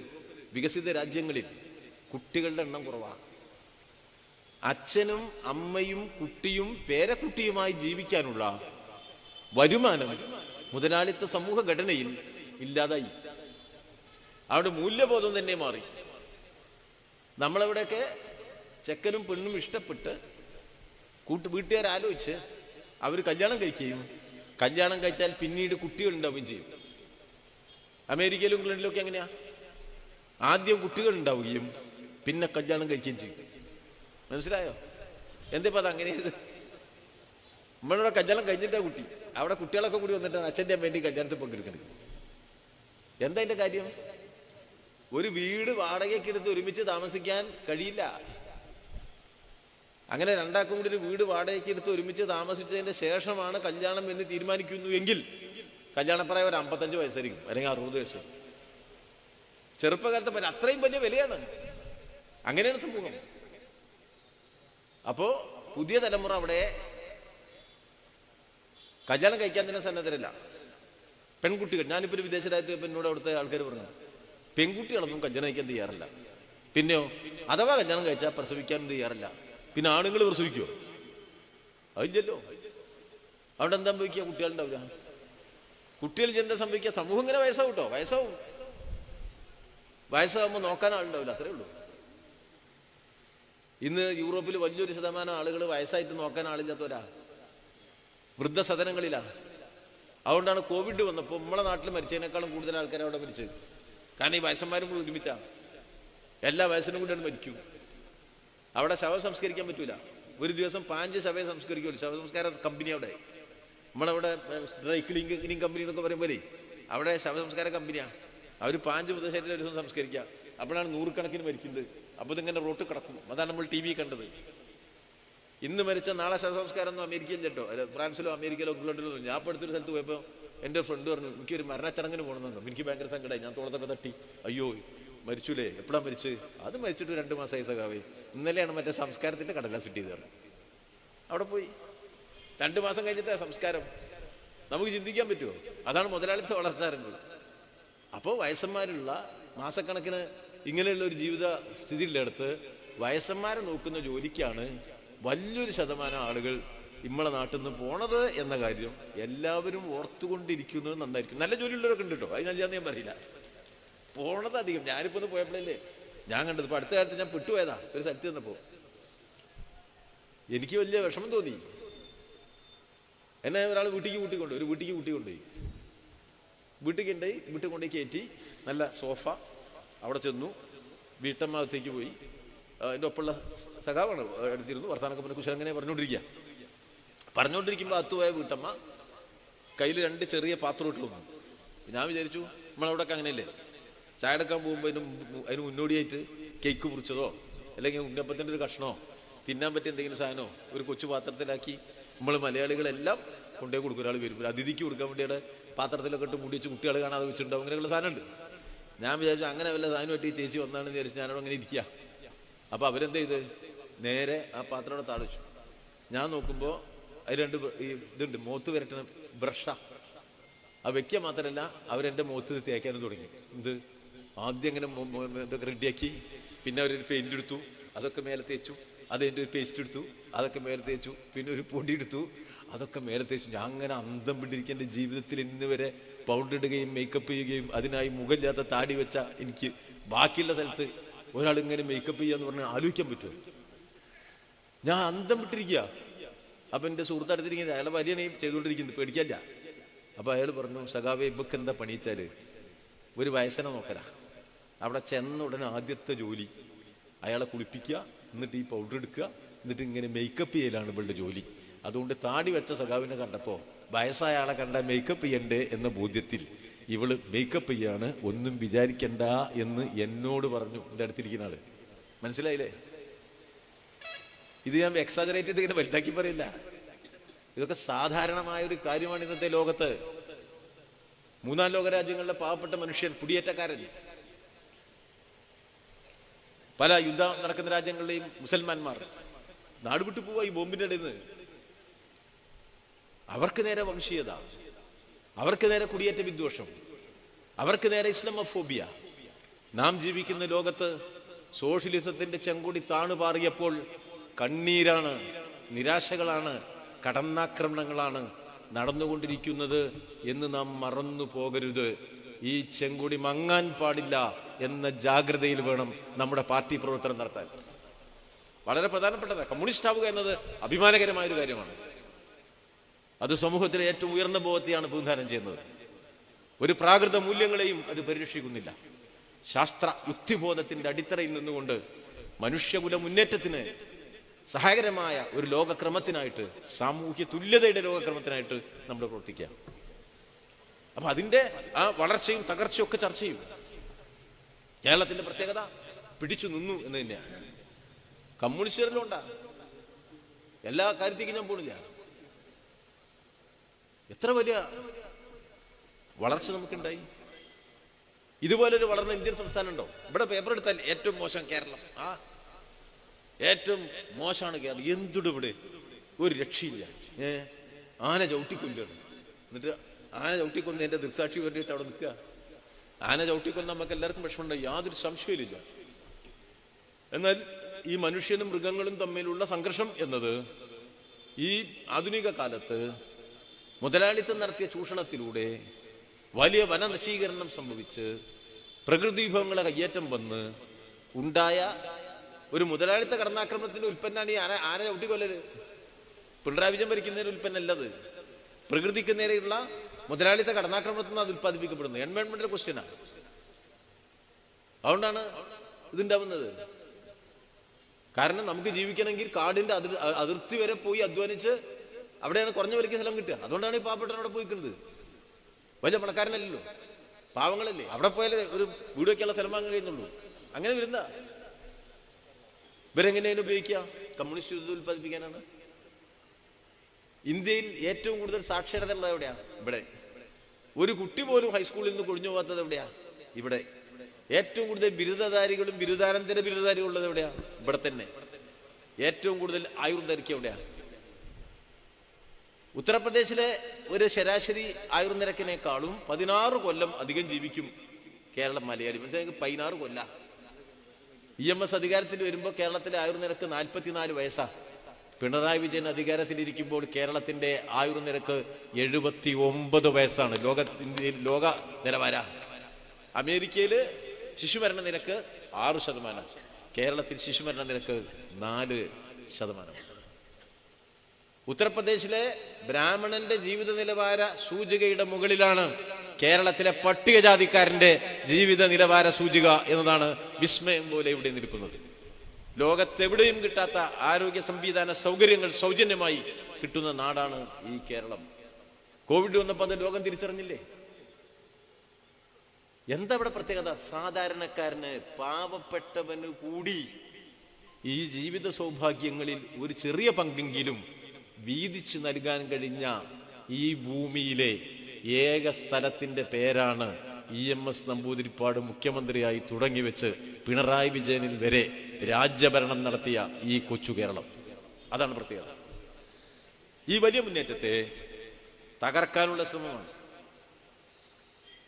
വികസിത രാജ്യങ്ങളിൽ കുട്ടികളുടെ എണ്ണം കുറവാണ്. അച്ഛനും അമ്മയും കുട്ടിയും പേരക്കുട്ടിയുമായി ജീവിക്കാനുള്ള വരുമാനം മുതലാളിത്ത സമൂഹ ഘടനയിൽ ഇല്ലാതായി. അവിടെ മൂല്യബോധം തന്നെ മാറി. നമ്മളെവിടെയൊക്കെ ചെക്കനും പെണ്ണും ഇഷ്ടപ്പെട്ട് വീട്ടുകാരാലോചിച്ച് അവർ കല്യാണം കഴിക്കുകയും കല്യാണം കഴിച്ചാൽ പിന്നീട് കുട്ടികൾ ഉണ്ടാവുകയും ചെയ്യും. അമേരിക്കയിലും ഇംഗ്ലണ്ടിലും ഒക്കെ എങ്ങനെയാ? ആദ്യം കുട്ടികൾ ഉണ്ടാവുകയും പിന്നെ കല്യാണം കഴിക്കുകയും ചെയ്യും. മനസ്സിലായോ? എന്തിപ്പോ അത് അങ്ങനെ? നമ്മളിവിടെ കല്യാണം കഴിഞ്ഞിട്ടാ കുട്ടി, അവിടെ കുട്ടികളൊക്കെ കൂടി വന്നിട്ടാണ് അച്ഛൻ്റെ അമ്മേൻ്റെയും കല്യാണത്തിൽ പങ്കെടുക്കുന്നത്. എന്താ അതിന്റെ കാര്യം? ഒരു വീട് വാടകയ്ക്ക് എടുത്ത് ഒരുമിച്ച് താമസിക്കാൻ കഴിയില്ല. അങ്ങനെ രണ്ടാൾക്കും കൂടി ഒരു വീട് വാടകയ്ക്ക് എടുത്ത് ഒരുമിച്ച് താമസിച്ചതിന്റെ ശേഷമാണ് കല്യാണം എന്ന് തീരുമാനിക്കുന്നു എങ്കിൽ കല്യാണപ്രായം ഒരു 55 വയസ്സായിരിക്കും, അല്ലെങ്കിൽ 60 വയസ്സ്. ചെറുപ്പകാലത്ത് പല അത്രയും വലിയ വിലയാണ്. അങ്ങനെയാണ് സമൂഹം. അപ്പോ പുതിയ തലമുറ അവിടെ കല്യാണം കഴിക്കാൻ തന്നെ സന്നദ്ധരല്ല. പെൺകുട്ടികൾ, ഞാനിപ്പോ ഒരു വിദേശ രാജ്യത്ത് എന്നോട് അവിടുത്തെ ആൾക്കാർ പറഞ്ഞു, പെൺകുട്ടികളൊന്നും കല്യാണം കഴിക്കാൻ തയ്യാറല്ല. പിന്നെയോ അഥവാ കല്യാണം കഴിച്ചാൽ പ്രസവിക്കാനും തയ്യാറല്ല. പിന്നെ ആണുങ്ങൾ പ്രസവിക്കുമോ? അതില്ലല്ലോ. അവിടെ എന്താ സംഭവിക്കുക? കുട്ടികളുണ്ടാവില്ല. കുട്ടികൾ എന്താ സംഭവിക്കുക? സമൂഹം ഇങ്ങനെ വയസ്സാവും കേട്ടോ, വയസ്സാകുമ്പോൾ നോക്കാൻ ആളുണ്ടാവില്ല, അത്രേ ഉള്ളൂ. ഇന്ന് യൂറോപ്പിൽ വലിയൊരു ശതമാനം ആളുകൾ വയസ്സായിട്ട് നോക്കാൻ ആളില്ലാത്തവരാ, വൃദ്ധസദനങ്ങളിലാണ്. അതുകൊണ്ടാണ് കോവിഡ് വന്നപ്പോൾ നമ്മളെ നാട്ടിൽ മരിച്ചതിനേക്കാളും കൂടുതൽ ആൾക്കാർ അവിടെ മരിച്ചത്. കാരണം ഈ വയസ്സന്മാരും കൂടി ഒരുമിച്ചാണ്, എല്ലാ വയസ്സിനും കൂടിയാണ് മരിക്കും. അവിടെ ശവം സംസ്കരിക്കാൻ പറ്റൂല. ഒരു ദിവസം 5 ശവയെ സംസ്കരിക്കുള്ളൂ. ശവസംസ്കാര കമ്പനി അവിടെ, നമ്മളവിടെ ഡ്രൈ ക്ലീനിങ് കമ്പനി എന്നൊക്കെ പറയുമ്പോൾ അവിടെ ശവസംസ്കാര കമ്പനിയാണ്. അവർ 5 മൃതശരീരം ഒരു ദിവസം സംസ്കരിക്കുക. അപ്പോഴാണ് 100 കണക്കിന് മരിക്കുന്നത്. അപ്പോൾ ഇതിങ്ങനെ റോട്ട് കിടക്കും. അതാണ് നമ്മൾ TV കണ്ടത്. ഇന്ന് മരിച്ച നാളെ ശവസംസ്കാരം ഒന്നും അമേരിക്കയിൽ കേട്ടോ, ഫ്രാൻസിലോ അമേരിക്കയിലോ ഇംഗ്ലണ്ടിലോ ഒന്നും. ഞാൻ ഇപ്പോൾ അടുത്തൊരു സ്ഥലത്ത് പോയപ്പോൾ എൻ്റെ ഫ്രണ്ട് പറഞ്ഞു, എനിക്കൊരു മരണച്ചടങ്ങിന് പോകണമെന്നുണ്ടോ. എനിക്ക് ഭയങ്കര സങ്കടമായി. ഞാൻ തോളത്തൊക്കെ തട്ടി, അയ്യോ മരിച്ചൂലേ, എപ്പോഴാണ് മരിച്ച്? അത് മരിച്ചിട്ട് 2 മാസമായി സഖാവേ. ഇന്നലെയാണ് മറ്റേ സംസ്കാരത്തിന്റെ കടലാസ് കിട്ടിയത്. അവിടെ പോയി 2 മാസം കഴിഞ്ഞിട്ടാണ് സംസ്കാരം. നമുക്ക് ചിന്തിക്കാൻ പറ്റുമോ? അതാണ് മുതലാളിത്ത വളർച്ചാറുള്ളത്. അപ്പോൾ വയസ്സന്മാരുള്ള മാസക്കണക്കിന് ഇങ്ങനെയുള്ള ഒരു ജീവിത സ്ഥിതിയിലെടുത്ത് വയസ്സന്മാരെ നോക്കുന്ന ജോലിക്കാണ് വലിയൊരു ശതമാനം ആളുകൾ നമ്മളെ നാട്ടിൽ നിന്ന് പോണത് എന്ന കാര്യം എല്ലാവരും ഓർത്തുകൊണ്ടിരിക്കുന്നത് നന്നായിരിക്കും. നല്ല ജോലിയുള്ളവരൊക്കെ ഉണ്ട് കേട്ടോ, അതിനല്ലാന്ന് ഞാൻ പറയില്ല. പോണത് അധികം. ഞാനിപ്പോ ഒന്ന് പോയപ്പോഴല്ലേ ഞാൻ കണ്ടത്. ഇപ്പൊ അടുത്ത കാലത്ത് ഞാൻ പെട്ടുപോയതാ ഒരു സ്ഥലത്ത് നിന്നപ്പോ എനിക്ക് വലിയ വിഷമം തോന്നി. എന്നെ ഒരാൾ വീട്ടിലേക്ക് കൂട്ടിക്കൊണ്ടുപോയി. വീട്ടിൽ കൊണ്ടുപോയി കയറ്റി. നല്ല സോഫ അവിടെ ചെന്നു. വീട്ടമ്മത്തേക്ക് പോയി. എൻ്റെ ഒപ്പമുള്ള സഖാവാണ് എടുത്തിരുന്നു. വർത്താനൊക്കെ പറഞ്ഞ കുശലം അങ്ങനെ പറഞ്ഞുകൊണ്ടിരിക്കുമ്പോൾ അത്തുപോയ വീട്ടമ്മ കയ്യിൽ 2 ചെറിയ പാത്രം ഇട്ട് വന്നു. ഞാൻ വിചാരിച്ചു നമ്മളവിടെയൊക്കെ അങ്ങനെയല്ലേ, ചായ എടുക്കാൻ പോകുമ്പോൾ അതിന് മുന്നോടിയായിട്ട് കേക്ക് മുറിച്ചതോ അല്ലെങ്കിൽ ഉന്നപ്പത്തിൻ്റെ ഒരു കഷ്ണമോ തിന്നാൻ പറ്റിയ എന്തെങ്കിലും സാധനമോ ഒരു കൊച്ചു പാത്രത്തിലാക്കി നമ്മൾ മലയാളികളെല്ലാം കൊണ്ടുപോയി കൊടുക്കും. ഒരാൾ വരും, ഒരു അതിഥിക്ക് കൊടുക്കാൻ വേണ്ടിയുടെ പാത്രത്തിലൊക്കെ ഇട്ട് മൂടി വെച്ച് കുട്ടികൾ കാണാതെ വെച്ചിട്ടുണ്ടാവും. അങ്ങനെയുള്ള സാധനമുണ്ട്. ഞാൻ വിചാരിച്ചു അങ്ങനെ വല്ല സാധനമായിട്ട് ഈ ചേച്ചി വന്നാണെന്ന് വിചാരിച്ചു ഞാനവിടെ അങ്ങനെ ഇരിക്കുക. അപ്പോൾ അവരെന്താ ചെയ്ത് നേരെ ആ പാത്രം അവിടെ താഴെ വെച്ചു. ഞാൻ നോക്കുമ്പോൾ അത് 2 ഇതുണ്ട്, മുഖത്ത് വരട്ടുന്ന ബ്രഷാ. ആ വെക്കുക മാത്രമല്ല അവരെൻ്റെ മുഖത്ത് തേക്കാനും തുടങ്ങി. ആദ്യം അങ്ങനെ ഇതൊക്കെ റെഡിയാക്കി, പിന്നെ അവരൊരു പെയിന്റ് എടുത്തു, അതൊക്കെ മേലെ തേച്ചു. അതിൻ്റെ ഒരു പേസ്റ്റ് എടുത്തു, അതൊക്കെ മേലെ തേച്ചു. പിന്നെ ഒരു പൊടി എടുത്തു, അതൊക്കെ മേലെ തേച്ചു. ഞാൻ അങ്ങനെ അന്തം വിട്ടിരിക്കുക. എൻ്റെ ജീവിതത്തിൽ ഇന്ന് വരെ പൗഡർ ഇടുകയും മേക്കപ്പ് ചെയ്യുകയും അതിനായി മുഖമില്ലാത്ത താടി വെച്ച എനിക്ക് ബാക്കിയുള്ള സ്ഥലത്ത് ഒരാൾ ഇങ്ങനെ മേക്കപ്പ് ചെയ്യാന്ന് പറഞ്ഞാൽ ആലോചിക്കാൻ പറ്റുമോ? ഞാൻ അന്തം വിട്ടിരിക്കുക. അപ്പൊ എൻ്റെ സുഹൃത്തടുത്തിരിക്കുന്നത് അയാളെ ഭാര്യയാണ് ഈ ചെയ്തുകൊണ്ടിരിക്കുന്നത്, പേടിക്കല്ല. അപ്പൊ അയാൾ പറഞ്ഞു, സഖാവേ ഇവക്ക് എന്താ പണിയിച്ചാല് ഒരു വയസ്സനെ നോക്കല. അവിടെ ചെന്ന ഉടനെ ആദ്യത്തെ ജോലി അയാളെ കുളിപ്പിക്കുക, എന്നിട്ട് ഈ പൗഡർ എടുക്കുക, എന്നിട്ട് ഇങ്ങനെ മേക്കപ്പ് ചെയ്യലാണ് ഇവളുടെ ജോലി. അതുകൊണ്ട് താടി വെച്ച സഖാവിനെ കണ്ടപ്പോൾ വയസ്സായ ആളെ കണ്ട മേക്കപ്പ് ചെയ്യണ്ടേ എന്ന ബോധ്യത്തിൽ ഇവള് മേക്കപ്പ് ചെയ്യാണ്, ഒന്നും വിചാരിക്കണ്ട എന്ന് എന്നോട് പറഞ്ഞു. എൻ്റെ അടുത്തിരിക്കുന്ന ആള്. മനസ്സിലായില്ലേ? ഇത് ഞാൻ എക്സാജറേറ്റ് ചെയ്ത് ഇങ്ങനെ വലുതാക്കി പറയില്ല. ഇതൊക്കെ സാധാരണമായ ഒരു കാര്യമാണ് ഇന്നത്തെ ലോകത്ത്. മൂന്നാം ലോക രാജ്യങ്ങളിലെ പാവപ്പെട്ട മനുഷ്യൻ, കുടിയേറ്റക്കാരൻ, പല യുദ്ധം നടക്കുന്ന രാജ്യങ്ങളിലെയും മുസൽമാന്മാർ നാട് വിട്ടു പോവാ ഈ ബോംബിന്റെ ഇടയിൽ നിന്ന്. അവർക്ക് നേരെ വംശീയത, അവർക്ക് നേരെ കുടിയേറ്റ വിദ്വേഷം, അവർക്ക് നേരെ ഇസ്ലാമോഫോബിയ. നാം ജീവിക്കുന്ന ലോകത്ത് സോഷ്യലിസത്തിന്റെ ചെങ്കൊടി താണുപാറിയപ്പോൾ കണ്ണീരാണ്, നിരാശകളാണ്, കടന്നാക്രമണങ്ങളാണ് നടന്നുകൊണ്ടിരിക്കുന്നത് എന്ന് നാം മറന്നു പോകരുത്. ഈ ചെങ്കൊടി മങ്ങാൻ പാടില്ല എന്ന ജാഗ്രതയിൽ വേണം നമ്മുടെ പാർട്ടി പ്രവർത്തനം നടത്താൻ. വളരെ പ്രധാനപ്പെട്ടതാണ്. കമ്മ്യൂണിസ്റ്റ് ആവുക എന്നത് അഭിമാനകരമായൊരു കാര്യമാണ്. അത് സമൂഹത്തിലെ ഏറ്റവും ഉയർന്ന ബോധത്തെയാണ് പ്രതിനിധാനം ചെയ്യുന്നത്. ഒരു പ്രാകൃത മൂല്യങ്ങളെയും അത് പരിരക്ഷിക്കുന്നില്ല. ശാസ്ത്ര യുക്തിബോധത്തിന്റെ അടിത്തറയിൽ നിന്നുകൊണ്ട് മനുഷ്യകുല മുന്നേറ്റത്തിന് സഹായകരമായ ഒരു ലോകക്രമത്തിനായിട്ട്, സാമൂഹ്യ തുല്യതയുടെ ലോകക്രമത്തിനായിട്ട് നമ്മൾ പ്രവർത്തിക്കുക. അപ്പൊ അതിന്റെ ആ വളർച്ചയും തകർച്ചയും ഒക്കെ ചർച്ച ചെയ്യും. കേരളത്തിന്റെ പ്രത്യേകത പിടിച്ചു നിന്നു എന്ന് തന്നെയാണ്. കമ്മ്യൂണിസ്റ്റുകാരിലും ഉണ്ടാ, എല്ലാ കാര്യത്തേക്കും ഞാൻ പോണില്ല. എത്ര വലിയ വളർച്ച നമുക്കുണ്ടായി. ഇതുപോലൊരു വളർന്ന ഇന്ത്യൻ സംസ്ഥാനം ഉണ്ടോ? ഇവിടെ പേപ്പർ എടുത്താൽ ഏറ്റവും മോശം കേരളം, ഏറ്റവും മോശമാണ് കേരളം. എന്തുണ്ട് ഇവിടെ? ഒരു രക്ഷയില്ല. ആന ചവിട്ടിക്കൊല്ലാണ്. എന്നിട്ട് ആന ചവിട്ടിക്കൊന്നതിന്റെ ദൃക്സാക്ഷി വേണ്ടിയിട്ട് അവിടെ നിൽക്കുക. ആന ചവിട്ടിക്കൊന്ന് നമുക്ക് എല്ലാവർക്കും വിഷമമുണ്ടായി, യാതൊരു സംശയമില്ല. എന്നാൽ ഈ മനുഷ്യനും മൃഗങ്ങളും തമ്മിലുള്ള സംഘർഷം എന്നത് ഈ ആധുനിക കാലത്ത് മുതലാളിത്തം നടത്തിയ ചൂഷണത്തിലൂടെ വലിയ വനനശീകരണം സംഭവിച്ച് പ്രകൃതി വിഭവങ്ങളെ കയ്യേറ്റം വന്ന് ഉണ്ടായ ഒരു മുതലാളിത്ത കടന്നാക്രമണത്തിന്റെ ഉൽപ്പന്നമാണ് ഈ ആന ചവിട്ടിക്കൊല്ലല്. പിണറായി വിജയൻ ഭരിക്കുന്നതിന് ഉൽപ്പന്നമല്ലത്. പ്രകൃതിക്ക് നേരെയുള്ള മുതലാളിത്ത കടന്നാക്രമണത്തിൽ നിന്ന് അത് ഉത്പാദിപ്പിക്കപ്പെടുന്നത്. എൻവയോൺമെന്റൽ ക്വസ്റ്റ്യനാണ്. അതുകൊണ്ടാണ് ഇതുണ്ടാവുന്നത്. കാരണം നമുക്ക് ജീവിക്കണമെങ്കിൽ കാടിന്റെ അതിർത്തി വരെ പോയി അധ്വാനിച്ച് അവിടെയാണ് കുറഞ്ഞ വിലയ്ക്ക് സ്ഥലം കിട്ടുക. അതുകൊണ്ടാണ് ഈ പാവപ്പെട്ടവൻ അവിടെ പോയിക്കുന്നത്. വലിയ പണക്കാരനല്ലല്ലോ, പാവങ്ങളല്ലേ. അവിടെ പോയാലേ ഒരു വീട് വയ്ക്കാനുള്ള സ്ഥലം വാങ്ങാൻ കഴിയുന്നുള്ളൂ. അങ്ങനെ വരുന്ന ഇവരെങ്ങനെയാണ് ഉപയോഗിക്കുക? കമ്മ്യൂണിസ്റ്റ് യുദ്ധം ഉത്പാദിപ്പിക്കാനാണ്. ഇന്ത്യയിൽ ഏറ്റവും കൂടുതൽ സാക്ഷരത ഉള്ളത് എവിടെയാ? ഇവിടെ. ഒരു കുട്ടി പോലും ഹൈസ്കൂളിൽ നിന്ന് കൊഴിഞ്ഞു പോകാത്തത് എവിടെയാ? ഇവിടെ. ഏറ്റവും കൂടുതൽ ബിരുദധാരികളും ബിരുദാനന്തര ബിരുദധാരികളും ഉള്ളത് എവിടെയാ? ഇവിടെ തന്നെ. ഏറ്റവും കൂടുതൽ ആയുർദൈർഘ്യം എവിടെയാ? ഉത്തർപ്രദേശിലെ ഒരു ശരാശരി ആയുർനിരക്കിനേക്കാളും 16 കൊല്ലം അധികം ജീവിക്കും കേരളം മലയാളി. മനസ്സിലാക്കി? 16 കൊല്ല. EMS അധികാരത്തിൽ വരുമ്പോൾ കേരളത്തിലെ ആയുർനിരക്ക് 44 വയസ്സാ. പിണറായി വിജയൻ അധികാരത്തിലിരിക്കുമ്പോൾ കേരളത്തിന്റെ ആയുർനിരക്ക് 79 വയസ്സാണ്. ലോക നിലവാര. അമേരിക്കയില് ശിശുമരണ നിരക്ക് 6%. കേരളത്തിൽ ശിശുമരണ നിരക്ക് 4%. ഉത്തർപ്രദേശിലെ ബ്രാഹ്മണന്റെ ജീവിത നിലവാര സൂചികയുടെ മുകളിലാണ് കേരളത്തിലെ പട്ടികജാതിക്കാരന്റെ ജീവിത നിലവാര സൂചിക എന്നതാണ് വിസ്മയം പോലെ ഇവിടെ നിൽക്കുന്നത്. ലോകത്തെവിടെയും കിട്ടാത്ത ആരോഗ്യ സംവിധാന സൗകര്യങ്ങൾ സൗജന്യമായി കിട്ടുന്ന നാടാണ് ഈ കേരളം. കോവിഡ് വന്നപ്പോൾ അത് ലോകം തിരിച്ചറിഞ്ഞില്ലേ? എന്താ ഇവിടെ പ്രത്യേകത? സാധാരണക്കാരന്, പാവപ്പെട്ടവന് കൂടി ഈ ജീവിത സൗഭാഗ്യങ്ങളിൽ ഒരു ചെറിയ പങ്കെങ്കിലും വീതിച്ചു നൽകാൻ കഴിഞ്ഞ ഈ ഭൂമിയിലെ ഏക സ്ഥലത്തിന്റെ പേരാണ് EMS നമ്പൂതിരിപ്പാട് മുഖ്യമന്ത്രിയായി തുടങ്ങി വെച്ച് പിണറായി വിജയനിൽ വരെ രാജ്യഭരണം നടത്തിയ ഈ കൊച്ചു കേരളം. അതാണ് പ്രത്യേകത. ഈ വലിയ മുന്നേറ്റത്തെ തകർക്കാനുള്ള ശ്രമമാണ്.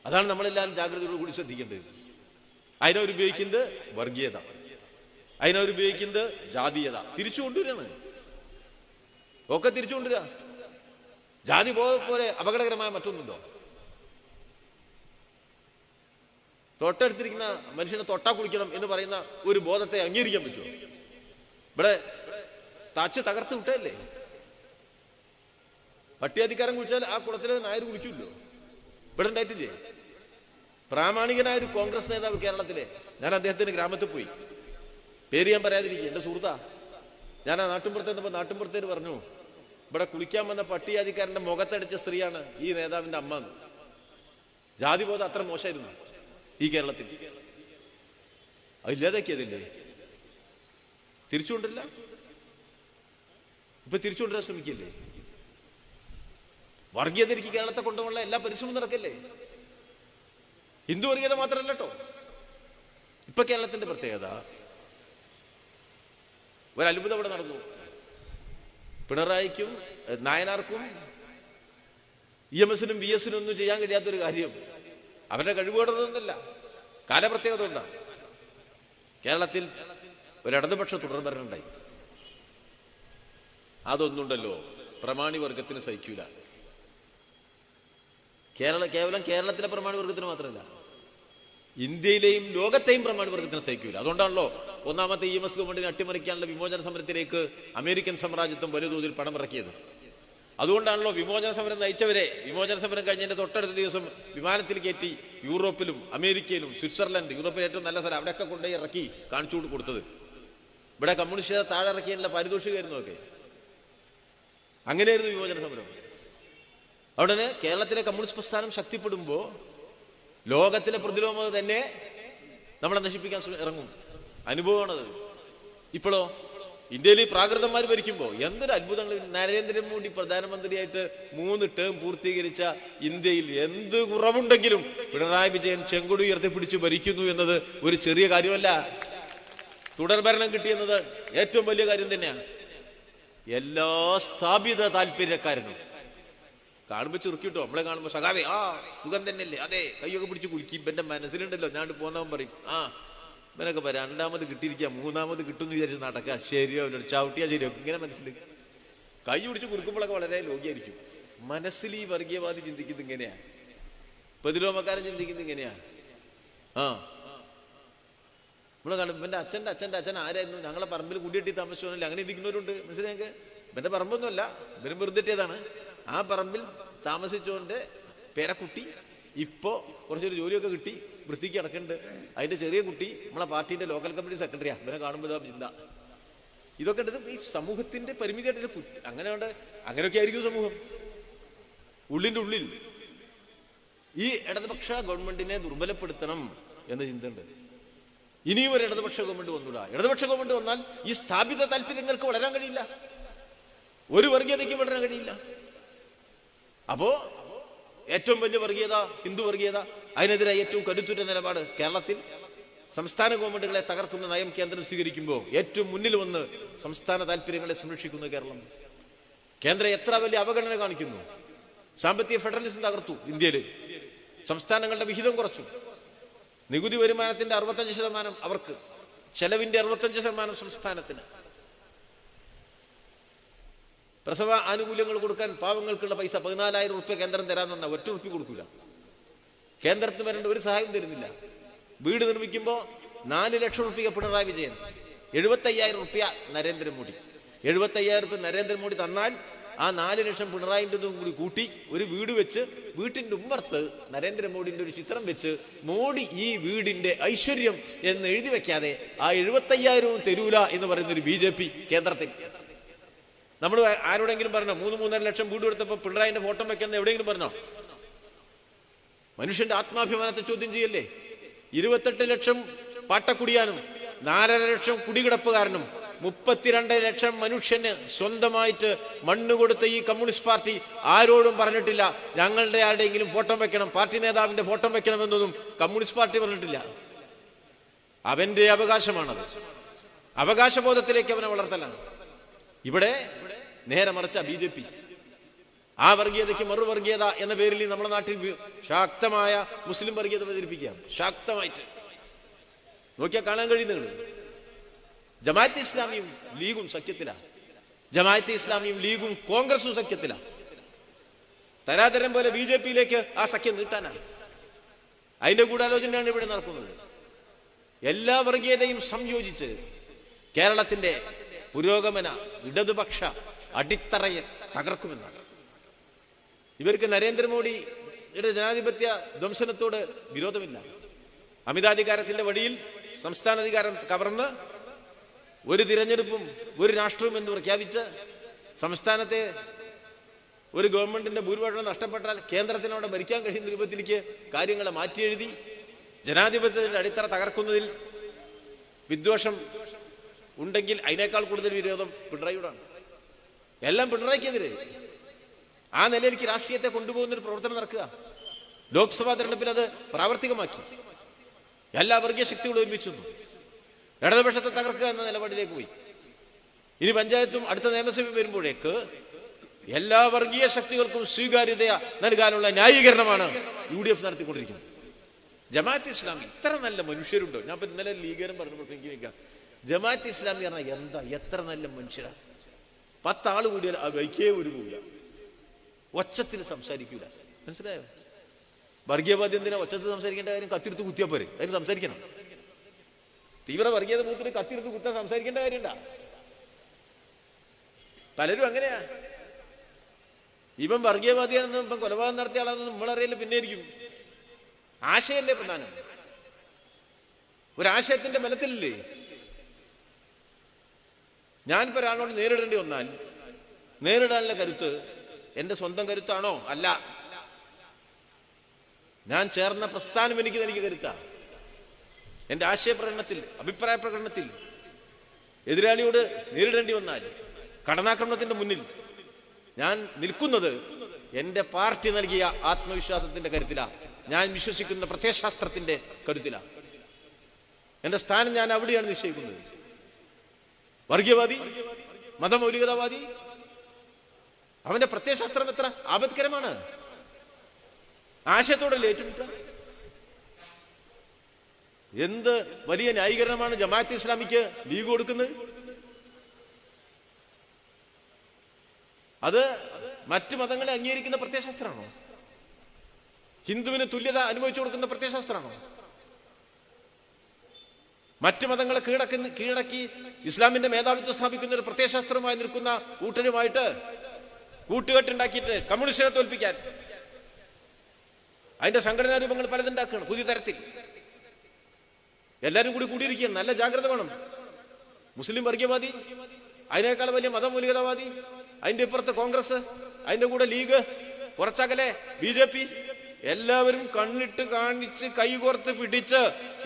അതാണ് നമ്മളെല്ലാം ജാഗ്രതയോടുകൂടി ശ്രദ്ധിക്കേണ്ടത്. അതിനവരുപയോഗിക്കുന്നത് വർഗീയത, അതിനവരുപയോഗിക്കുന്നത് ജാതീയത. തിരിച്ചു കൊണ്ടുവരാണ്, ഒക്കെ തിരിച്ചു കൊണ്ടുവരാ. ജാതി പോലെ അപകടകരമായ മറ്റൊന്നുണ്ടോ? തൊട്ടടുത്തിരിക്കുന്ന മനുഷ്യനെ തൊട്ടാ കുളിക്കണം എന്ന് പറയുന്ന ഒരു ബോധത്തെ അംഗീകരിക്കാൻ പറ്റുമോ? ഇവിടെ തകർത്ത് വിട്ടല്ലേ. പട്ടികജാതിക്കാരൻ കുളിച്ചാൽ ആ കുളത്തിലെ നായർ കുളിക്കുമല്ലോ. ഇവിടെ ഉണ്ടായിട്ടില്ലേ? പ്രാമാണികനായ ഒരു കോൺഗ്രസ് നേതാവ് കേരളത്തിലെ, ഞാൻ അദ്ദേഹത്തിന്റെ ഗ്രാമത്തിൽ പോയി, പേര് ഞാൻ പറയാതിരിക്കുക, എന്റെ സുഹൃത്താ. ഞാൻ ആ നാട്ടിൻപുറത്ത് നാട്ടിൻപുറത്തേര് പറഞ്ഞു, ഇവിടെ കുളിക്കാൻ വന്ന പട്ടികജാതിക്കാരന്റെ മുഖത്തടിച്ച സ്ത്രീയാണ് ഈ നേതാവിന്റെ അമ്മ. ജാതിബോധം അത്ര മോശമായിരുന്നു ഈ കേരളത്തിൽ. അതില്ലാതാക്കിയതില്ലേ? തിരിച്ചുകൊണ്ടില്ല, ഇപ്പൊ തിരിച്ചുകൊണ്ടുവരാൻ ശ്രമിക്കില്ലേ? വർഗീയതയ്ക്ക് കേരളത്തെ കൊണ്ടുപോകാനുള്ള എല്ലാ പരിശ്രമവും നടക്കല്ലേ? ഹിന്ദു വർഗീയത മാത്രമല്ല കേട്ടോ. ഇപ്പൊ കേരളത്തിന്റെ പ്രത്യേകത, ഒരത്ഭുതം ഇവിടെ നടന്നു. പിണറായിക്കും നായനാർക്കും EMS-നും VS-നും ഒന്നും ചെയ്യാൻ കഴിയാത്തൊരു കാര്യം. അവരുടെ കഴിവുകൊണ്ടൊന്നുമല്ല, കാലപ്രത്യേകത കൊണ്ടാണ്. കേരളത്തിൽ ഒരു ഇടതുപക്ഷ തുടർഭരണം ഉണ്ടായി. അതൊന്നുണ്ടല്ലോ പ്രമാണി വർഗത്തിന് സഹിക്കൂല. കേവലം കേരളത്തിലെ പ്രമാണി വർഗത്തിന് മാത്രമല്ല, ഇന്ത്യയിലെയും ലോകത്തെയും പ്രമാണി വർഗത്തിന് സഹിക്കൂല. അതുകൊണ്ടാണല്ലോ ഒന്നാമത്തെ EMS ഗവൺമെന്റിനെ അട്ടിമറിക്കാനുള്ള വിമോചന സമരത്തിലേക്ക് അമേരിക്കൻ സാമ്രാജ്യത്വം വലിയ തോതിൽ പണം ഇറക്കിയത്. അതുകൊണ്ടാണല്ലോ വിമോചന സമരം നയിച്ചവരെ വിമോചന സമരം കഴിഞ്ഞതിന്റെ തൊട്ടടുത്ത ദിവസം വിമാനത്തിൽ കയറ്റി യൂറോപ്പിലും അമേരിക്കയിലും സ്വിറ്റ്സർലൻഡ്, യൂറോപ്പിലെ ഏറ്റവും നല്ല സ്ഥലം, അവിടെയൊക്കെ കൊണ്ടുപോയി ഇറക്കി കാണിച്ചു കൊടുത്തത്. ഇവിടെ കമ്മ്യൂണിസ്റ്റ് താഴെ ഇറക്കിയതിനുള്ള പാരിതോഷികമായിരുന്നു ഒക്കെ. അങ്ങനെയായിരുന്നു വിമോചന സമരം. അവിടെ കേരളത്തിലെ കമ്മ്യൂണിസ്റ്റ് പ്രസ്ഥാനം ശക്തിപ്പെടുമ്പോൾ ലോകത്തിലെ പ്രതിലോമത തന്നെ നമ്മളെ നശിപ്പിക്കാൻ ഇറങ്ങും. അനുഭവമാണത്. ഇപ്പോഴോ ഇന്ത്യയിൽ പ്രാകൃതന്മാർ ഭരിക്കുമ്പോൾ എന്തൊരു അത്ഭുതങ്ങൾ! നരേന്ദ്രമോദി പ്രധാനമന്ത്രിയായിട്ട് 3 ടേം പൂർത്തീകരിച്ച ഇന്ത്യയിൽ എന്ത് കുറവുണ്ടെങ്കിലും പിണറായി വിജയൻ ചെങ്കൊടി ഉയർത്തിപ്പിടിച്ച് ഭരിക്കുന്നു എന്നത് ഒരു ചെറിയ കാര്യമല്ല. തുടർഭരണം കിട്ടിയെന്നത് ഏറ്റവും വലിയ കാര്യം തന്നെയാണ്. എല്ലാ സ്ഥാപിത താല്പര്യക്കാരനും കാണുമ്പോൾ ചുരുക്കിട്ടോ, നമ്മളെ കാണുമ്പോൾ സഖാവേ സുഖം തന്നെയല്ലേ, അതെ, കൈയൊക്കെ പിടിച്ച് കുലുക്കി. ഇവന്റെ മനസ്സിലുണ്ടല്ലോ, ഞാൻ പോന്നവൻ പറയും ഇവനൊക്കെ പറയാം, 2ാമത് കിട്ടിയിരിക്കുക, 3ാമത് കിട്ടുമെന്ന് വിചാരിച്ച് നടക്കുക, ശരിയോ ചവിട്ടിയാ ശരിയോ, ഇങ്ങനെ മനസ്സിൽ കൈ പിടിച്ച് കുറുക്കുമ്പോഴൊക്കെ വളരെ ലോകിയായിരിക്കും. മനസ്സിൽ ഈ വർഗീയവാദി ചിന്തിക്കുന്നത് ഇങ്ങനെയാ, പ്രതിലോമക്കാരൻ ചിന്തിക്കുന്നത് ഇങ്ങനെയാ. നമ്മളെ കാണും ഇവന്റെ അച്ഛൻ്റെ അച്ഛൻ ആരായിരുന്നു, ഞങ്ങളെ പറമ്പിൽ കുടിയെട്ടി താമസിച്ചോന്നില്ല, അങ്ങനെ ചിന്തിക്കുന്നവരുണ്ട്. മനസ്സിലായെങ്കിൽ ഇവന്റെ പറമ്പൊന്നുമല്ല, ഇവരും വെറുതെട്ടിയതാണ്. ആ പറമ്പിൽ താമസിച്ചോന്റെ പേരക്കുട്ടി ഇപ്പോ കുറച്ചൊരു ജോലിയൊക്കെ കിട്ടി വൃത്തിക്ക് കിടക്കുന്നുണ്ട്. അതിന്റെ ചെറിയ കുട്ടി നമ്മളെ പാർട്ടിന്റെ ലോക്കൽ കമ്മിറ്റി സെക്രട്ടറിയാ. ഇവനെ കാണുമ്പോൾ ചിന്ത ഇതൊക്കെ ഈ സമൂഹത്തിന്റെ പരിമിതിയായിട്ട് അങ്ങനെയൊക്കെ ആയിരിക്കും സമൂഹം. ഉള്ളിന്റെ ഉള്ളിൽ ഈ ഇടതുപക്ഷ ഗവൺമെന്റിനെ ദുർബലപ്പെടുത്തണം എന്ന ചിന്തയുണ്ട്. ഇനിയും ഒരു ഇടതുപക്ഷ ഗവൺമെന്റ് വന്നൂടാ. ഇടതുപക്ഷ ഗവൺമെന്റ് വന്നാൽ ഈ സ്ഥാപിത താല്പര്യങ്ങൾക്ക് വളരാൻ കഴിയില്ല, ഒരു വർഗീയതയ്ക്കും വളരാൻ കഴിയില്ല. അപ്പോ ഏറ്റവും വലിയ വർഗീയത ഹിന്ദു വർഗീയത, അതിനെതിരായി ഏറ്റവും കരുത്തുറ്റ നിലപാട് കേരളത്തിൽ സംസ്ഥാന ഗവൺമെന്റുകളെ തകർക്കുന്ന നയം കേന്ദ്രം സ്വീകരിക്കുമ്പോൾ ഏറ്റവും മുന്നിൽ വന്ന് സംസ്ഥാന താല്പര്യങ്ങളെ സംരക്ഷിക്കുന്ന കേരളം. കേന്ദ്രം എത്ര വലിയ അവഗണന കാണിക്കുന്നു. സാമ്പത്തിക ഫെഡറലിസം തകർത്തു. ഇന്ത്യയിൽ സംസ്ഥാനങ്ങളുടെ വിഹിതം കുറച്ചു. നികുതി വരുമാനത്തിന്റെ 65% അവർക്ക്, ചെലവിന്റെ 65% സംസ്ഥാനത്തിന്. പ്രസവ ആനുകൂല്യങ്ങൾ കൊടുക്കാൻ പാവങ്ങൾക്കുള്ള പൈസ 14,000 റുപ്യ കേന്ദ്രം തരാന്ന് പറഞ്ഞാൽ ഒറ്റ റുപ്യ കൊടുക്കൂല. കേന്ദ്രത്തിന് വരേണ്ട ഒരു സഹായം തരുന്നില്ല. വീട് നിർമ്മിക്കുമ്പോൾ 4 ലക്ഷം റുപ്യ പിണറായി വിജയൻ, 75,000 റുപ്യ നരേന്ദ്രമോദി. 75,000 റുപ്യ നരേന്ദ്രമോദി തന്നാൽ ആ 4 ലക്ഷം പിണറായിൻ്റെ കൂടി കൂട്ടി ഒരു വീട് വെച്ച് വീട്ടിന്റെ ഉമ്മർത്ത് നരേന്ദ്രമോദിന്റെ ഒരു ചിത്രം വെച്ച് മോഡി ഈ വീടിന്റെ ഐശ്വര്യം എന്ന് എഴുതി വെക്കാതെ ആ 75,000 തരൂല എന്ന് പറയുന്ന ഒരു BJP കേന്ദ്രത്തിൽ. നമ്മൾ ആരോടെങ്കിലും പറഞ്ഞോ 3-3.5 ലക്ഷം വീട് കൊടുത്തപ്പോൾ പിണറായിന്റെ ഫോട്ടോ വെക്കാൻ എവിടെയെങ്കിലും പറഞ്ഞോ? മനുഷ്യന്റെ ആത്മാഭിമാനത്തെ ചോദ്യം ചെയ്യല്ലേ? 28 ലക്ഷം പാട്ടക്കുടിയാനും 4.5 ലക്ഷം കുടികിടപ്പുകാരനും 32 ലക്ഷം മനുഷ്യന് സ്വന്തമായിട്ട് മണ്ണ് കൊടുത്ത ഈ കമ്മ്യൂണിസ്റ്റ് പാർട്ടി ആരോടും പറഞ്ഞിട്ടില്ല ഞങ്ങളുടെ ആരുടെയെങ്കിലും ഫോട്ടോ വെക്കണം, പാർട്ടി നേതാവിന്റെ ഫോട്ടോ വെക്കണം എന്നൊന്നും കമ്മ്യൂണിസ്റ്റ് പാർട്ടി പറഞ്ഞിട്ടില്ല. അവന്റെ അവകാശമാണത്. അവകാശബോധത്തിലേക്ക് അവനെ വളർത്തലാണ്. ഇവിടെ നേരെ മറിച്ച BJP ആ വർഗീയതയ്ക്ക് മറുവർഗീയത എന്ന പേരിൽ നമ്മുടെ നാട്ടിൽ ശക്തമായ മുസ്ലിം വർഗീയത പ്രചരിപ്പിക്കുകയാണ്. ശക്തമായിട്ട് നോക്കിയാൽ കാണാൻ കഴിയുന്നത്. ജമാഅത്തെ ഇസ്ലാമിയും ലീഗും സഖ്യത്തിലാണ്. ജമാഅത്തെ ഇസ്ലാമിയും ലീഗും കോൺഗ്രസും സഖ്യത്തിലാണ്. തരാതരം പോലെ BJP-യിലേക്ക് ആ സഖ്യം നീട്ടാനാണ്. അതിന്റെ ഗൂഢാലോചനയാണ് ഇവിടെ നടക്കുന്നത്. എല്ലാ വർഗീയതയും സംയോജിച്ച് കേരളത്തിന്റെ പുരോഗമന ഇടതുപക്ഷ അടിത്തറയെ തകർക്കുമെന്നാണ്. ഇവർക്ക് നരേന്ദ്രമോദിയുടെ ജനാധിപത്യ ധ്വംസനത്തോട് വിരോധമില്ല. അമിതാധികാരത്തിന്റെ വടിയിൽ സംസ്ഥാനാധികാരം കവർന്ന് ഒരു തിരഞ്ഞെടുപ്പും ഒരു രാഷ്ട്രവും എന്ന് പ്രഖ്യാപിച്ച് സംസ്ഥാനത്തെ ഒരു ഗവൺമെന്റിന്റെ ഭൂരിപക്ഷം നഷ്ടപ്പെട്ടാൽ കേന്ദ്രത്തിനവിടെ ഭരിക്കാൻ കഴിയുന്ന രൂപത്തിലേക്ക് കാര്യങ്ങളെ മാറ്റിയെഴുതി ജനാധിപത്യത്തിന്റെ അടിത്തറ തകർക്കുന്നതിൽ വിദ്വേഷം ഉണ്ടെങ്കിൽ അതിനേക്കാൾ കൂടുതൽ വിരോധം പിണറായിയോടാണ്. എല്ലാം പിണറായിക്കെതിരെ. ആ നിലയിലേക്ക് രാഷ്ട്രീയത്തെ കൊണ്ടുപോകുന്ന ഒരു പ്രവർത്തനം നടക്കുക. ലോക്സഭാ തെരഞ്ഞെടുപ്പിൽ അത് പ്രാവർത്തികമാക്കി. എല്ലാ വർഗീയ ശക്തികളും ഒരുമിച്ചു ഇടതുപക്ഷത്തെ തകർക്കുക എന്ന നിലപാടിലേക്ക് പോയി. ഇനി പഞ്ചായത്തും അടുത്ത നിയമസഭയും വരുമ്പോഴേക്ക് എല്ലാ വർഗീയ ശക്തികൾക്കും സ്വീകാര്യത നൽകാനുള്ള ന്യായീകരണമാണ് UDF നടത്തിക്കൊണ്ടിരിക്കുന്നത്. ജമാഅത്ത് ഇസ്ലാമി ഇത്ര നല്ല മനുഷ്യരുണ്ടോ? ഞാൻ ഇന്നലെ ലീഗരും പറഞ്ഞപ്പോൾ എനിക്ക് നിൽക്കാം. ജമാഅത്ത് ഇസ്ലാമി പറഞ്ഞാൽ എന്താ, എത്ര നല്ല മനുഷ്യരാ. 10 ആള് കൂടിയാൽ ആ വൈക്കേ ഒരു പോവില്ല, ഒച്ചത്തിൽ സംസാരിക്കൂല. മനസ്സിലായോ? വർഗീയവാദി എന്തിനാ ഒച്ചത്തിൽ സംസാരിക്കേണ്ട കാര്യം? കത്തിയെടുത്ത് കുത്തിയാ പോരെ, അതിന് സംസാരിക്കണം. തീവ്ര വർഗീയത മൂത്തിന് കത്തിയെടുത്ത് കുത്താൻ സംസാരിക്കേണ്ട കാര്യമുണ്ടാ? പലരും അങ്ങനെയാ. ഇവൻ വർഗീയവാദിയാണെന്നും ഇപ്പം കൊലപാതകം നടത്തിയ ആളാണെന്നും നമ്മളറിയില്ല. പിന്നെ ആയിരിക്കും ആശയല്ലേ പ്രധാനം. ഒരാശയത്തിന്റെ ബലത്തിലല്ലേ. ഞാനിപ്പോ ഒരാളോട് നേരിടേണ്ടി വന്നാൽ നേരിടാനുള്ള കരുത്ത് എന്റെ സ്വന്തം കരുത്താണോ? അല്ല. ഞാൻ ചേർന്ന പ്രസ്ഥാനം എനിക്ക് കരുത്താ. എന്റെ ആശയപ്രകടനത്തിൽ, അഭിപ്രായ പ്രകടനത്തിൽ എതിരാളിയോട് നേരിടേണ്ടി വന്നാൽ കടന്നാക്രമണത്തിന്റെ മുന്നിൽ ഞാൻ നിൽക്കുന്നത് എന്റെ പാർട്ടി നൽകിയ ആത്മവിശ്വാസത്തിന്റെ കരുത്തിലാ. ഞാൻ വിശ്വസിക്കുന്ന പ്രത്യയശാസ്ത്രത്തിന്റെ കരുത്തിലാ. എന്റെ സ്ഥാനം ഞാൻ അവിടെയാണ് നിശ്ചയിക്കുന്നത്. വർഗീയവാദി, മതമൗലികതാവാദി, അവന്റെ പ്രത്യയശാസ്ത്രം എത്ര ആപത്കരമാണ്. ആശയത്തോടല്ലേ ഏറ്റുമുട്ടുക. എന്ത് വലിയ ന്യായീകരണമാണ് ജമാഅത്തെ ഇസ്ലാമിക്ക് ലീഗ് കൊടുക്കുന്നത്. അത് മറ്റു മതങ്ങളെ അംഗീകരിക്കുന്ന പ്രത്യയശാസ്ത്രമാണോ? ഹിന്ദുവിന് തുല്യത അനുഭവിച്ചു കൊടുക്കുന്ന പ്രത്യയശാസ്ത്രമാണോ? മറ്റു മതങ്ങളെ കീഴടക്കി ഇസ്ലാമിന്റെ മേധാവിത്വം സ്ഥാപിക്കുന്ന ഒരു പ്രത്യയശാസ്ത്രവുമായി നിൽക്കുന്ന കൂട്ടരുമായിട്ട് കൂട്ടുകെട്ടുണ്ടാക്കിയിട്ട് കമ്മ്യൂണിസ്റ്റിനെ തോൽപ്പിക്കാൻ അതിന്റെ സംഘടനാ രൂപങ്ങൾ പലതുണ്ടാക്കുകയാണ് പുതിയ തരത്തിൽ. എല്ലാവരും കൂടിയിരിക്കുകയാണ്. നല്ല ജാഗ്രത വേണം. മുസ്ലിം വർഗീയവാദി, അതിനേക്കാൾ വലിയ മതമൂലികതാവാദി, അതിന്റെ ഇപ്പുറത്ത് കോൺഗ്രസ്, അതിന്റെ കൂടെ ലീഗ്, കുറച്ചകലെ BJP, എല്ലാവരും കണ്ണിട്ട് കാണിച്ച് കൈകോർത്ത് പിടിച്ച്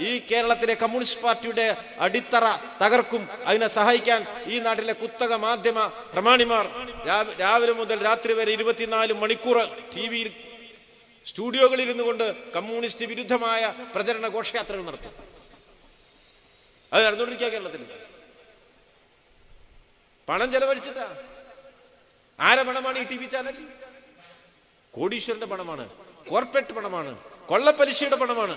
ഈ കേരളത്തിലെ കമ്മ്യൂണിസ്റ്റ് പാർട്ടിയുടെ അടിത്തറ തകർക്കും. അതിനെ സഹായിക്കാൻ ഈ നാട്ടിലെ കുത്തക മാധ്യമ പ്രമാണിമാർ രാവിലെ മുതൽ രാത്രി വരെ 24 മണിക്കൂർ TV സ്റ്റുഡിയോകളിൽ ഇരുന്നു കൊണ്ട് കമ്മ്യൂണിസ്റ്റ് വിരുദ്ധമായ പ്രചരണ ഘോഷയാത്രകൾ നടത്തും. അത് നടന്നുകൊണ്ടിരിക്കുക കേരളത്തിൽ. പണം ചെലവഴിച്ചിട്ടാ. ആരെ പണമാണ് ഈ TV ചാനൽ? കോടീശ്വരന്റെ പണമാണ്, കോർപ്പറേറ്റ് പണമാണ്, കൊള്ളപ്പലിശയുടെ പണമാണ്,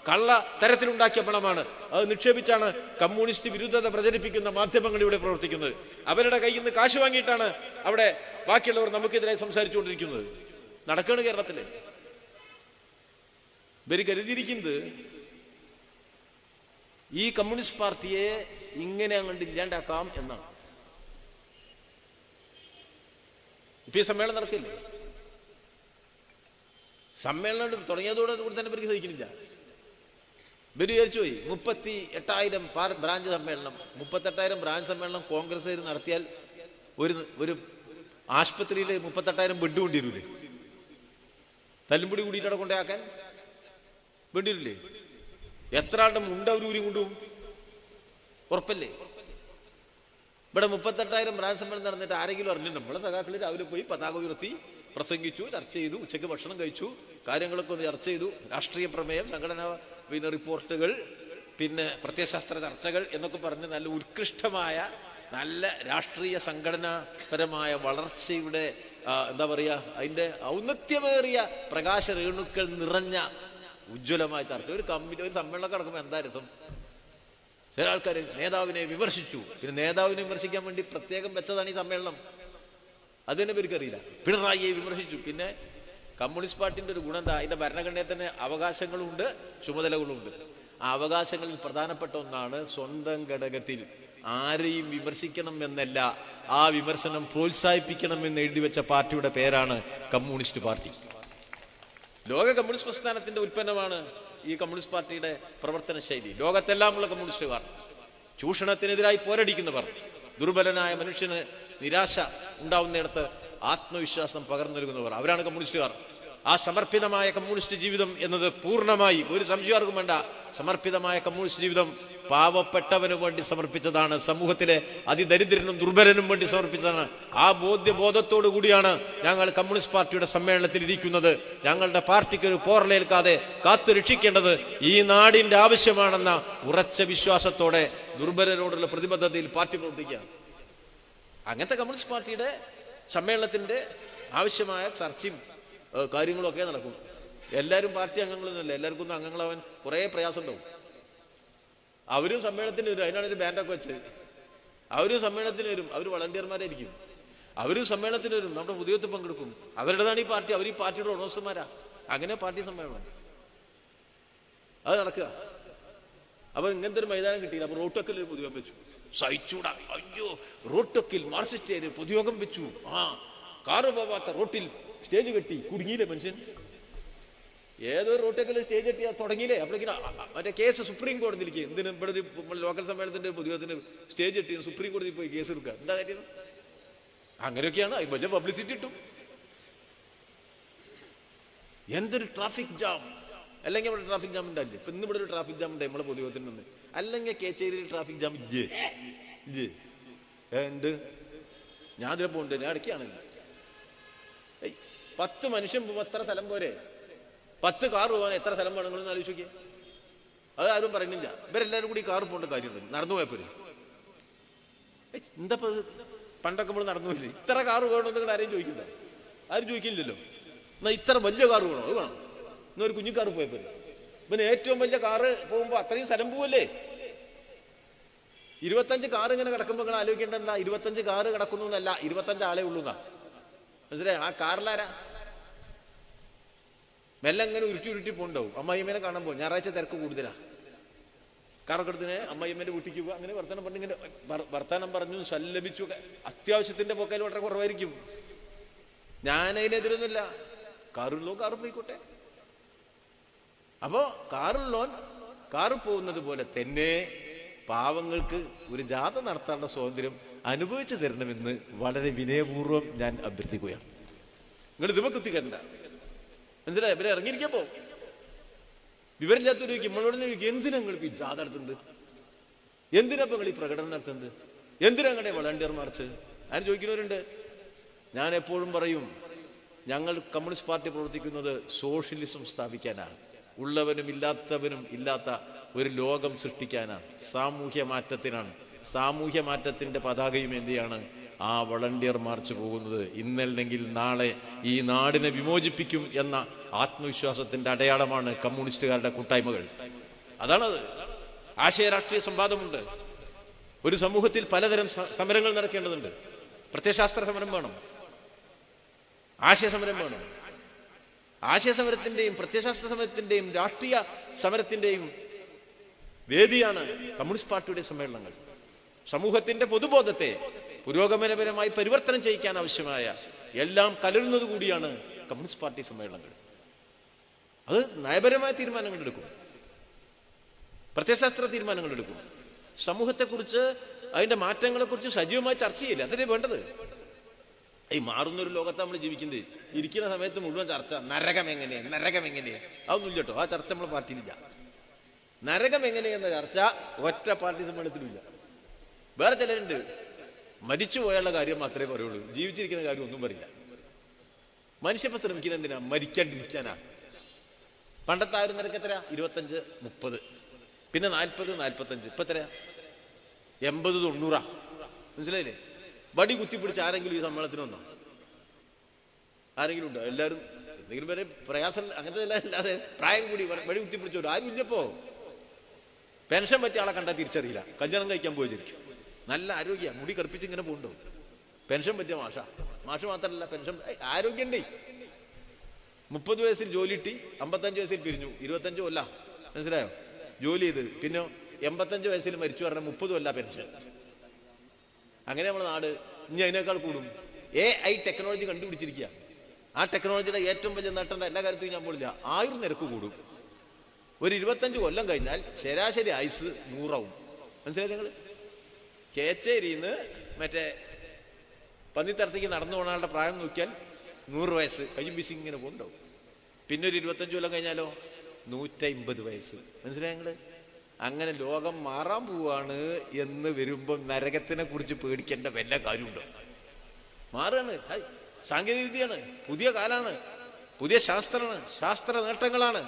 കള്ള തരത്തിലുണ്ടാക്കിയ പണമാണ്. അത് നിക്ഷേപിച്ചാണ് കമ്മ്യൂണിസ്റ്റ് വിരുദ്ധത പ്രചരിപ്പിക്കുന്ന മാധ്യമങ്ങൾ ഇവിടെ പ്രവർത്തിക്കുന്നത്. അവരുടെ കയ്യിൽ നിന്ന് കാശ് വാങ്ങിയിട്ടാണ് അവിടെ ബാക്കിയുള്ളവർ നമുക്കെതിരായി സംസാരിച്ചുകൊണ്ടിരിക്കുന്നത്. നടക്കുകയാണ് കേരളത്തില്. ഇവര് കരുതിയിരിക്കുന്നത് ഈ കമ്മ്യൂണിസ്റ്റ് പാർട്ടിയെ ഇങ്ങനെ അങ്ങോട്ട് ഇല്ലാണ്ടാക്കാം എന്നാണ്. ഇപ്പൊ ഈ സമ്മേളനം നടക്കില്ലേ? സമ്മേളനം തുടങ്ങിയതോടെ തന്നെ ഇവർക്ക് സഹിക്കുന്നില്ല. ഇവര് വിചാരിച്ചു പോയി 38,000 ബ്രാഞ്ച് സമ്മേളനം, 38,000 ബ്രാഞ്ച് സമ്മേളനം കോൺഗ്രസ് നടത്തിയാൽ ഒരു ആശുപത്രിയിൽ 38,000 ബെഡ് കൊണ്ടിരൂലേ? തല്ലുംപിടി കൂടിയിട്ട് അവിടെ കൊണ്ടേക്കാൻ വേണ്ടിയില്ലേ? എത്ര ആളുടെ മുണ്ട ഒരു ഊരി കൊണ്ടുപോകും? ഉറപ്പല്ലേ? ഇവിടെ 38,000 ബ്രാഞ്ച് സമ്മേളനം നടന്നിട്ട് ആരെങ്കിലും അറിഞ്ഞു? നമ്മളെ സഖാക്കൾ രാവിലെ പോയി പതാക ഉയർത്തി പ്രസംഗിച്ചു, ചർച്ച ചെയ്തു, ഉച്ചയ്ക്ക് ഭക്ഷണം കഴിച്ചു, കാര്യങ്ങളൊക്കെ ഒന്ന് ചർച്ച ചെയ്തു. രാഷ്ട്രീയ പ്രമേയം, സംഘടനാ റിപ്പോർട്ടുകൾ, പിന്നെ പ്രത്യയശാസ്ത്ര ചർച്ചകൾ എന്നൊക്കെ പറഞ്ഞ് നല്ല ഉത്കൃഷ്ടമായ നല്ല രാഷ്ട്രീയ സംഘടനാപരമായ വളർച്ചയുടെ എന്താ പറയുക, അതിൻ്റെ ഔന്നത്യമേറിയ പ്രകാശ രേണുക്കൾ നിറഞ്ഞ ഉജ്ജ്വലമായ ചർച്ച. ഒരു സമ്മേളനം നടക്കുമ്പോൾ എന്താ രസം? ചില ആൾക്കാർ നേതാവിനെ വിമർശിച്ചു. പിന്നെ നേതാവിനെ വിമർശിക്കാൻ വേണ്ടി പ്രത്യേകം വെച്ചതാണ് ഈ സമ്മേളനം. അതിനെ പേർക്കറിയില്ല. പിണറായിയെ വിമർശിച്ചു. പിന്നെ കമ്മ്യൂണിസ്റ്റ് പാർട്ടിന്റെ ഒരു ഗുണം എന്താ? അതിന്റെ ഭരണഘടനയിൽ തന്നെ അവകാശങ്ങളുണ്ട്, ചുമതലകളുണ്ട്. ആ അവകാശങ്ങളിൽ പ്രധാനപ്പെട്ട ഒന്നാണ് സ്വന്തം ഘടകത്തിൽ ആരെയും വിമർശിക്കണം എന്നല്ല, ആ വിമർശനം പ്രോത്സാഹിപ്പിക്കണം എന്ന് എഴുതി വെച്ച പാർട്ടിയുടെ പേരാണ് കമ്മ്യൂണിസ്റ്റ് പാർട്ടി. ലോക കമ്മ്യൂണിസ്റ്റ് പ്രസ്ഥാനത്തിന്റെ ഉൽപ്പന്നമാണ് ഈ കമ്മ്യൂണിസ്റ്റ് പാർട്ടിയുടെ പ്രവർത്തന ശൈലി. ലോകത്തെല്ലാമുള്ള കമ്മ്യൂണിസ്റ്റുകാർ, ചൂഷണത്തിനെതിരായി പോരടിക്കുന്നവർ, ദുർബലനായ മനുഷ്യന് നിരാശ ഉണ്ടാവുന്നിടത്ത് ആത്മവിശ്വാസം പകർന്നു നൽകുന്നവർ അവരാണ് കമ്മ്യൂണിസ്റ്റുകാർ. ആ സമർപ്പിതമായ കമ്മ്യൂണിസ്റ്റ് ജീവിതം എന്നത് പൂർണ്ണമായി ഒരു സംശയാർക്കും വേണ്ട, സമർപ്പിതമായ കമ്മ്യൂണിസ്റ്റ് ജീവിതം പാവപ്പെട്ടവന് വേണ്ടി സമർപ്പിച്ചതാണ്, സമൂഹത്തിലെ അതിദരിദ്രനും ദുർബലനും വേണ്ടി സമർപ്പിച്ചതാണ്. ആ ബോധത്തോടു കൂടിയാണ് ഞങ്ങൾ കമ്മ്യൂണിസ്റ്റ് പാർട്ടിയുടെ സമ്മേളനത്തിൽ ഇരിക്കുന്നത്. ഞങ്ങളുടെ പാർട്ടിക്ക് ഒരു പോറലേൽക്കാതെ കാത്തു രക്ഷിക്കേണ്ടത് ഈ നാടിന്റെ ആവശ്യമാണെന്ന ഉറച്ച വിശ്വാസത്തോടെ ദുർബലരോടുള്ള പ്രതിബദ്ധതയിൽ പാർട്ടി പ്രവർത്തിക്കുക. അങ്ങനത്തെ കമ്മ്യൂണിസ്റ്റ് പാർട്ടിയുടെ സമ്മേളനത്തിന്റെ ആവശ്യമായ ചർച്ചയും കാര്യങ്ങളൊക്കെ നടക്കും. എല്ലാവരും പാർട്ടി അംഗങ്ങളൊന്നുമല്ല, എല്ലാവർക്കും ഒന്നും അംഗങ്ങളാവാൻ കുറേ പ്രയാസം ഉണ്ടാവും. അവരും സമ്മേളനത്തിന് വരും, അതിനാണ് ഒരു ബാൻഡൊക്കെ വെച്ച് അവരും സമ്മേളനത്തിന് വരും. അവർ വളണ്ടിയർമാരായിരിക്കും, അവരും സമ്മേളനത്തിന് വരും, നമ്മുടെ പുതിയത്തിൽ പങ്കെടുക്കും. അവരുടേതാണ് ഈ പാർട്ടി, അവർ ഈ പാർട്ടിയുടെ ഉടമസ്ഥന്മാരാ. അങ്ങനെ പാർട്ടി സമ്മേളനം അത് നടക്കുക. അവർ ഇങ്ങനത്തെ ഒരു മൈതാനം കിട്ടിയില്ല. അപ്പൊ റോട്ടക്കിൽ ഒരു പൊതുയോഗം വെച്ചു. സഹിച്ചൂടാ, അയ്യോ റോട്ടക്കിൽ മാർക്സിസ്റ്റ് പൊതുയോഗം വെച്ചു. കാറ് പോവാത്ത റോട്ടിൽ സ്റ്റേജ് കെട്ടി, കുടുങ്ങിയില്ലേ മനുഷ്യൻ? ഏതോ റോട്ടക്കിൽ സ്റ്റേജ് കെട്ടിയാൽ തുടങ്ങിയില്ലേ? അപ്പോഴേക്കും മറ്റേ കേസ് സുപ്രീം കോടതിയിലേക്ക്. എന്തിനും ഇവിടെ ഒരു ലോക്കൽ സമ്മേളനത്തിന്റെ പൊതുയോഗത്തിന് സ്റ്റേജ് കെട്ടി സുപ്രീം കോടതിയിൽ പോയി കേസ് എടുക്കുക. എന്താ കാര്യം? അങ്ങനെയൊക്കെയാണ്. വലിയ പബ്ലിസിറ്റി ഇട്ടു. എന്തൊരു ട്രാഫിക് ജാം! അല്ലെങ്കിൽ ഇവിടെ ട്രാഫിക് ജാം ഉണ്ടായില്ലേ? ഇപ്പൊ ഇന്ന് ഇവിടെ ഒരു ട്രാഫിക് ജാം ഉണ്ട് നമ്മളെ പൊതുയോഗത്തിന് നിന്ന്. അല്ലെങ്കിൽ കേച്ചേരിയിൽ ട്രാഫിക് ജാം ഇല്ലേ? ഉണ്ട്. ഞാൻ ഇതിലെ പോകണ്ട്, ഞാൻ ഇടയ്ക്കാണെങ്കിൽ 10 മനുഷ്യൻ പോകുമ്പോൾ എത്ര സ്ഥലം പോരെ? 10 കാർ പോകാൻ എത്ര സ്ഥലം വേണമെന്ന് ആലോചിച്ച് നോക്കിയേ. അത് ആരും പറയുന്നില്ല. ഇവരെല്ലാവരും കൂടി കാർ പോകേണ്ട കാര്യമുണ്ട്. നടന്നു പോയപ്പോരെ എന്താ പണ്ടൊക്കെ നമ്മൾ നടന്നു പോയില്ലേ? ഇത്ര കാർ വേണമെന്ന് നിങ്ങൾ ആരെയും ചോദിക്കില്ല, ആരും ചോദിക്കില്ലല്ലോ. എന്നാൽ ഇത്ര വലിയ കാർ വേണോ? അത് വേണം. എന്നൊരു കുഞ്ഞു കാർ പോയപ്പോരെ. പിന്നെ ഏറ്റവും വലിയ കാറ് പോകുമ്പോൾ അത്രയും സ്ഥലം പോവല്ലേ? 25 കാർ ഇങ്ങനെ കിടക്കുമ്പോൾ നിങ്ങൾ ആലോചിക്കേണ്ട എന്താ? 25 കാറ് കിടക്കുന്നു എന്നല്ല, 25 ആളെ ഉള്ളൂ എന്നാ. മനസ്സിലായി? ആ കാറിലാരാ? മെല്ലെ അങ്ങനെ ഉരുട്ടി പോണ്ടാവും. അമ്മായിമ്മേനെ കാണാൻ പോകും. ഞായറാഴ്ച തിരക്ക് കൂടുതലാ. കാറൊക്കെ എടുത്തിന് അമ്മായിമ്മേന്റെ വീട്ടിക്ക് പോകുക. അങ്ങനെ വർത്തമാനം പറഞ്ഞ് ഇങ്ങനെ വർത്തമാനം പറഞ്ഞു സല്ലപിച്ചു. അത്യാവശ്യത്തിന്റെ പോക്കയിൽ വളരെ കുറവായിരിക്കും. ഞാൻ അതിനെതിരൊന്നുമില്ല. കാറുള്ളോ കാറ് പോയിക്കോട്ടെ. അപ്പോ കാറുള്ളോൻ കാറ് പോകുന്നത് പോലെ തന്നെ പാവങ്ങൾക്ക് ഒരു ജാഥ നടത്താനുള്ള സ്വാതന്ത്ര്യം അനുഭവിച്ചു തരണമെന്ന് വളരെ വിനയപൂർവ്വം ഞാൻ അഭ്യർത്ഥിക്കുകയാണ്. നിങ്ങൾ ഇതുമ കുത്തിക്കണ്ട. മനസ്സിലായി? ഇവരെ ഇറങ്ങിയിരിക്കപ്പോ വിവരമില്ലാത്തൊരു നമ്മളോട് എന്തിനാ നിങ്ങൾ ഈ ജാഥ നടത്തുന്നത്? എന്തിനാ നിങ്ങൾ ഈ പ്രകടനം നടത്തുന്നത്? എന്തിനാ നിങ്ങളുടെ വളണ്ടിയർ മാർച്ച്? ഞാൻ ചോദിക്കുന്നവരുണ്ട്. ഞാൻ എപ്പോഴും പറയും, ഞങ്ങൾ കമ്മ്യൂണിസ്റ്റ് പാർട്ടി പ്രവർത്തിക്കുന്നത് സോഷ്യലിസം സ്ഥാപിക്കാനാണ്, ഉള്ളവനും ഇല്ലാത്തവനും ഇല്ലാത്ത ഒരു ലോകം സൃഷ്ടിക്കാനാണ്, സാമൂഹ്യ മാറ്റത്തിനാണ്. സാമൂഹ്യ മാറ്റത്തിന്റെ പതാകയും എന്തിയാണ്? ആ വളണ്ടിയർ മാർച്ച് പോകുന്നത് ഇന്നല്ലെങ്കിൽ നാളെ ഈ നാടിനെ വിമോചിപ്പിക്കും എന്ന ആത്മവിശ്വാസത്തിന്റെ അടയാളമാണ് കമ്മ്യൂണിസ്റ്റുകാരുടെ കൂട്ടായ്മകൾ. അതാണത്. ആശയരാഷ്ട്രീയ സംവാദമുണ്ട്. ഒരു സമൂഹത്തിൽ പലതരം സമരങ്ങൾ നടക്കേണ്ടതുണ്ട്. പ്രത്യയശാസ്ത്ര സമരം വേണം, ആശയസമരം വേണം. ആശയസമരത്തിന്റെയും പ്രത്യയശാസ്ത്ര സമരത്തിന്റെയും രാഷ്ട്രീയ സമരത്തിന്റെയും വേദിയാണ് കമ്മ്യൂണിസ്റ്റ് പാർട്ടിയുടെ സമ്മേളനങ്ങൾ. സമൂഹത്തിന്റെ പൊതുബോധത്തെ പുരോഗമനപരമായി പരിവർത്തനം ചെയ്യിക്കാൻ ആവശ്യമായ എല്ലാം കലരുന്നത് കൂടിയാണ് കമ്മ്യൂണിസ്റ്റ് പാർട്ടി സമ്മേളനങ്ങൾ. അത് നയപരമായ തീരുമാനങ്ങൾ എടുക്കും, പ്രത്യയശാസ്ത്ര തീരുമാനങ്ങൾ എടുക്കും, സമൂഹത്തെക്കുറിച്ച് അതിന്റെ മാറ്റങ്ങളെക്കുറിച്ച് സജീവമായി ചർച്ച ചെയ്യില്ല. അതല്ലേ വേണ്ടത്. ഈ മാറുന്നൊരു ലോകത്ത് നമ്മൾ ജീവിക്കുന്നത്. ഇരിക്കുന്ന സമയത്ത് മുഴുവൻ ചർച്ച നരകം എങ്ങനെയാണ്, നരകം എങ്ങനെയാണ്, അതൊന്നും ഇല്ല കേട്ടോ. ആ ചർച്ച നമ്മളെ പാർട്ടിയിലില്ല. നരകം എങ്ങനെയെന്ന ചർച്ച ഒറ്റ പാർട്ടി സമ്മേളനത്തിലുമില്ല. വേറെ ചിലരുണ്ട്, മരിച്ചു പോയുള്ള കാര്യം മാത്രമേ പറയുള്ളൂ, ജീവിച്ചിരിക്കുന്ന കാര്യം ഒന്നും പറയില്ല. മനുഷ്യപ്പ ശ്രമിക്കുന്നത് എന്തിനാ? മരിക്കാണ്ടിരിക്കാനാ. പണ്ടത്തെ ആ ഒരു നിരക്ക് എത്രയാ? 25, 30, പിന്നെ 40, 45, ഇപ്പൊ എത്രയാ? 80, 90. മനസ്സിലായില്ലേ? വടി കുത്തിപ്പിടിച്ച് ആരെങ്കിലും ഈ സമ്മേളനത്തിന് വന്നോ? ആരെങ്കിലും ഉണ്ടോ? എല്ലാവരും എന്തെങ്കിലും വരെ പ്രയാസം അങ്ങനത്തെ അല്ലാതെ പ്രായം കൂടി വടി കുത്തിപ്പിടിച്ചോരും ആരും ഇല്ലപ്പോ. പെൻഷൻ പറ്റിയ ആളെ കണ്ടാൽ തിരിച്ചറിയില്ല. കല്യാണം കഴിക്കാൻ പോയിരിക്കും. നല്ല ആരോഗ്യ, മുടി കറുപ്പിച്ച് ഇങ്ങനെ പോകണ്ടോ. പെൻഷൻ പറ്റിയ മാഷ് മാത്രമല്ല, പെൻഷൻ ആരോഗ്യണ്ടേ. 30 വയസ്സിൽ ജോലി കിട്ടി, 55 വയസ്സിൽ പിരിഞ്ഞു, 25 കൊല്ല. മനസ്സിലായോ? ജോലി ചെയ്ത് പിന്നെ 85 വയസ്സിൽ മരിച്ചു പറഞ്ഞാൽ 30 കൊല്ല പെൻഷൻ. അങ്ങനെ നമ്മുടെ നാട് ഇനി അതിനേക്കാൾ കൂടും. AI ടെക്നോളജി കണ്ടുപിടിച്ചിരിക്കുക. ആ ടെക്നോളജിയുടെ ഏറ്റവും വലിയ നേട്ടം എല്ലാ കാര്യത്തിലും ഞാൻ പോലില്ല, 1000 നിരക്ക് കൂടും. ഒരു 25 കൊല്ലം കഴിഞ്ഞാൽ ശരാശരി ആയുസ് 100 ആവും. മനസ്സിലായി? നിങ്ങൾ കേച്ചേരിന്ന് മറ്റേ പന്നിത്തരത്തേക്ക് നടന്നു പോകുന്ന ആളുടെ പ്രായം നോക്കിയാൽ 100 വയസ്സ് കയ്യും വീശി ഇങ്ങനെ പോകുന്നുണ്ടാവും. പിന്നെ ഒരു 25 കൊല്ലം കഴിഞ്ഞാലോ 150 വയസ്സ്. മനസ്സിലായി ഞങ്ങള്? അങ്ങനെ ലോകം മാറാൻ പോവാണ് എന്ന് വരുമ്പോൾ നരകത്തിനെ കുറിച്ച് പേടിക്കേണ്ട വല്ല കാര്യമുണ്ടോ? മാറാണ്, സാങ്കേതിക വിദ്യയാണ്, പുതിയ കാലാണ്, പുതിയ ശാസ്ത്രമാണ്, ശാസ്ത്ര നേട്ടങ്ങളാണ്.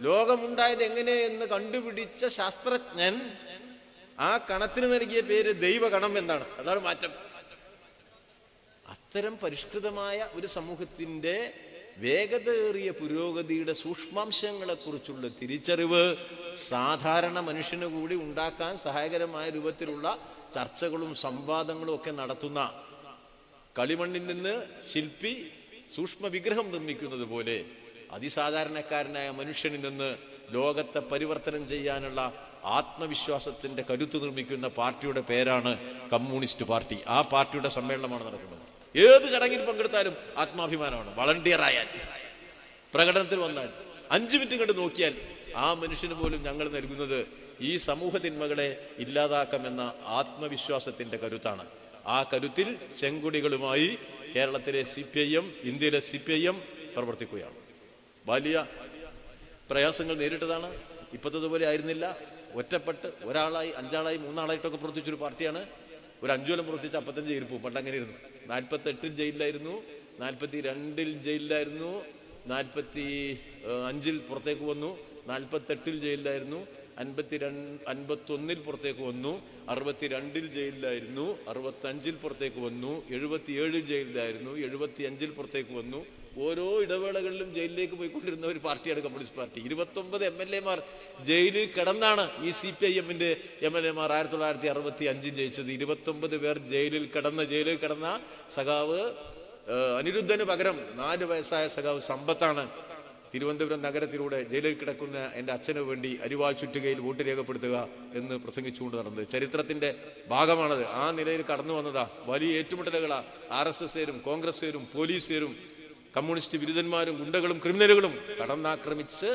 ലോകമുണ്ടായത് എങ്ങനെയെന്ന് കണ്ടുപിടിച്ച ശാസ്ത്രജ്ഞൻ ആ കണത്തിന് നൽകിയ പേര് ദൈവകണം എന്നാണ്. അതാണ് മാറ്റം. അത്തരം പരിഷ്കൃതമായ ഒരു സമൂഹത്തിന്റെ വേഗതയേറിയ പുരോഗതിയുടെ സൂക്ഷ്മാംശങ്ങളെ കുറിച്ചുള്ള തിരിച്ചറിവ് സാധാരണ മനുഷ്യന് കൂടി ഉണ്ടാക്കാൻ സഹായകരമായ രൂപത്തിലുള്ള ചർച്ചകളും സംവാദങ്ങളും ഒക്കെ നടത്തുന്ന, കളിമണ്ണിൽ നിന്ന് ശില്പി സൂക്ഷ്മ വിഗ്രഹം നിർമ്മിക്കുന്നത് പോലെ അതിസാധാരണക്കാരനായ മനുഷ്യനിൽ നിന്ന് ലോകത്തെ പരിവർത്തനം ചെയ്യാനുള്ള ആത്മവിശ്വാസത്തിന്റെ കരുത്ത് നിർമ്മിക്കുന്ന പാർട്ടിയുടെ പേരാണ് കമ്മ്യൂണിസ്റ്റ് പാർട്ടി. ആ പാർട്ടിയുടെ സമ്മേളനമാണ് നടക്കുന്നത്. ഏത് ചടങ്ങിൽ പങ്കെടുത്താലും ആത്മാഭിമാനമാണ്. വളണ്ടിയറായാൽ, പ്രകടനത്തിൽ വന്നാൽ, 5 മിനിറ്റ് കണ്ട് നോക്കിയാൽ ആ മനുഷ്യന് പോലും ഞങ്ങൾ നൽകുന്നത് ഈ സമൂഹ തിന്മകളെ ഇല്ലാതാക്കാമെന്ന ആത്മവിശ്വാസത്തിന്റെ കരുത്താണ്. ആ കരുത്തിൽ ചെങ്കൊടികളുമായി കേരളത്തിലെ CPIM, ഇന്ത്യയിലെ CPIM പ്രവർത്തിക്കുകയാണ്. വലിയ പ്രയാസങ്ങൾ നേരിട്ടതാണ്. ഇപ്പോഴത്തതുപോലെ ആയിരുന്നില്ല. ഒറ്റപ്പെട്ട് ഒരാളായി, 5 ആളായി, 3 ആളായിട്ടൊക്കെ പ്രവർത്തിച്ചൊരു പാർട്ടിയാണ്. ഒരു 5 കൊല്ലം പ്രവർത്തിച്ച 55 ജയിൽ പോകും. പണ്ട് അങ്ങനെ ഇരുന്നു. 48 ജയിലിലായിരുന്നു, 42 ജയിലിലായിരുന്നു, 45 പുറത്തേക്ക് വന്നു, 48 ജയിലിലായിരുന്നു, 51 പുറത്തേക്ക് വന്നു, 62 ജയിലിലായിരുന്നു, 65 പുറത്തേക്ക് വന്നു, 77 ജയിലിലായിരുന്നു, 75 പുറത്തേക്ക് വന്നു. ഓരോ ഇടവേളകളിലും ജയിലിലേക്ക് പോയിക്കൊണ്ടിരുന്ന ഒരു പാർട്ടിയാണ് കമ്മ്യൂണിസ്റ്റ് പാർട്ടി. 29 MLA ജയിലിൽ കിടന്നാണ് ഈ CPIM-ന്റെ MLA 1965 ജയിച്ചത്. 29 പേർ ജയിലിൽ കിടന്ന സഖാവ് അനിരുദ്ധന് പകരം 4 വയസ്സായ സഖാവ് സമ്പത്താണ് തിരുവനന്തപുരം നഗരത്തിലൂടെ ജയിലിൽ കിടക്കുന്ന എൻ്റെ അച്ഛന് വേണ്ടി അരിവാൾ ചുറ്റുകയിൽ വോട്ട് രേഖപ്പെടുത്തുക എന്ന് പ്രസംഗിച്ചുകൊണ്ട് നടന്നത്. ചരിത്രത്തിന്റെ ഭാഗമാണത്. ആ നിലയിൽ കടന്നു വന്നതാ. വലിയ ഏറ്റുമുട്ടലുകളാ RSS-കാരും കോൺഗ്രസ്സുകാരും പോലീസുകാരും കമ്മ്യൂണിസ്റ്റ് വിരുദ്ധന്മാരും ഗുണ്ടകളും ക്രിമിനലുകളും കടന്നാക്രമിച്ച്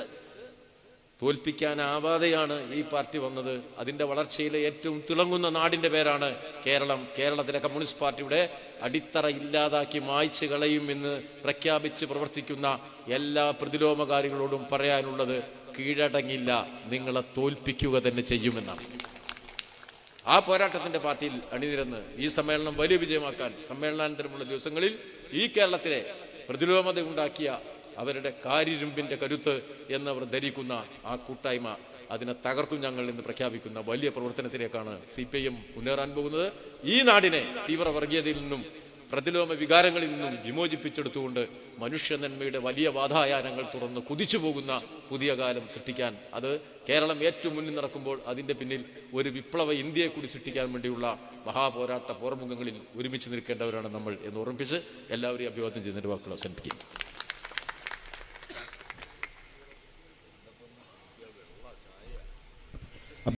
തോൽപ്പിക്കാനാവാതെയാണ് ഈ പാർട്ടി വന്നത്. അതിന്റെ വളർച്ചയിലെ ഏറ്റവും തിളങ്ങുന്ന നാടിന്റെ പേരാണ് കേരളം. കേരളത്തിലെ കമ്മ്യൂണിസ്റ്റ് പാർട്ടിയുടെ അടിത്തറ ഇല്ലാതാക്കി മായ്ച്ചു കളയുമെന്ന് പ്രഖ്യാപിച്ച് പ്രവർത്തിക്കുന്ന എല്ലാ പ്രതിലോമകാരികളോടും പറയാനുള്ളത് കീഴടങ്ങില്ല, നിങ്ങളെ തോൽപ്പിക്കുക തന്നെ ചെയ്യുമെന്നാണ്. ആ പോരാട്ടത്തിന്റെ പാർട്ടിയിൽ അണിനിരന്ന് ഈ സമ്മേളനം വലിയ വിജയമാക്കാൻ സമ്മേളനാനന്തരമുള്ള ദിവസങ്ങളിൽ ഈ കേരളത്തിലെ പ്രതിലോമത ഉണ്ടാക്കിയ അവരുടെ കാര്യരുമ്പിന്റെ കരുത്ത് എന്നവർ ധരിക്കുന്ന ആ കൂട്ടായ്മ, അതിനെ തകർക്കും ഞങ്ങൾ എന്ന് പ്രഖ്യാപിക്കുന്ന വലിയ പ്രവർത്തനത്തിലേക്കാണ് CPIM മുന്നേറാൻ പോകുന്നത്. ഈ നാടിനെ തീവ്രവർഗീയതയിൽ നിന്നും പ്രതിലോമ വികാരങ്ങളിൽ നിന്നും വിമോചിപ്പിച്ചെടുത്തുകൊണ്ട് മനുഷ്യ നന്മയുടെ വലിയ വാതായനങ്ങൾ തുറന്ന് കുതിച്ചു പോകുന്ന പുതിയ കാലം സൃഷ്ടിക്കാൻ, അത് കേരളം ഏറ്റവും മുന്നിൽ നടക്കുമ്പോൾ അതിന്റെ പിന്നിൽ ഒരു വിപ്ലവ ഇന്ത്യയെ കൂടി സൃഷ്ടിക്കാൻ വേണ്ടിയുള്ള മഹാപോരാട്ട പോർമുഖങ്ങളിൽ ഒരുമിച്ച് നിൽക്കേണ്ടവരാണ് നമ്മൾ എന്ന് ഓർമ്മിപ്പിച്ച് എല്ലാവരെയും അഭിവാദ്യം ചെയ്യുന്നതിന്റെ വാക്കുകൾ അവസാനിപ്പിക്കും.